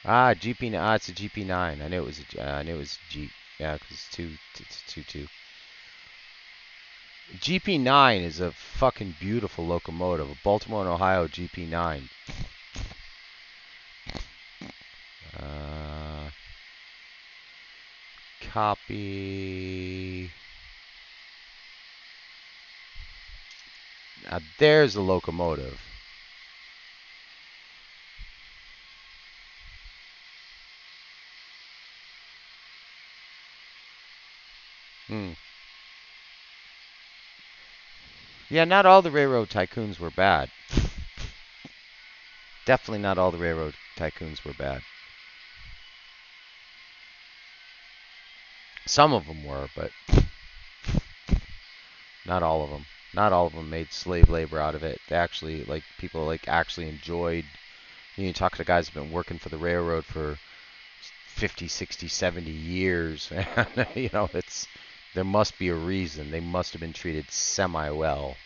GP. It's a GP9. I knew it was Jeep. Yeah, because it's 2.2. GP9 is a fucking beautiful locomotive. A Baltimore and Ohio GP9. Copy. Now there's a locomotive. Yeah, not all the railroad tycoons were bad. Definitely not all the railroad tycoons were bad. Some of them were, but not all of them. Not all of them made slave labor out of it. They actually, people actually enjoyed. You talk to guys who've been working for the railroad for 50, 60, 70 years. There must be a reason. They must have been treated semi-well.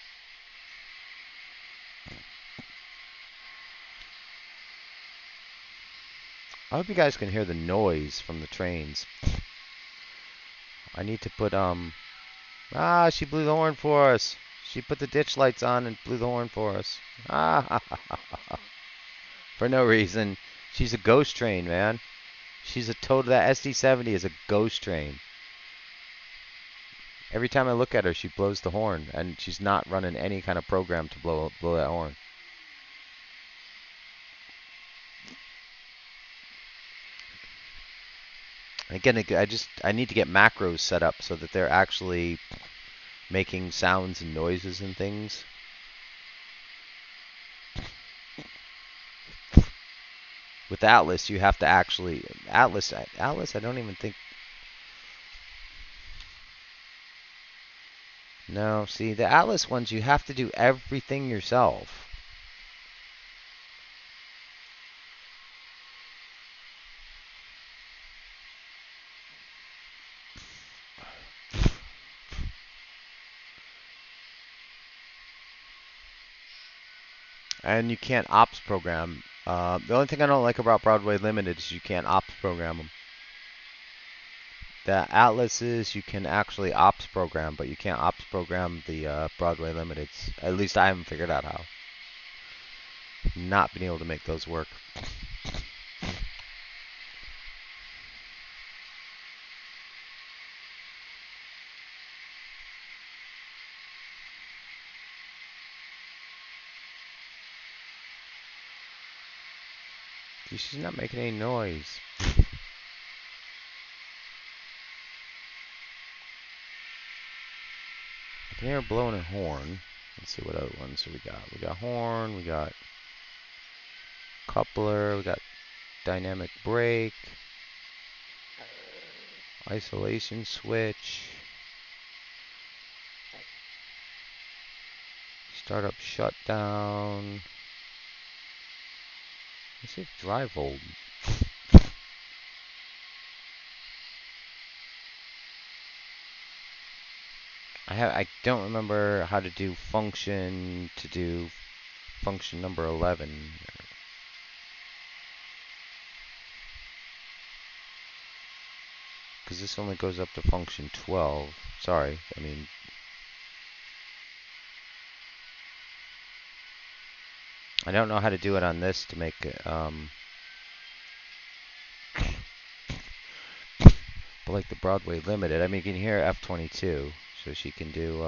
I hope you guys can hear the noise from the trains. I need to put, she blew the horn for us. She put the ditch lights on and blew the horn for us. For no reason. She's a ghost train, man. She's that SD70 is a ghost train. Every time I look at her, she blows the horn, and she's not running any kind of program to blow that horn. Again, I need to get macros set up so that they're actually making sounds and noises and things. With Atlas, you have to actually Atlas. I don't even think. No, see the Atlas ones, you have to do everything yourself. And you can't ops program. The only thing I don't like about Broadway Limited is you can't ops program them. The Atlases you can actually ops program, but you can't ops program the Broadway Limiteds. At least I haven't figured out how. Not been able to make those work. She's not making any noise. I can hear her blowing her horn. Let's see what other ones we got. We got horn, we got coupler, we got dynamic brake, isolation switch, startup shutdown. Let's see if drive hold. I don't remember how to do function number 11. Because this only goes up to function 12. Sorry, I mean... I don't know how to do it on this to make it, but like the Broadway Limited, I mean, you can hear F22, so she can do,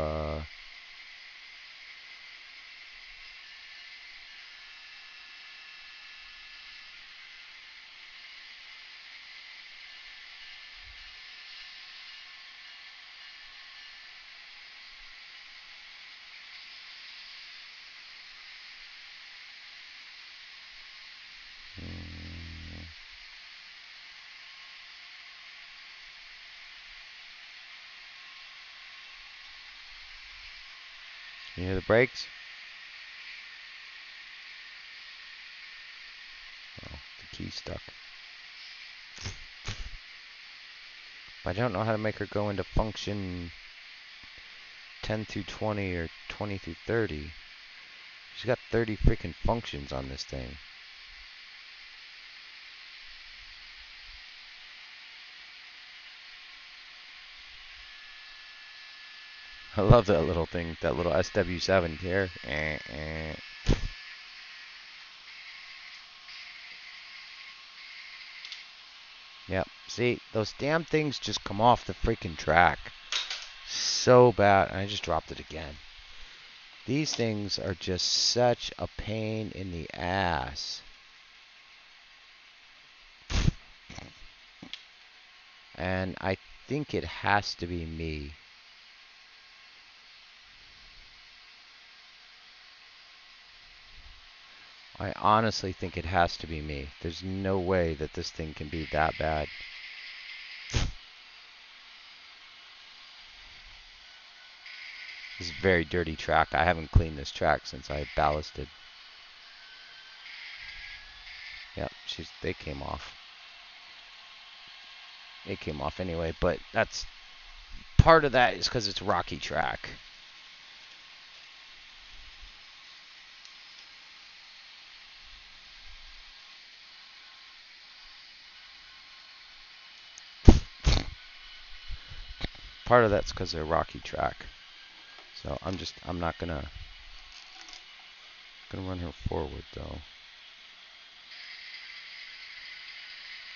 you hear the brakes? Oh, the key's stuck. I don't know how to make her go into function 10 through 20 or 20 through 30. She's got 30 freaking functions on this thing. I love that little thing, that little SW7 here. Yep. See, those damn things just come off the freaking track. So bad. I just dropped it again. These things are just such a pain in the ass. And I think it has to be me. I honestly think it has to be me. There's no way that this thing can be that bad. This is a very dirty track. I haven't cleaned this track since I ballasted. Yep, they came off. They came off anyway, but that's part of that is because it's rocky track. Part of that's because they're rocky track. So I'm not gonna run her forward though.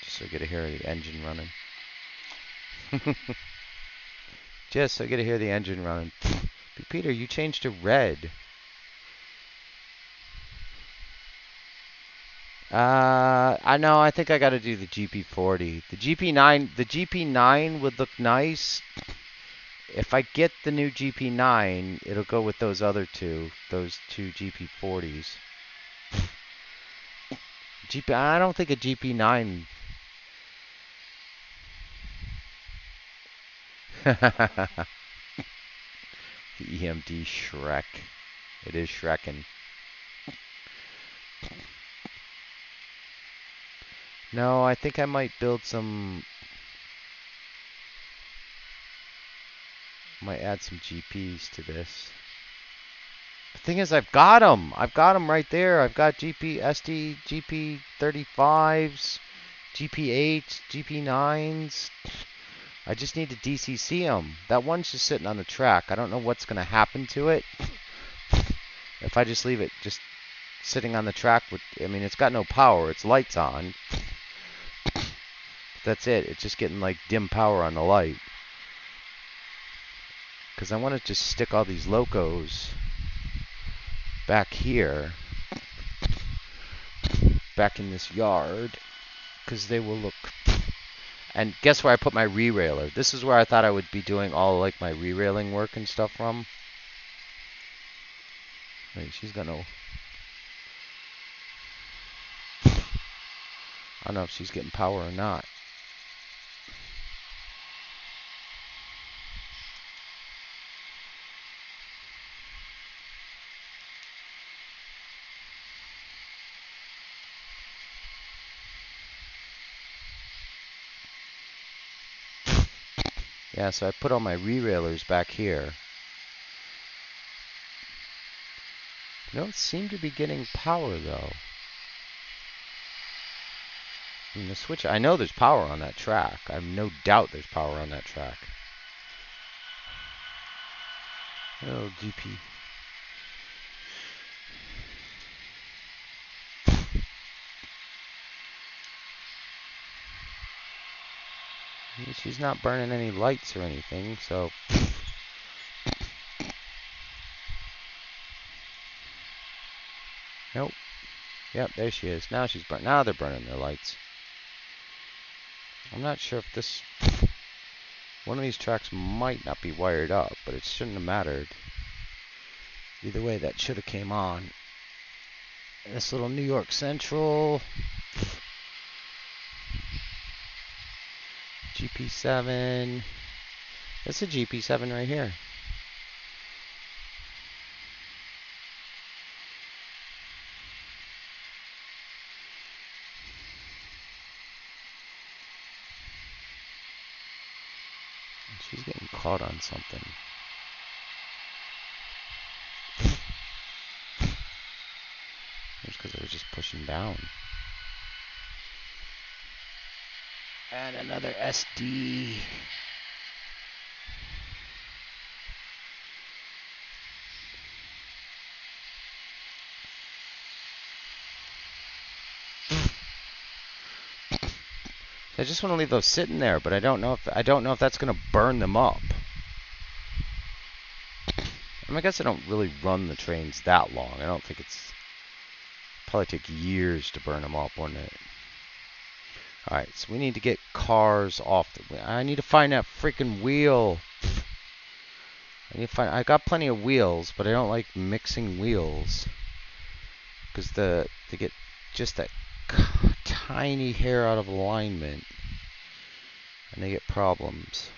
Just so I get to hear the engine running. Just so I get to hear the engine running. Peter, you changed to red. I know. I think I got to do the GP40. The GP9 would look nice if I get the new GP9, it'll go with those other two, those two GP40s. I don't think a GP9. The EMD Shrek. It is Shrekin. No, I think I might build some. Might add some GPs to this. The thing is, I've got them. I've got them right there. I've got GP, SD, GP35s, GP8s, GP9s. I just need to DCC them. That one's just sitting on the track. I don't know what's going to happen to it. If I just leave it just sitting on the track with, I mean, it's got no power. Its light's on. That's it. It's just getting like dim power on the light. Because I want to just stick all these locos back here, back in this yard, because they will look. And guess where I put my re-railer? This is where I thought I would be doing all like my re-railing work and stuff from. Wait, she's got no. I don't know if she's getting power or not. Yeah, so I put all my re-railers back here. They don't seem to be getting power though. I mean, the switch, I know there's power on that track. I have no doubt there's power on that track. Oh, GP. She's not burning any lights or anything, so. Nope. Yep, there she is. Now she's burning. Now they're burning their lights. I'm not sure if this. One of these tracks might not be wired up, but it shouldn't have mattered. Either way, that should have came on. This little New York Central. GP7. That's a GP7 right here. She's getting caught on something. Just because I was just pushing down. And another SD. I just want to leave those sitting there, but I don't know if that's going to burn them up. I mean, I guess I don't really run the trains that long. I don't think it's probably take years to burn them up, wouldn't it? All right, so we need to get cars off the. I need to find that freaking wheel. I got plenty of wheels, but I don't like mixing wheels because they get just that tiny hair out of alignment, and they get problems.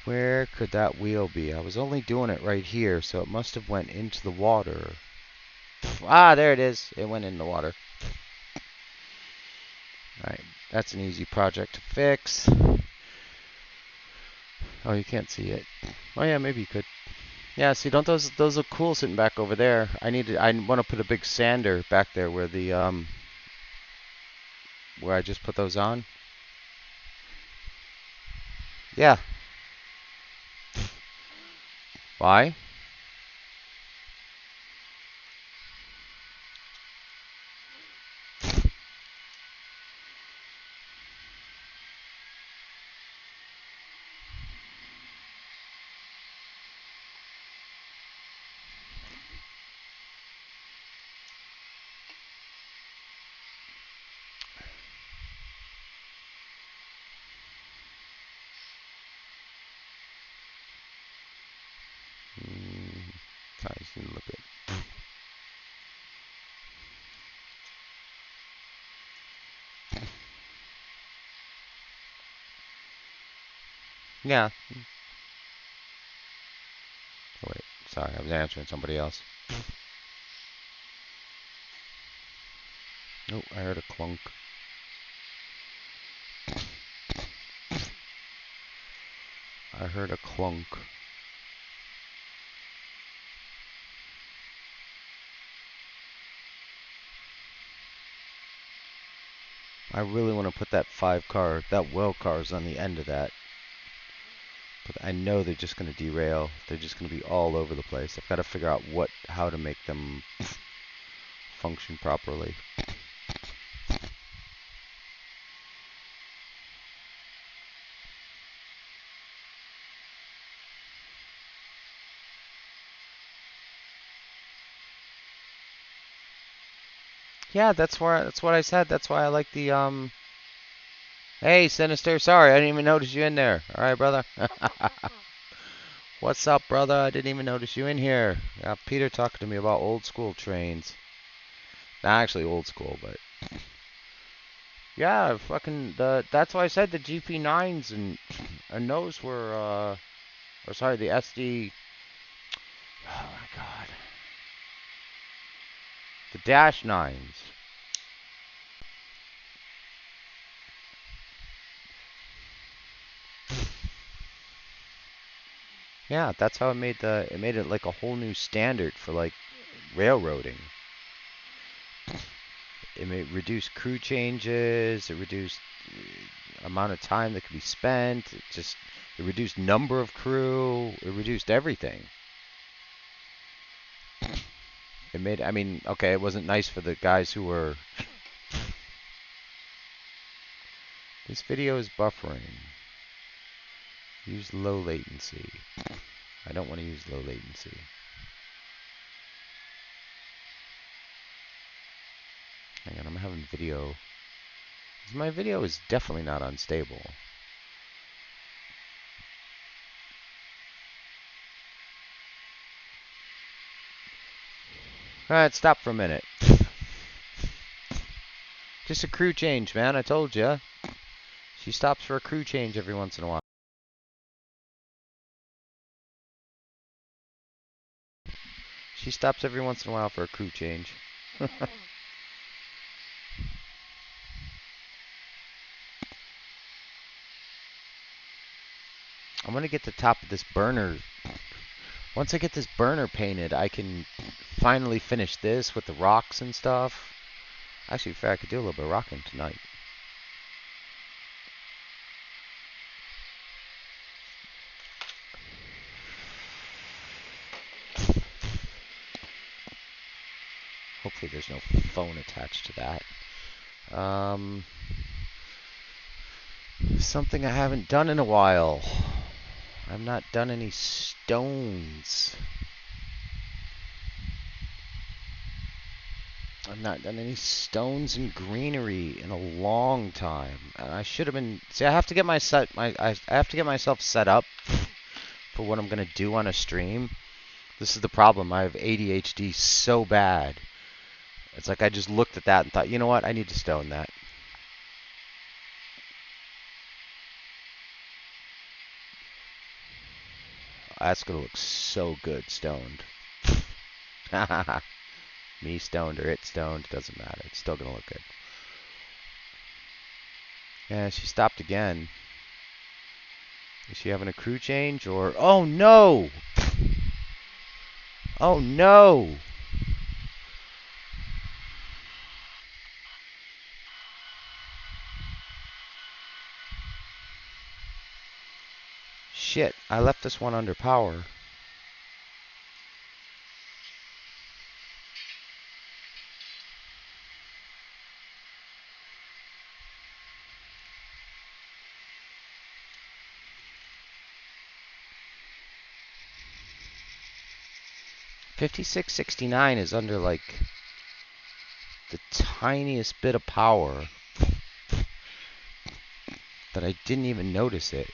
Where could that wheel be? I was only doing it right here, so it must have went into the water. Ah, there it is. It went in the water. Alright, that's an easy project to fix. Oh, you can't see it. Oh yeah, maybe you could. Yeah, see, don't those look cool sitting back over there? I want to put a big sander back there where the where I just put those on. Yeah. Why? Yeah. Oh, wait, sorry, I was answering somebody else. Oh, I heard a clunk. I heard a clunk. I really want to put that that well cars on the end of that. But I know they're just going to derail. They're just going to be all over the place. I've got to figure out how to make them function properly. Yeah, that's what I said. That's why I like the Hey, Sinister. Sorry, I didn't even notice you in there. All right, brother. What's up, brother? I didn't even notice you in here. Peter talking to me about old school trains. Not actually old school, but yeah, that's why I said the GP9s and those were or sorry, the SD. Oh my God, the Dash 9s. Yeah, that's how it made it like a whole new standard for like railroading. It made reduced crew changes. It reduced amount of time that could be spent. It reduced number of crew. It reduced everything. I mean, okay, it wasn't nice for the guys who were. This video is buffering. Use low latency. I don't want to use low latency. Hang on, I'm having video. My video is definitely not unstable. Alright, stop for a minute. Just a crew change, man. I told you. She stops for a crew change every once in a while. She stops every once in a while for a crew change. I'm gonna get the top of this burner. Once I get this burner painted, I can finally finish this with the rocks and stuff. Actually, in fact, I could do a little bit of rocking tonight. Hopefully there's no phone attached to that. Something I haven't done in a while. I've not done any stones. I've not done any stones and greenery in a long time. And I should have been. See, I have to get I have to get myself set up for what I'm gonna do on a stream. This is the problem. I have ADHD so bad. It's like I just looked at that and thought, you know what? I need to stone that. That's gonna look so good stoned. Me stoned or it stoned, doesn't matter. It's still gonna look good. Yeah, she stopped again. Is she having a crew change or... Oh no! Oh no! Shit, I left this one under power. $56.69 is under like the tiniest bit of power that I didn't even notice it.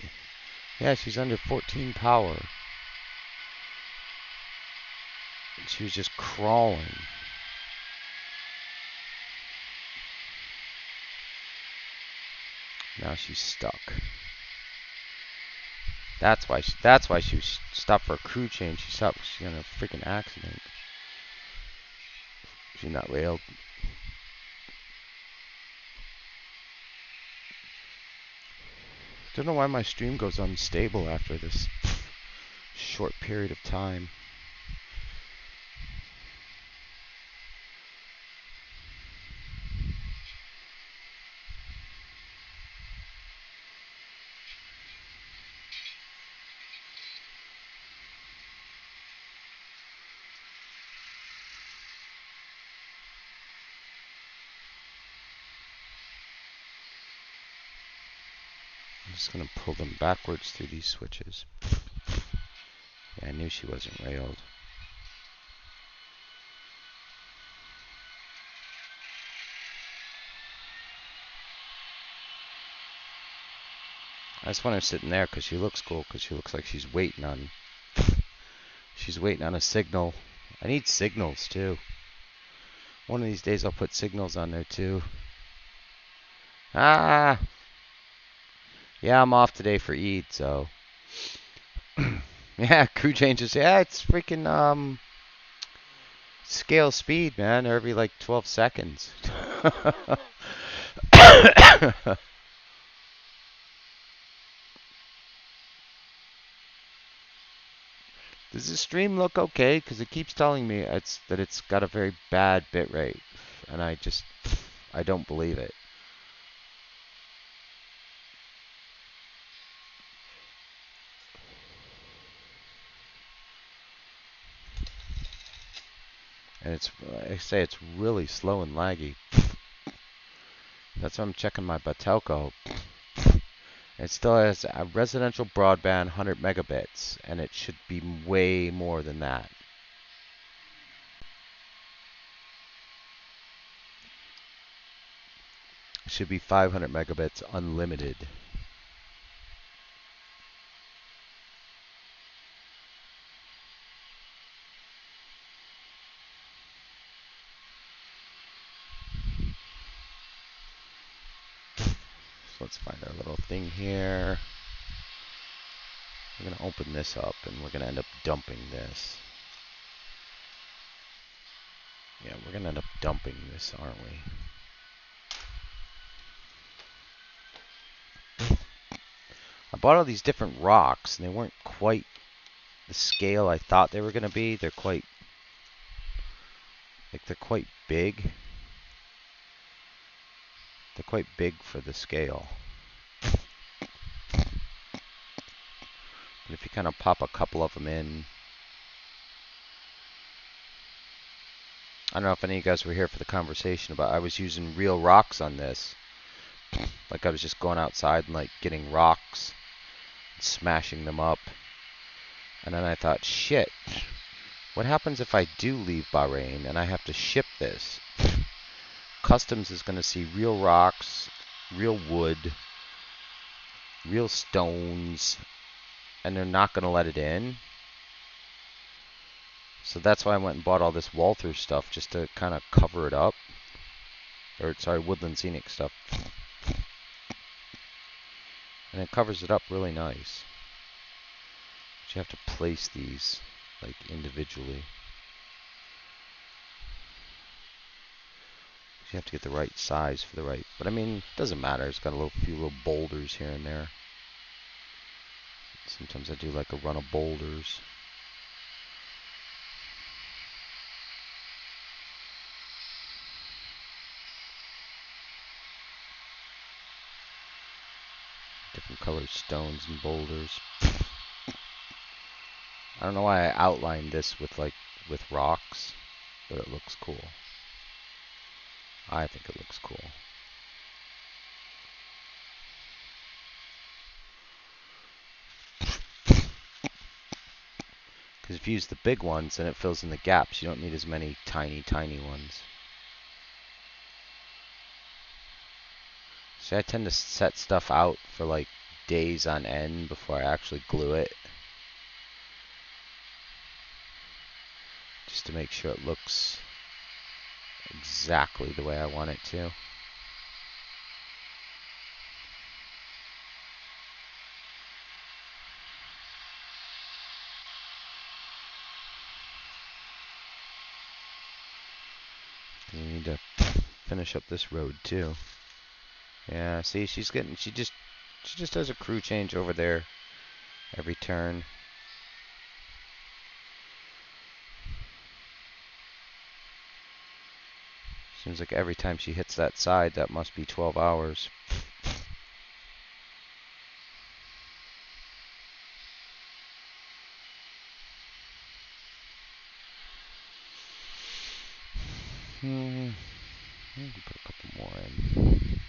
Yeah, she's under 14 power. She was just crawling. Now she's stuck. That's why she stopped for a crew change. She stopped. She got in a freaking accident. She's not railed. Don't know why my stream goes unstable after this short period of time. I'm just going to pull them backwards through these switches. Yeah, I knew she wasn't railed. I just want her sitting there because she looks cool, because she looks like she's waiting on a signal. I need signals too. One of these days I'll put signals on there too. Ah! Yeah, I'm off today for Eid, so. Yeah, crew changes. Yeah, it's freaking, scale speed, man. Every like 12 seconds. Does the stream look okay? Because it keeps telling me that it's got a very bad bit rate. And I don't believe it. And I say it's really slow and laggy. That's why I'm checking my Batelco. It still has a residential broadband 100 megabits, and it should be way more than that. It should be 500 megabits unlimited. So let's find our little thing here. We're going to open this up, and we're going to end up dumping this. Yeah, we're going to end up dumping this, aren't we? I bought all these different rocks, and they weren't quite the scale I thought they were going to be. They're quite big. They're quite big for the scale. But if you kind of pop a couple of them in, I don't know if any of you guys were here for the conversation about I was using real rocks on this. Like I was just going outside and like getting rocks, and smashing them up. And then I thought, shit, what happens if I do leave Bahrain and I have to ship this? Customs is going to see real rocks, real wood, real stones, and they're not going to let it in. So that's why I went and bought all this Walther stuff, just to kind of cover it up. Or, sorry, Woodland Scenic stuff. And it covers it up really nice. But you have to place these, like, individually. You have to get the right size for the right... But, I mean, it doesn't matter. It's got a few little boulders here and there. Sometimes I do, like, a run of boulders. Different colored stones and boulders. I don't know why I outlined this with rocks, but it looks cool. I think it looks cool. Because if you use the big ones, then it fills in the gaps. You don't need as many tiny, tiny ones. See, I tend to set stuff out for like days on end before I actually glue it. Just to make sure it looks exactly the way I want it to. We need to finish up this road too. Yeah, see, she just does a crew change over there every turn. Seems like every time she hits that side, that must be 12 hours. Put a couple more in.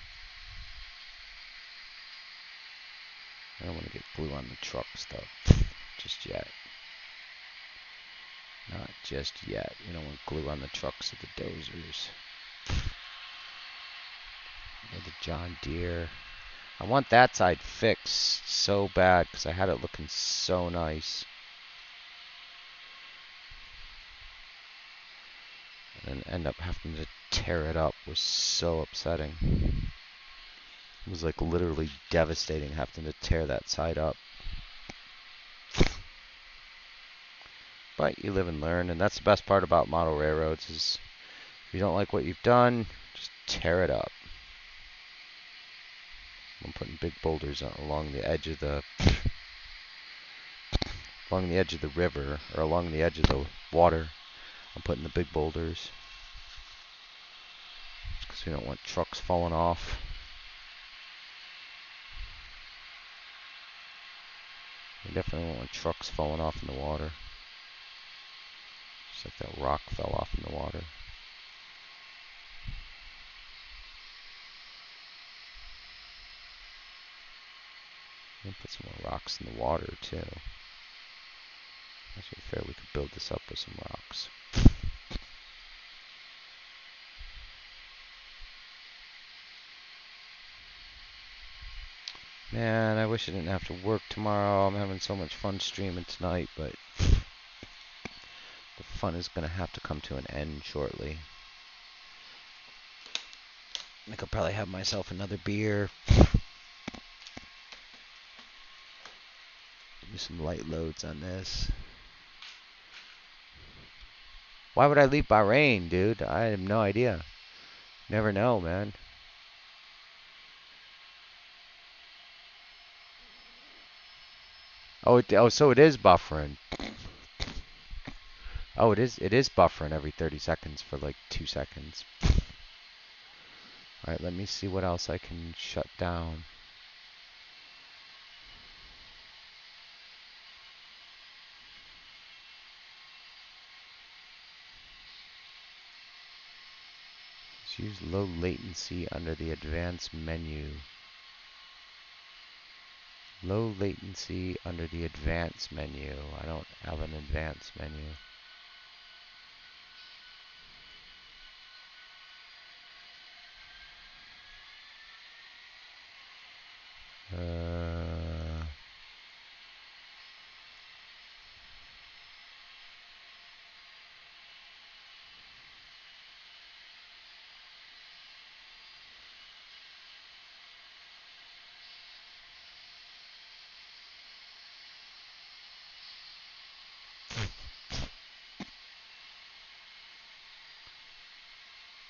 I don't want to get glue on the truck stuff just yet. Not just yet. We don't want glue on the trucks of the dozers. Or the John Deere. I want that side fixed so bad because I had it looking so nice. And end up having to tear it up was so upsetting. It was like literally devastating having to tear that side up. But you live and learn, and that's the best part about model railroads is if you don't like what you've done, just tear it up. I'm putting big boulders along the edge of the river or along the edge of the water. I'm putting the big boulders because we don't want trucks falling off. We definitely don't want trucks falling off in the water. Just like that rock fell off in the water. We'll put some more rocks in the water too. Actually, fair, we could build this up with some rocks. Man, I wish I didn't have to work tomorrow. I'm having so much fun streaming tonight, but the fun is going to have to come to an end shortly. I could probably have myself another beer. Do some light loads on this. Why would I leave Bahrain, dude? I have no idea. Never know, man. Oh, so it is buffering. Oh, it is buffering every 30 seconds for like 2 seconds. Alright, let me see what else I can shut down. Let's use low latency under the advanced menu. Low latency under the advanced menu. I don't have an advanced menu.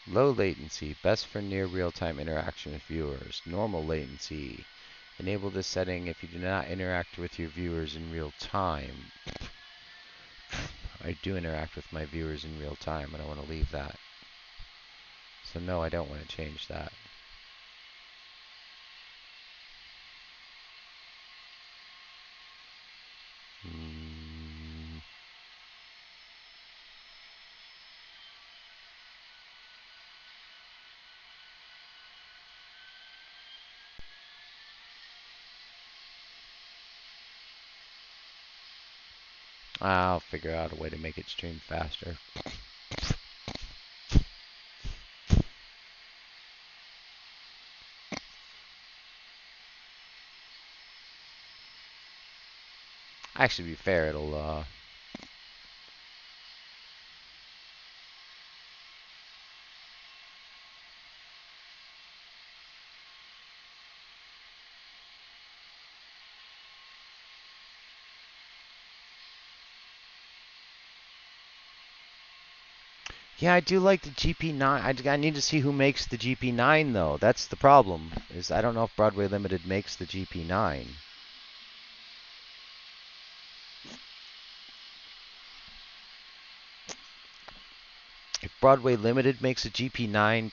Low latency, best for near real-time interaction with viewers. Normal latency. Enable this setting if you do not interact with your viewers in real time. I do interact with my viewers in real time, and I want to leave that. So no, I don't want to change that. I'll figure out a way to make it stream faster. Actually, to be fair, it'll Yeah, I do like the GP9. I need to see who makes the GP9 though. That's the problem. Is I don't know if Broadway Limited makes the GP9. If Broadway Limited makes a GP9,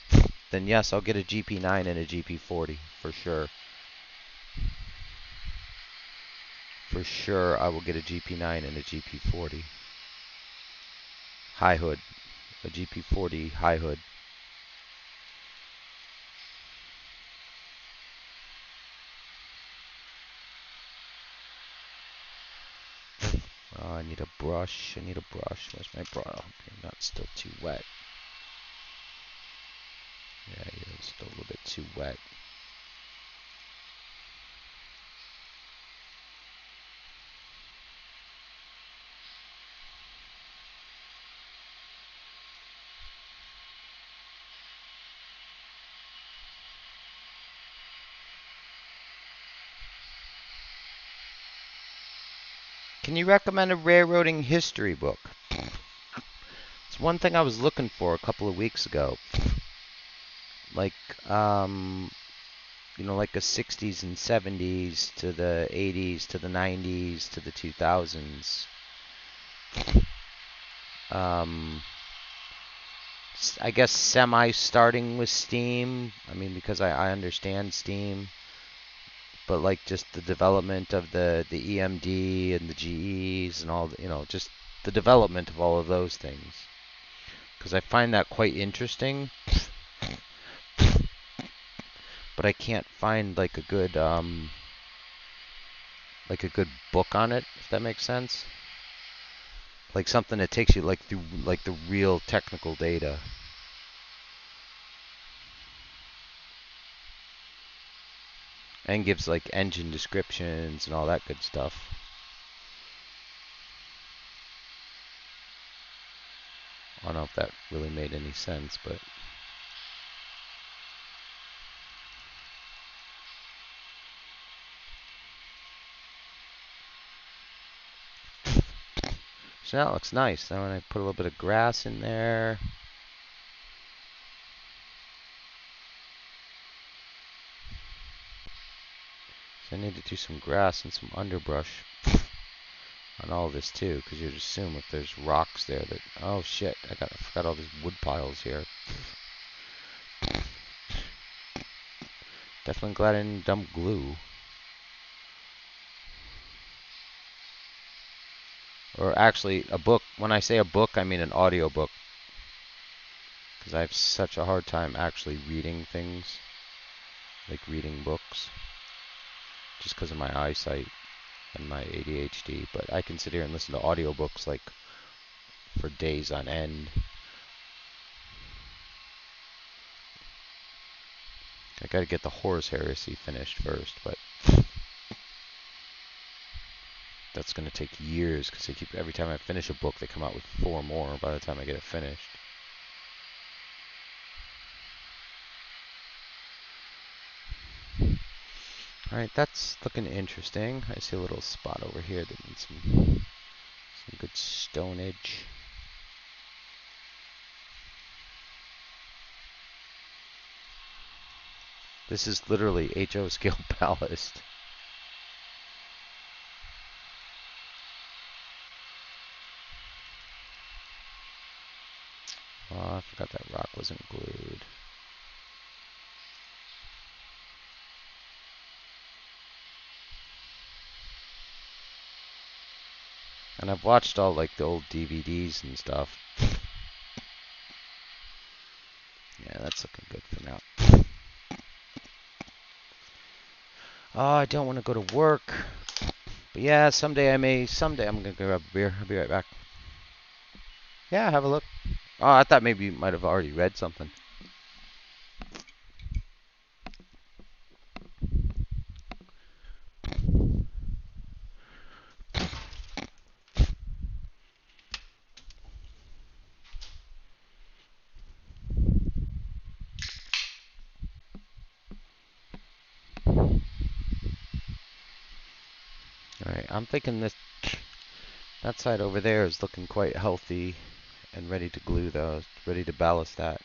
then yes, I'll get a GP9 and a GP40 for sure. For sure, I will get a GP9 and a GP40. High hood. A GP40 high hood. Oh, I need a brush. I need a brush. Where's my brush? I hope you're not still too wet. Yeah, you're still a little bit too wet. Can you recommend a railroading history book? It's one thing I was looking for a couple of weeks ago. Like, like the 60s and 70s to the 80s to the 90s to the 2000s. I guess semi-starting with Steam. I mean, because I understand Steam. But like just the development of the EMD and the GEs and all, just the development of all of those things. Because I find that quite interesting. But I can't find like a good book on it, if that makes sense. Like something that takes you like through like the real technical data. And gives like engine descriptions and all that good stuff. I don't know if that really made any sense, but so that looks nice. Then when I put a little bit of grass in there. So I need to do some grass and some underbrush on all this too, because you'd assume if there's rocks there that, oh shit, I forgot all these wood piles here. Definitely glad I didn't dump glue. Or actually, a book. When I say a book, I mean an audio book. Because I have such a hard time actually reading things. Like reading books. Just because of my eyesight and my ADHD. But I can sit here and listen to audiobooks like for days on end. I gotta get the Horus Heresy finished first, but that's gonna take years because every time I finish a book, they come out with 4 more by the time I get it finished. Alright, that's looking interesting. I see a little spot over here that needs some good stonage. This is literally HO scale ballast. Oh, I forgot that rock wasn't glued. And I've watched all like the old DVDs and stuff. Yeah, that's looking good for now. Oh, I don't want to go to work. But yeah, someday I'm going to grab a beer. I'll be right back. Yeah, have a look. Oh, I thought maybe you might have already read something. Alright, I'm thinking that side over there is looking quite healthy. and ready to glue those, ready to ballast that.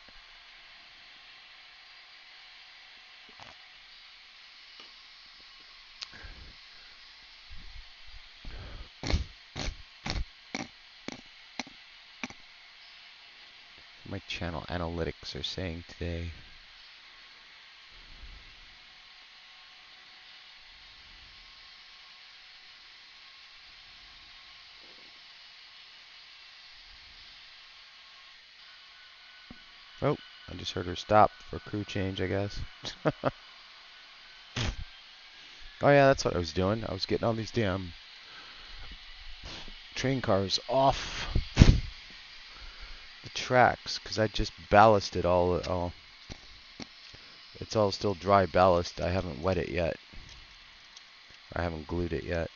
My channel analytics are saying today. Oh, I just heard her stop for crew change, I guess. Oh yeah, that's what I was doing. I was getting all these damn train cars off the tracks because I just ballasted all. It's all still dry ballast. I haven't wet it yet. I haven't glued it yet.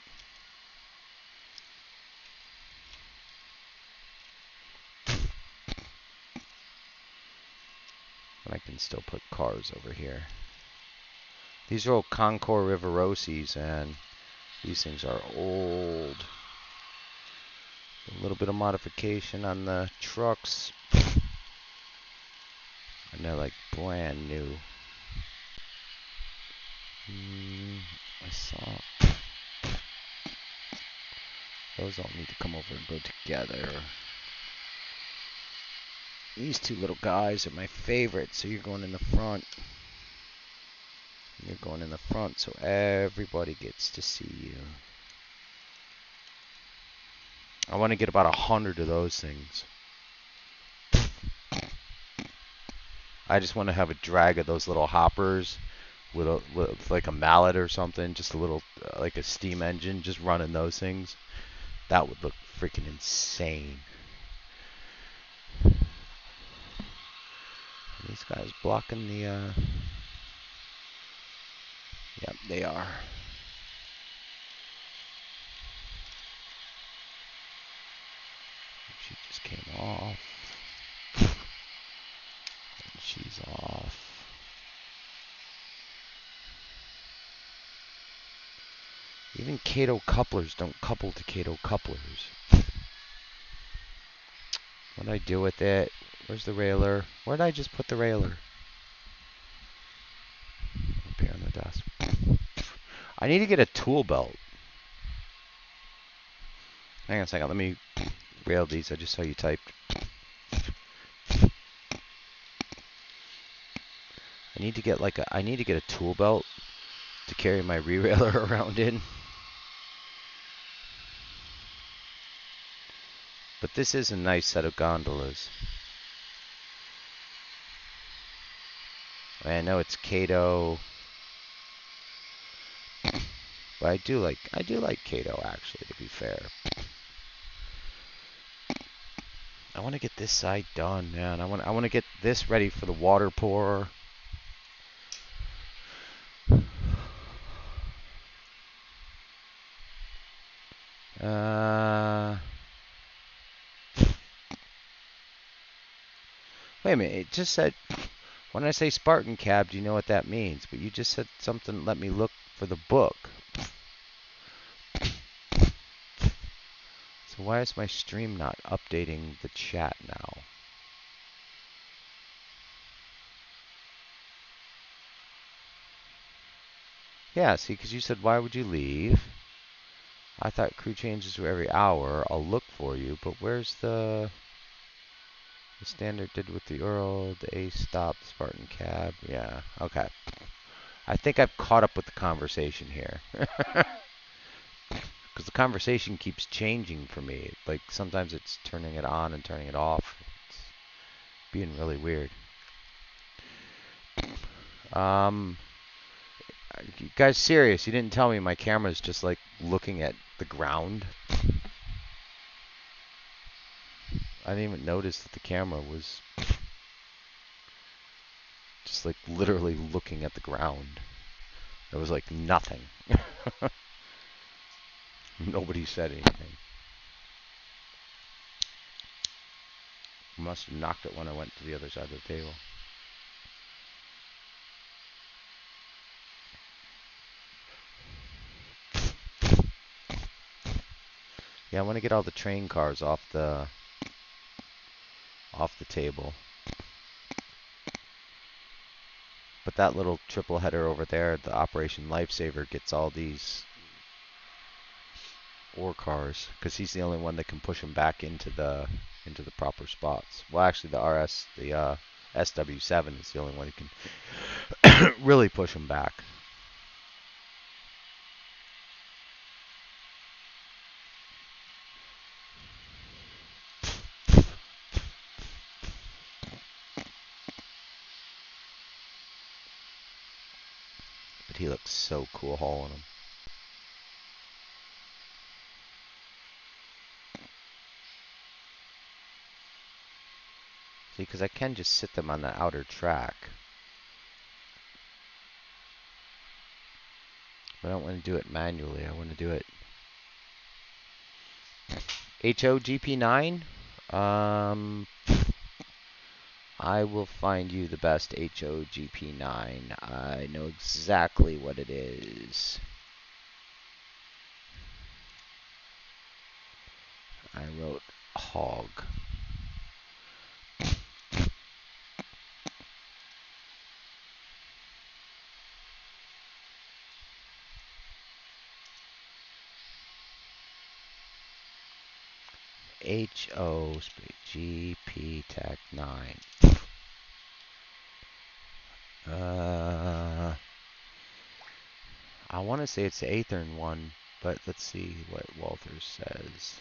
And I can still put cars over here. These are old Concours Rivarossis, and these things are old. A little bit of modification on the trucks. And they're like brand new. I saw. Those all need to come over and go together. These two little guys are my favorite, so you're going in the front. You're going in the front so everybody gets to see you. I want to get about 100 of those things. I just want to have a drag of those little hoppers with like a mallet or something, just a little like a steam engine, just running those things. That would look freaking insane. These guys blocking the. Yep, they are. She just came off. And she's off. Even Kato couplers don't couple to Kato couplers. What did I do with it? Where's the railer? Where did I just put the railer? Up here on the desk. I need to get a tool belt. Hang on a second. Let me rail these. I just saw you typed. I need to get a tool belt to carry my re-railer around in. But this is a nice set of gondolas. I know it's Kato, but I do like Kato actually, to be fair. I want to get this side done, man. I want to get this ready for the water pour. Wait a minute. It just said, when I say Spartan cab, do you know what that means? But you just said something, let me look for the book. So why is my stream not updating the chat now? Yeah, see, because you said, why would you leave? I thought crew changes were every hour. I'll look for you, but where's the standard did with the Earl, the A stop, the Spartan cab? Yeah, okay. I think I've caught up with the conversation here. Because the conversation keeps changing for me. Like, sometimes it's turning it on and turning it off. It's being really weird. You guys serious? You didn't tell me my camera's just like looking at the ground. I didn't even notice that the camera was just like literally looking at the ground. There was like nothing. Nobody said anything. I must have knocked it when I went to the other side of the table. Yeah, I want to get all the train cars off the off the table. But that little triple header over there, the Operation Lifesaver, gets all these ore cars because he's the only one that can push them back into the proper spots. Well, actually, the SW7 is the only one who can really push them back. But he looks so cool hauling them. See, because I can just sit them on the outer track. But I don't want to do it manually. I want to do it HOGP9. I will find you the best HOGP9. I know exactly what it is. I wrote hog. HOGP Tech 9. I want to say it's the Aethern one, but let's see what Walther says.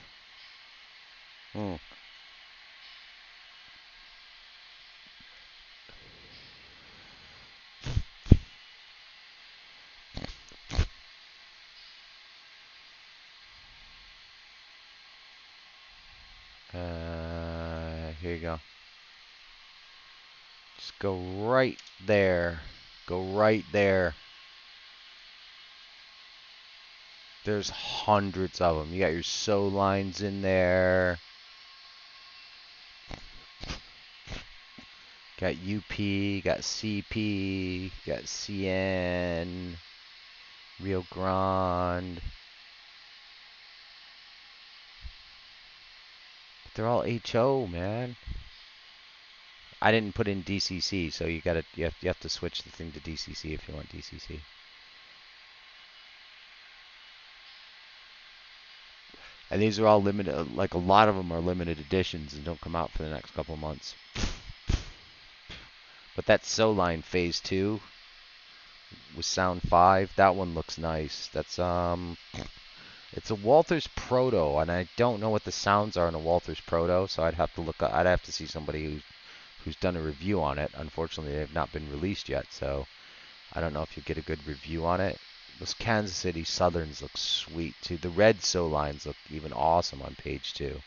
Here you go. Just go right there. Go right there. There's hundreds of them. You got your SO lines in there. Got UP, got CP, got CN, Rio Grande. But they're all HO, man. I didn't put in DCC, so you have to switch the thing to DCC if you want DCC. And these are all limited, like a lot of them are limited editions and don't come out for the next couple months. But that SO line phase 2 with Sound 5, that one looks nice. That's it's a Walthers Proto, and I don't know what the sounds are in a Walthers Proto, so I'd have to look up, I'd have to see somebody who's done a review on it. Unfortunately, they have not been released yet, so I don't know if you get a good review on it. Those Kansas City Southerns look sweet too. The red SO lines look even awesome on page 2.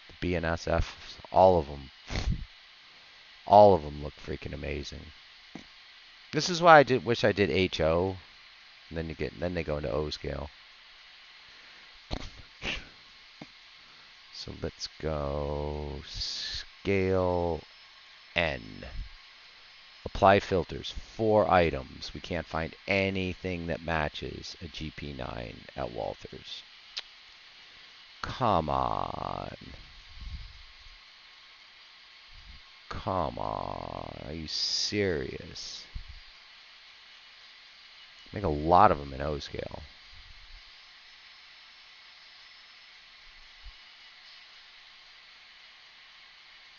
The BNSF, all of them look freaking amazing. This is why I wish I did HO, and then they go into O scale. So let's go scale N. Apply filters, 4 items. We can't find anything that matches a GP9 at Walthers. Come on. Come on. Are you serious? Make a lot of them in O scale.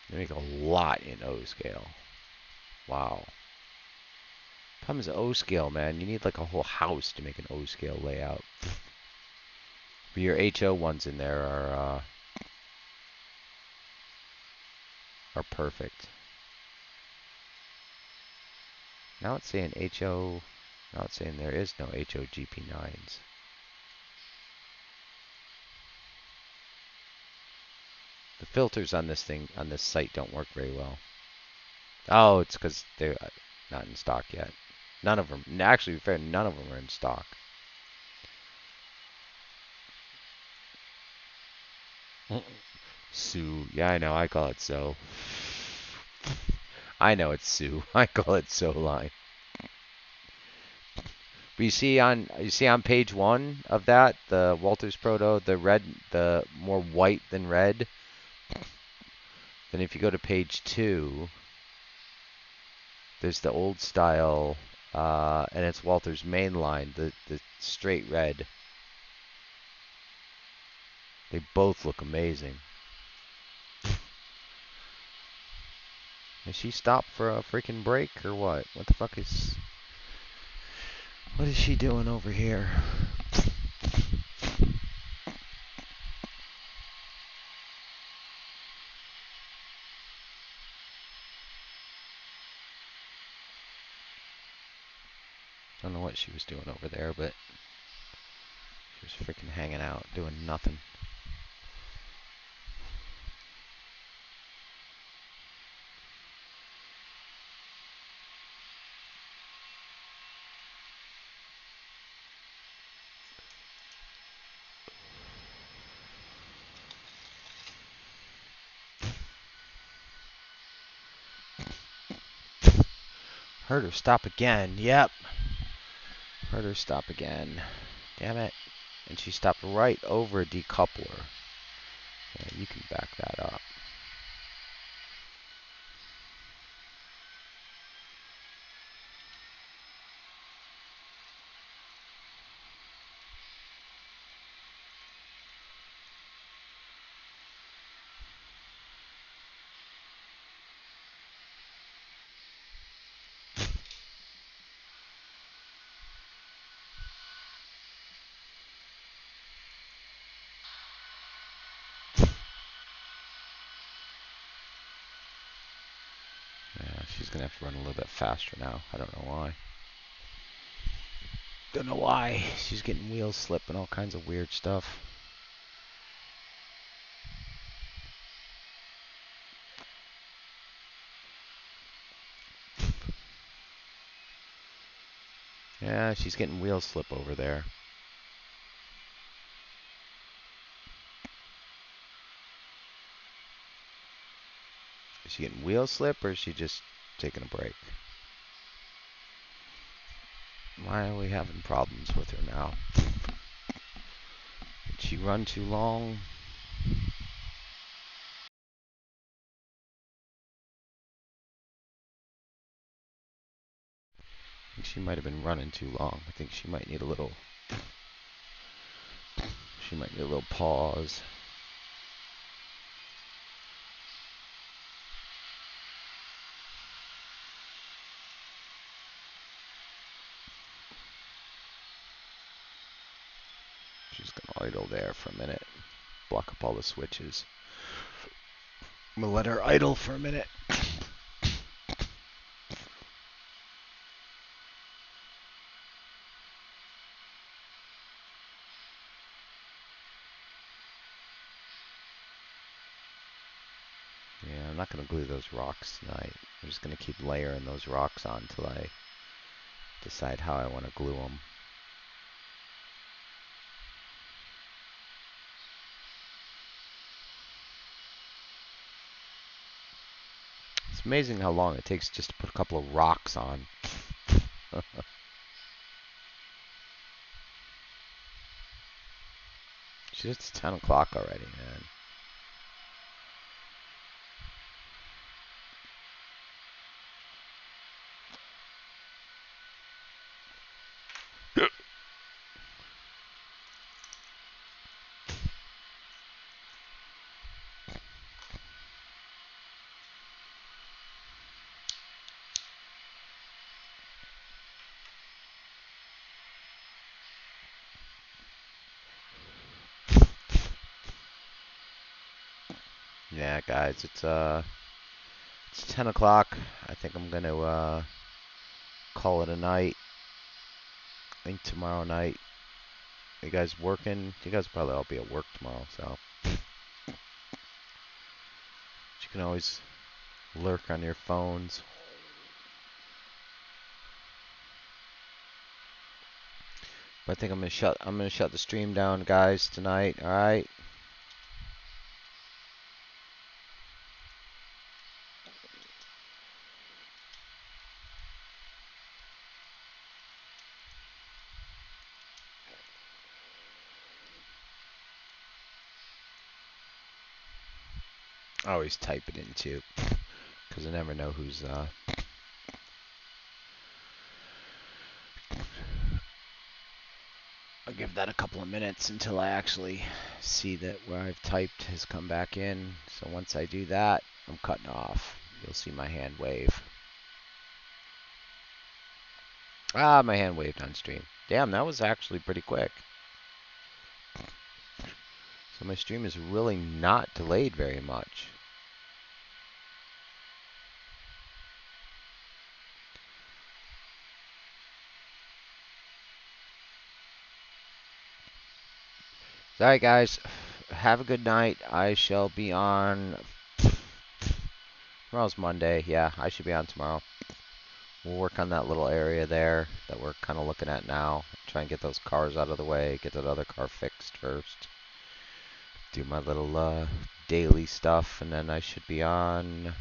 They make a lot in O scale. Wow. Problem is O scale, man. You need like a whole house to make an O scale layout. But your HO ones in there are perfect. Now it's saying HO. Now it's saying there is no HO GP9s. The filters on this site don't work very well. Oh, it's because they're not in stock yet. None of them. Actually, fair, none of them are in stock. Sue. Yeah, I know. I call it so. I know it's Sue. I call it SO line. But you see on page 1 of that, the Walthers Proto, the red, the more white than red. Then if you go to page 2, there's the old style, and it's Walther's main line, the straight red. They both look amazing. Is she stopped for a freaking break or what? What the fuck is... What is she doing over here? I don't know what she was doing over there, but she was freaking hanging out, doing nothing. Heard her stop again. Yep. Heard her stop again. Damn it. And she stopped right over a decoupler. Yeah, you can back that up. Yeah, she's gonna have to run a little bit faster now. I don't know why. Don't know why. She's getting wheel slip and all kinds of weird stuff. Yeah, she's getting wheel slip over there. Is she getting wheel slip or is she just taking a break? Why are we having problems with her now? Did she run too long? I think she might have been running too long. I think she might need a little... She might need a little pause. She's gonna idle there for a minute. Block up all the switches. I'm gonna let her idle for a minute. Yeah, I'm not gonna glue those rocks tonight. I'm just gonna keep layering those rocks on until I decide how I want to glue them. It's amazing how long it takes just to put a couple of rocks on. It's 10 o'clock already, man. Yeah, guys, it's 10 o'clock. I think I'm gonna call it a night. I think tomorrow night. You guys working? You guys probably all be at work tomorrow, so you can always lurk on your phones. But I think I'm gonna shut the stream down, guys, tonight. All right. I always type it in too, because I never know who's I'll give that a couple of minutes until I actually see that where I've typed has come back in. So once I do that, I'm cutting off. You'll see my hand wave. Ah, my hand waved on stream. Damn, that was actually pretty quick. So my stream is really not delayed very much. Alright, guys. Have a good night. I shall be on... Tomorrow's Monday. Yeah, I should be on tomorrow. We'll work on that little area there that we're kind of looking at now. Try and get those cars out of the way. Get that other car fixed first. Do my little daily stuff. And then I should be on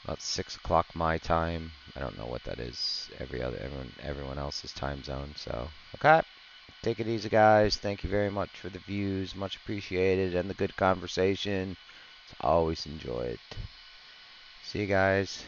about 6 o'clock my time. I don't know what that is. Everyone else's time zone. So, okay. Take it easy, guys. Thank you very much for the views. Much appreciated. And the good conversation. It's always enjoyed. See you guys.